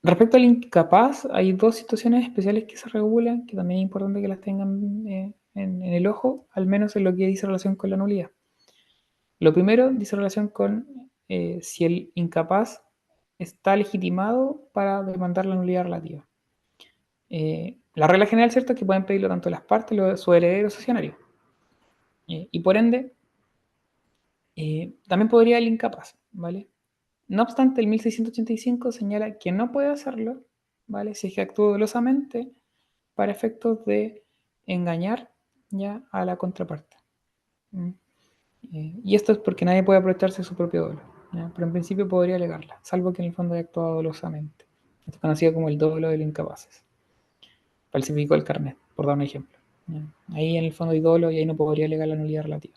Respecto al incapaz, hay 2 situaciones especiales que se regulan, que también es importante que las tengan en el ojo, al menos en lo que dice relación con la nulidad. Lo primero dice relación con si el incapaz está legitimado para demandar la nulidad relativa. La regla general, ¿cierto?, es que pueden pedirlo tanto las partes, su heredero, su accionario. Y por ende, también podría el incapaz, ¿vale? No obstante, el 1685 señala que no puede hacerlo, ¿vale?, si es que actúa dolosamente para efectos de engañar ya a la contraparte. Y esto es porque nadie puede aprovecharse de su propio dolo, ¿ya? Pero en principio podría alegarla, salvo que en el fondo haya actuado dolosamente. Esto es conocido como el dolo de los incapaces. Falsificó el carnet, por dar un ejemplo, ¿ya? Ahí en el fondo hay dolo y ahí no podría alegar la nulidad relativa.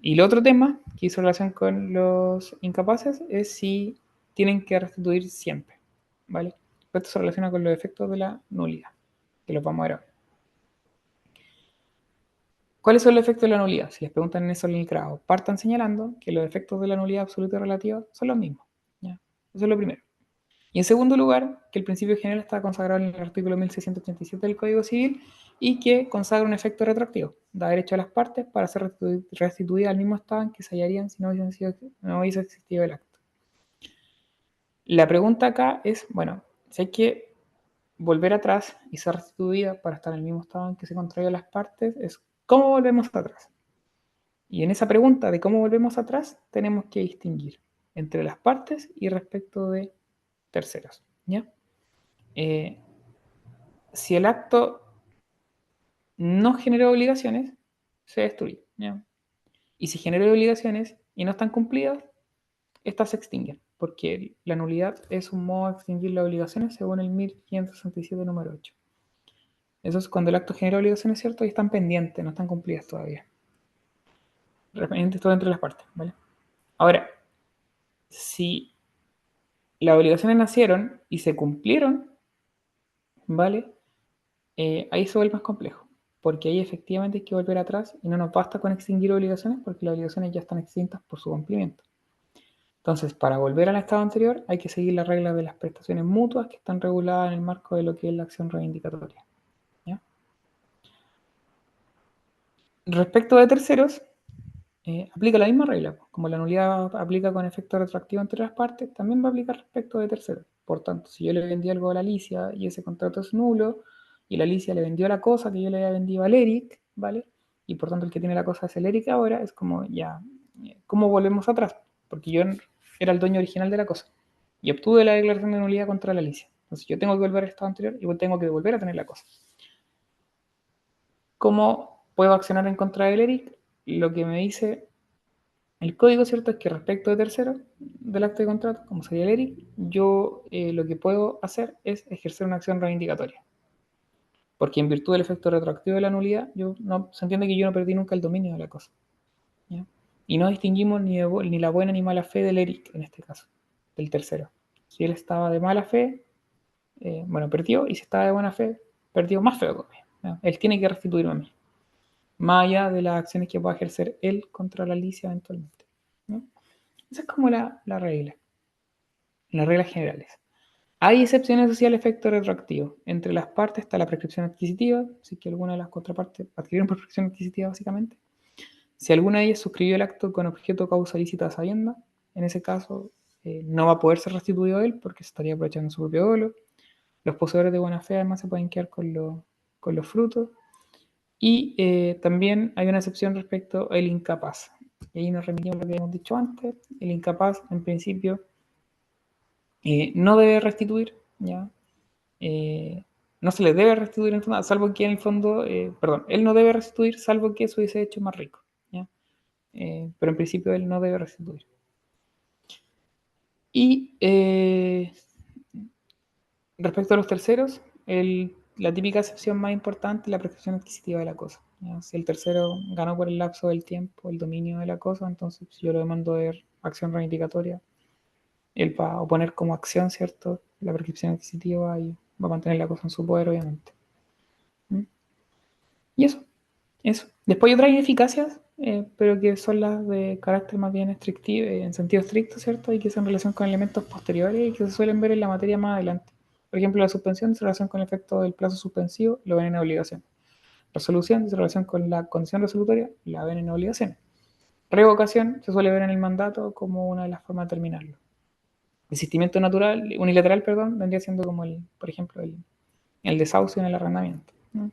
Y el otro tema que hizo relación con los incapaces es si tienen que restituir siempre, ¿vale? Esto se relaciona con los efectos de la nulidad, que los vamos a ver ahora. ¿Cuáles son los efectos de la nulidad? Si les preguntan en eso en el grado, partan señalando que los efectos de la nulidad absoluta y relativa son los mismos, ¿ya? Eso es lo primero. Y en segundo lugar, que el principio general está consagrado en el artículo 1687 del Código Civil y que consagra un efecto retroactivo. Da derecho a las partes para ser restituidas al mismo estado en que se hallarían si no hubiese existido el acto. La pregunta acá es, bueno, si hay que volver atrás y ser restituida para estar en el mismo estado en que se contraían las partes, es ¿cómo volvemos atrás? Y en esa pregunta de cómo volvemos atrás, tenemos que distinguir entre las partes y respecto de terceros, ¿ya? Si el acto no generó obligaciones, se destruye, ¿ya? Y si generó obligaciones y no están cumplidas, estas se extinguen, porque la nulidad es un modo de extinguir las obligaciones según el 1567 número 8. Eso es cuando el acto genera obligaciones, ¿cierto? Y están pendientes, no están cumplidas todavía. Pendientes todo entre las partes, ¿vale? Ahora, si las obligaciones nacieron y se cumplieron, ¿vale? Ahí se vuelve más complejo, porque ahí efectivamente hay que volver atrás y no nos basta con extinguir obligaciones porque las obligaciones ya están extintas por su cumplimiento. Entonces, para volver al estado anterior hay que seguir las reglas de las prestaciones mutuas que están reguladas en el marco de lo que es la acción reivindicatoria. ¿Ya? Respecto de terceros, aplica la misma regla. Como la nulidad aplica con efecto retroactivo entre las partes, también va a aplicar respecto de terceros. Por tanto, si yo le vendí algo a la Alicia y ese contrato es nulo, y la Alicia le vendió la cosa que yo le había vendido al Eric, ¿vale? Y por tanto el que tiene la cosa es el Eric ahora, es como ya, ¿cómo volvemos atrás? Porque yo era el dueño original de la cosa y obtuve la declaración de nulidad contra la Alicia. Entonces yo tengo que volver al estado anterior y tengo que volver a tener la cosa. ¿Cómo puedo accionar en contra del Eric? Lo que me dice el código, ¿cierto? Es que respecto de tercero del acto de contrato, como sería el Eric, yo lo que puedo hacer es ejercer una acción reivindicatoria. Porque en virtud del efecto retroactivo de la nulidad, se entiende que yo no perdí nunca el dominio de la cosa. ¿Ya? Y no distinguimos ni la buena ni mala fe del Eric, en este caso, del tercero. Si él estaba de mala fe, bueno, perdió, y si estaba de buena fe, perdió más feo todavía. ¿Ya? Él tiene que restituirme a mí, más allá de las acciones que pueda ejercer él contra la Alicia eventualmente. ¿No? Esa es como la regla, las reglas generales. Hay excepciones hacia el efecto retroactivo. Entre las partes está la prescripción adquisitiva, si que alguna de las contrapartes adquirieron prescripción adquisitiva básicamente. Si alguna de ellas suscribió el acto con objeto causa lícita a sabienda, en ese caso no va a poder ser restituido a él porque se estaría aprovechando su propio dolo. Los poseedores de buena fe además se pueden quedar con los frutos. Y también hay una excepción respecto al incapaz. Y ahí nos remitimos a lo que habíamos dicho antes. El incapaz, en principio, no debe restituir, ¿ya? No se le debe restituir en fondo, salvo que en el fondo, perdón, él no debe restituir salvo que eso hubiese hecho más rico, ¿ya? Pero en principio él no debe restituir. Y respecto a los terceros, la típica excepción más importante es la prescripción adquisitiva de la cosa, ¿ya? Si el tercero ganó por el lapso del tiempo el dominio de la cosa, entonces si yo lo demando de acción reivindicatoria, él va a oponer como acción, ¿cierto?, la prescripción adquisitiva y va a mantener la cosa en su poder, obviamente. ¿Mm? Y eso. Después hay otras ineficacias, pero que son las de carácter más bien estrictivo, en sentido estricto, ¿cierto? Y que son en relación con elementos posteriores y que se suelen ver en la materia más adelante. Por ejemplo, la suspensión en relación con el efecto del plazo suspensivo, lo ven en obligación. Resolución en relación con la condición resolutoria, la ven en obligación. Revocación se suele ver en el mandato como una de las formas de terminarlo. Desistimiento unilateral, vendría siendo como por ejemplo, el desahucio en el arrendamiento, ¿no?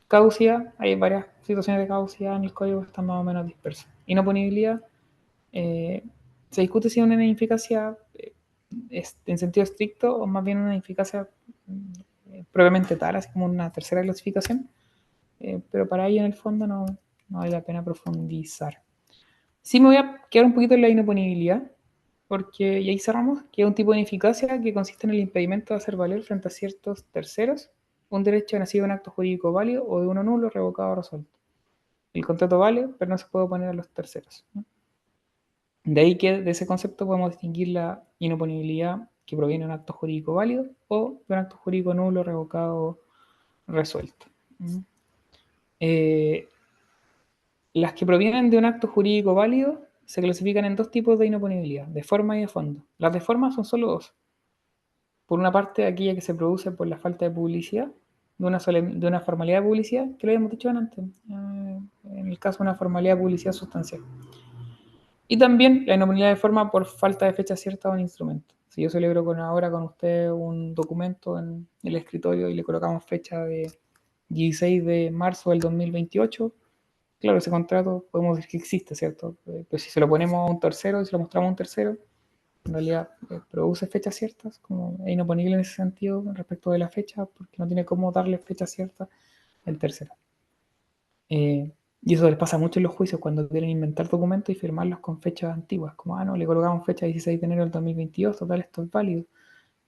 Caducidad, hay varias situaciones de caducidad en el código que están más o menos dispersas. Inoponibilidad, se discute si una ineficacia es en sentido estricto o más bien una ineficacia propiamente tal, así como una tercera clasificación, pero para ello en el fondo no vale la pena profundizar. Sí me voy a quedar un poquito en la inoponibilidad, porque, y ahí cerramos, que es un tipo de ineficacia que consiste en el impedimento de hacer valer frente a ciertos terceros un derecho nacido de un acto jurídico válido o de uno nulo, revocado o resuelto. El contrato vale, pero no se puede oponer a los terceros, ¿no? De ahí que de ese concepto podemos distinguir la inoponibilidad que proviene de un acto jurídico válido o de un acto jurídico nulo, revocado o resuelto. Las que provienen de un acto jurídico válido se clasifican en dos tipos de inoponibilidad, de forma y de fondo. Las de forma son solo dos. Por una parte, aquella que se produce por la falta de publicidad, de una formalidad de publicidad, que lo habíamos dicho antes, en el caso de una formalidad de publicidad sustancial. Y también la inoponibilidad de forma por falta de fecha cierta de un instrumento. Si yo celebro ahora con usted un documento en el escritorio y le colocamos fecha de 16 de marzo del 2028, claro, ese contrato podemos decir que existe, ¿cierto? Pues si se lo ponemos a un tercero y se lo mostramos a un tercero, en realidad produce fechas ciertas, como es inoponible en ese sentido respecto de la fecha, porque no tiene cómo darle fecha cierta el tercero. Y eso les pasa mucho en los juicios cuando quieren inventar documentos y firmarlos con fechas antiguas, como, no, le colocamos fecha 16 de enero del 2022, total, esto es válido.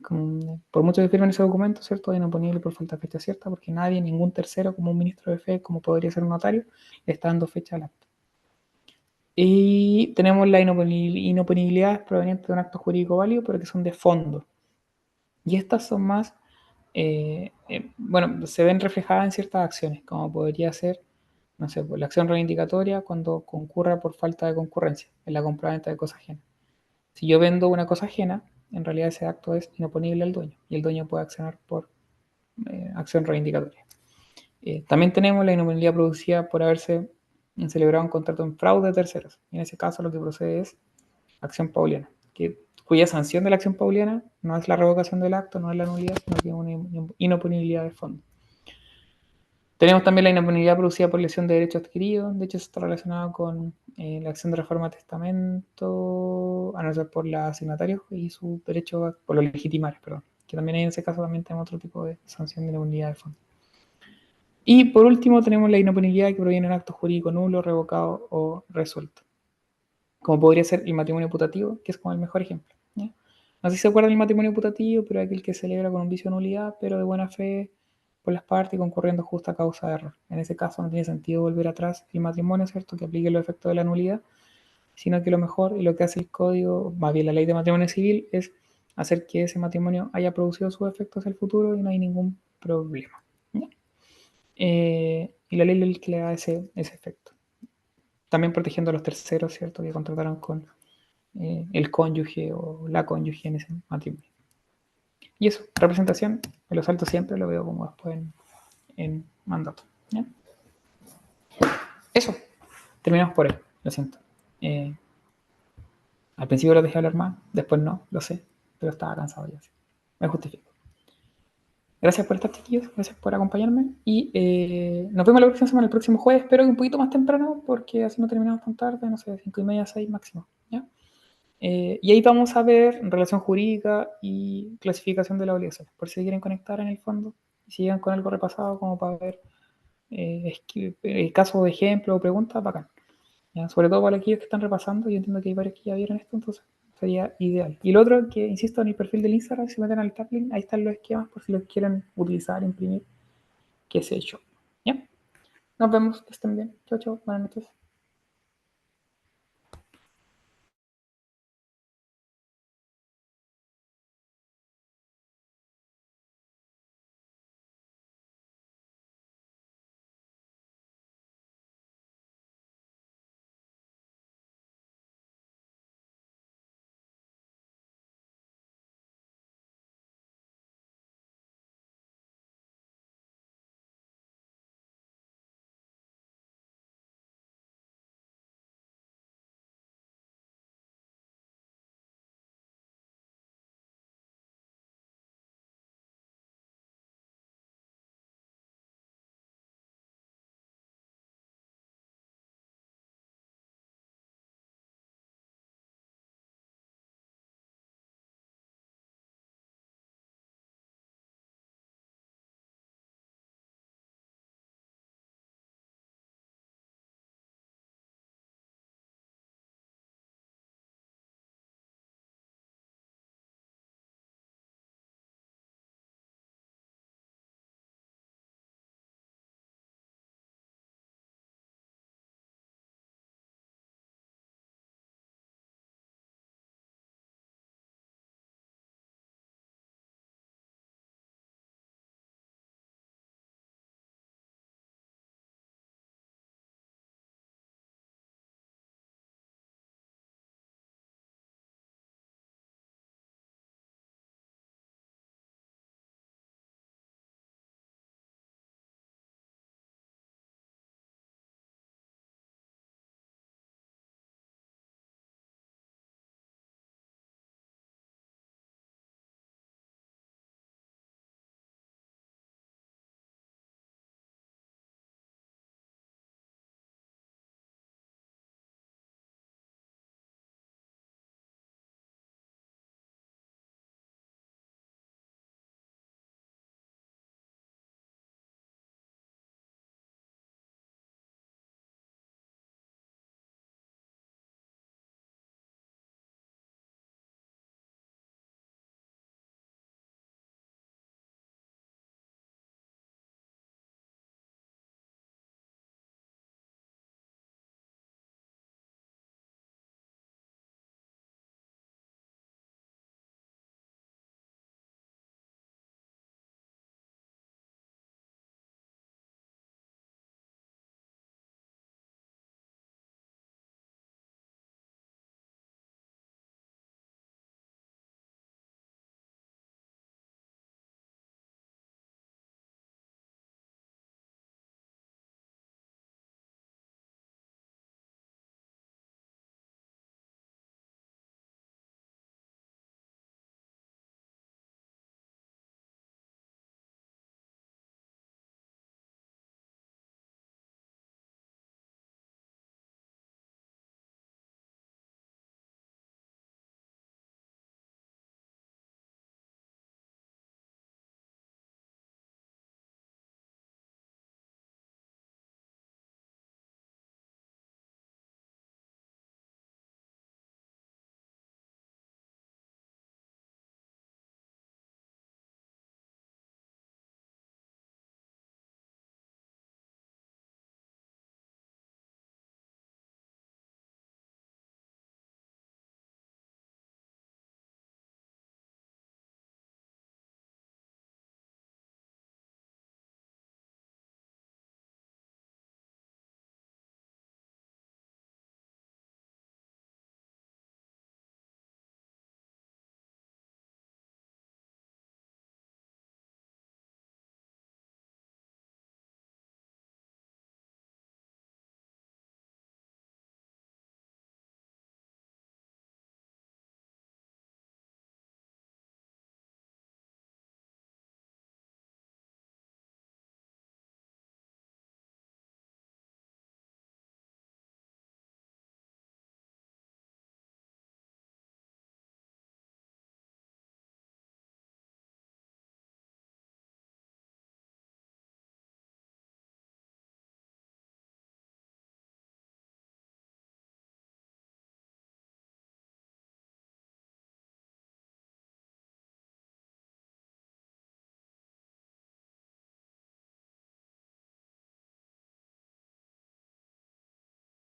Por mucho que firmen ese documento, ¿cierto? Es inoponible por falta de fecha cierta, porque nadie, ningún tercero, como un ministro de fe, como podría ser un notario, le está dando fecha al acto. Y tenemos la inoponibilidad proveniente de un acto jurídico válido, pero que son de fondo. Y estas son más, bueno, se ven reflejadas en ciertas acciones, como podría ser, no sé, pues, la acción reivindicatoria cuando concurra por falta de concurrencia en la compraventa de cosa ajena. Si yo vendo una cosa ajena, en realidad ese acto es inoponible al dueño y el dueño puede accionar por acción reivindicatoria. También tenemos la inoponibilidad producida por haberse celebrado un contrato en fraude de terceros. Y en ese caso lo que procede es acción pauliana, cuya sanción de la acción pauliana no es la revocación del acto, no es la nulidad, sino que es una inoponibilidad de fondo. Tenemos también la inoponibilidad producida por lesión de derecho adquirido. De hecho, esto está relacionado con la acción de reforma de testamento, a no ser por los asignatarios y su derecho por los legitimarios, perdón. Que también en ese caso también tenemos otro tipo de sanción de inoponibilidad de fondo. Y por último tenemos la inoponibilidad que proviene de un acto jurídico nulo, revocado o resuelto. Como podría ser el matrimonio putativo, que es como el mejor ejemplo. ¿Ya? No sé si se acuerdan del matrimonio putativo, pero es aquel que se celebra con un vicio de nulidad, pero de buena fe por las partes y concurriendo justa causa de error. En ese caso no tiene sentido volver atrás el matrimonio, ¿cierto? Que aplique los efectos de la nulidad, sino que lo mejor y lo que hace el código, más bien la ley de matrimonio civil, es hacer que ese matrimonio haya producido sus efectos en el futuro y no hay ningún problema. ¿Ya? Y la ley es el que le da ese efecto. También protegiendo a los terceros, ¿cierto? Que contrataron con el cónyuge o la cónyuge en ese matrimonio. Y eso, representación, me lo salto siempre, lo veo como después en mandato. ¿Ya? Eso, terminamos por ahí, lo siento. Al principio lo dejé hablar más, después no, lo sé, pero estaba cansado ya. Me justifico. Gracias por estar, chiquillos, gracias por acompañarme y nos vemos la próxima semana, el próximo jueves, espero que un poquito más temprano, porque así no terminamos tan tarde, no sé, 5:30, 6 máximo. ¿Ya? Y ahí vamos a ver relación jurídica y clasificación de las obligaciones, por si quieren conectar en el fondo, y si llegan con algo repasado como para ver casos de ejemplo o preguntas, bacán. ¿Ya? Sobre todo para aquellos que están repasando, yo entiendo que hay varios que ya vieron esto, entonces sería ideal. Y lo otro, que insisto, en el perfil del Instagram, si meten al taglink, ahí están los esquemas por si los quieren utilizar, imprimir, qué sé yo. ¿Ya? Nos vemos, que estén bien. Chao, chao, buenas noches.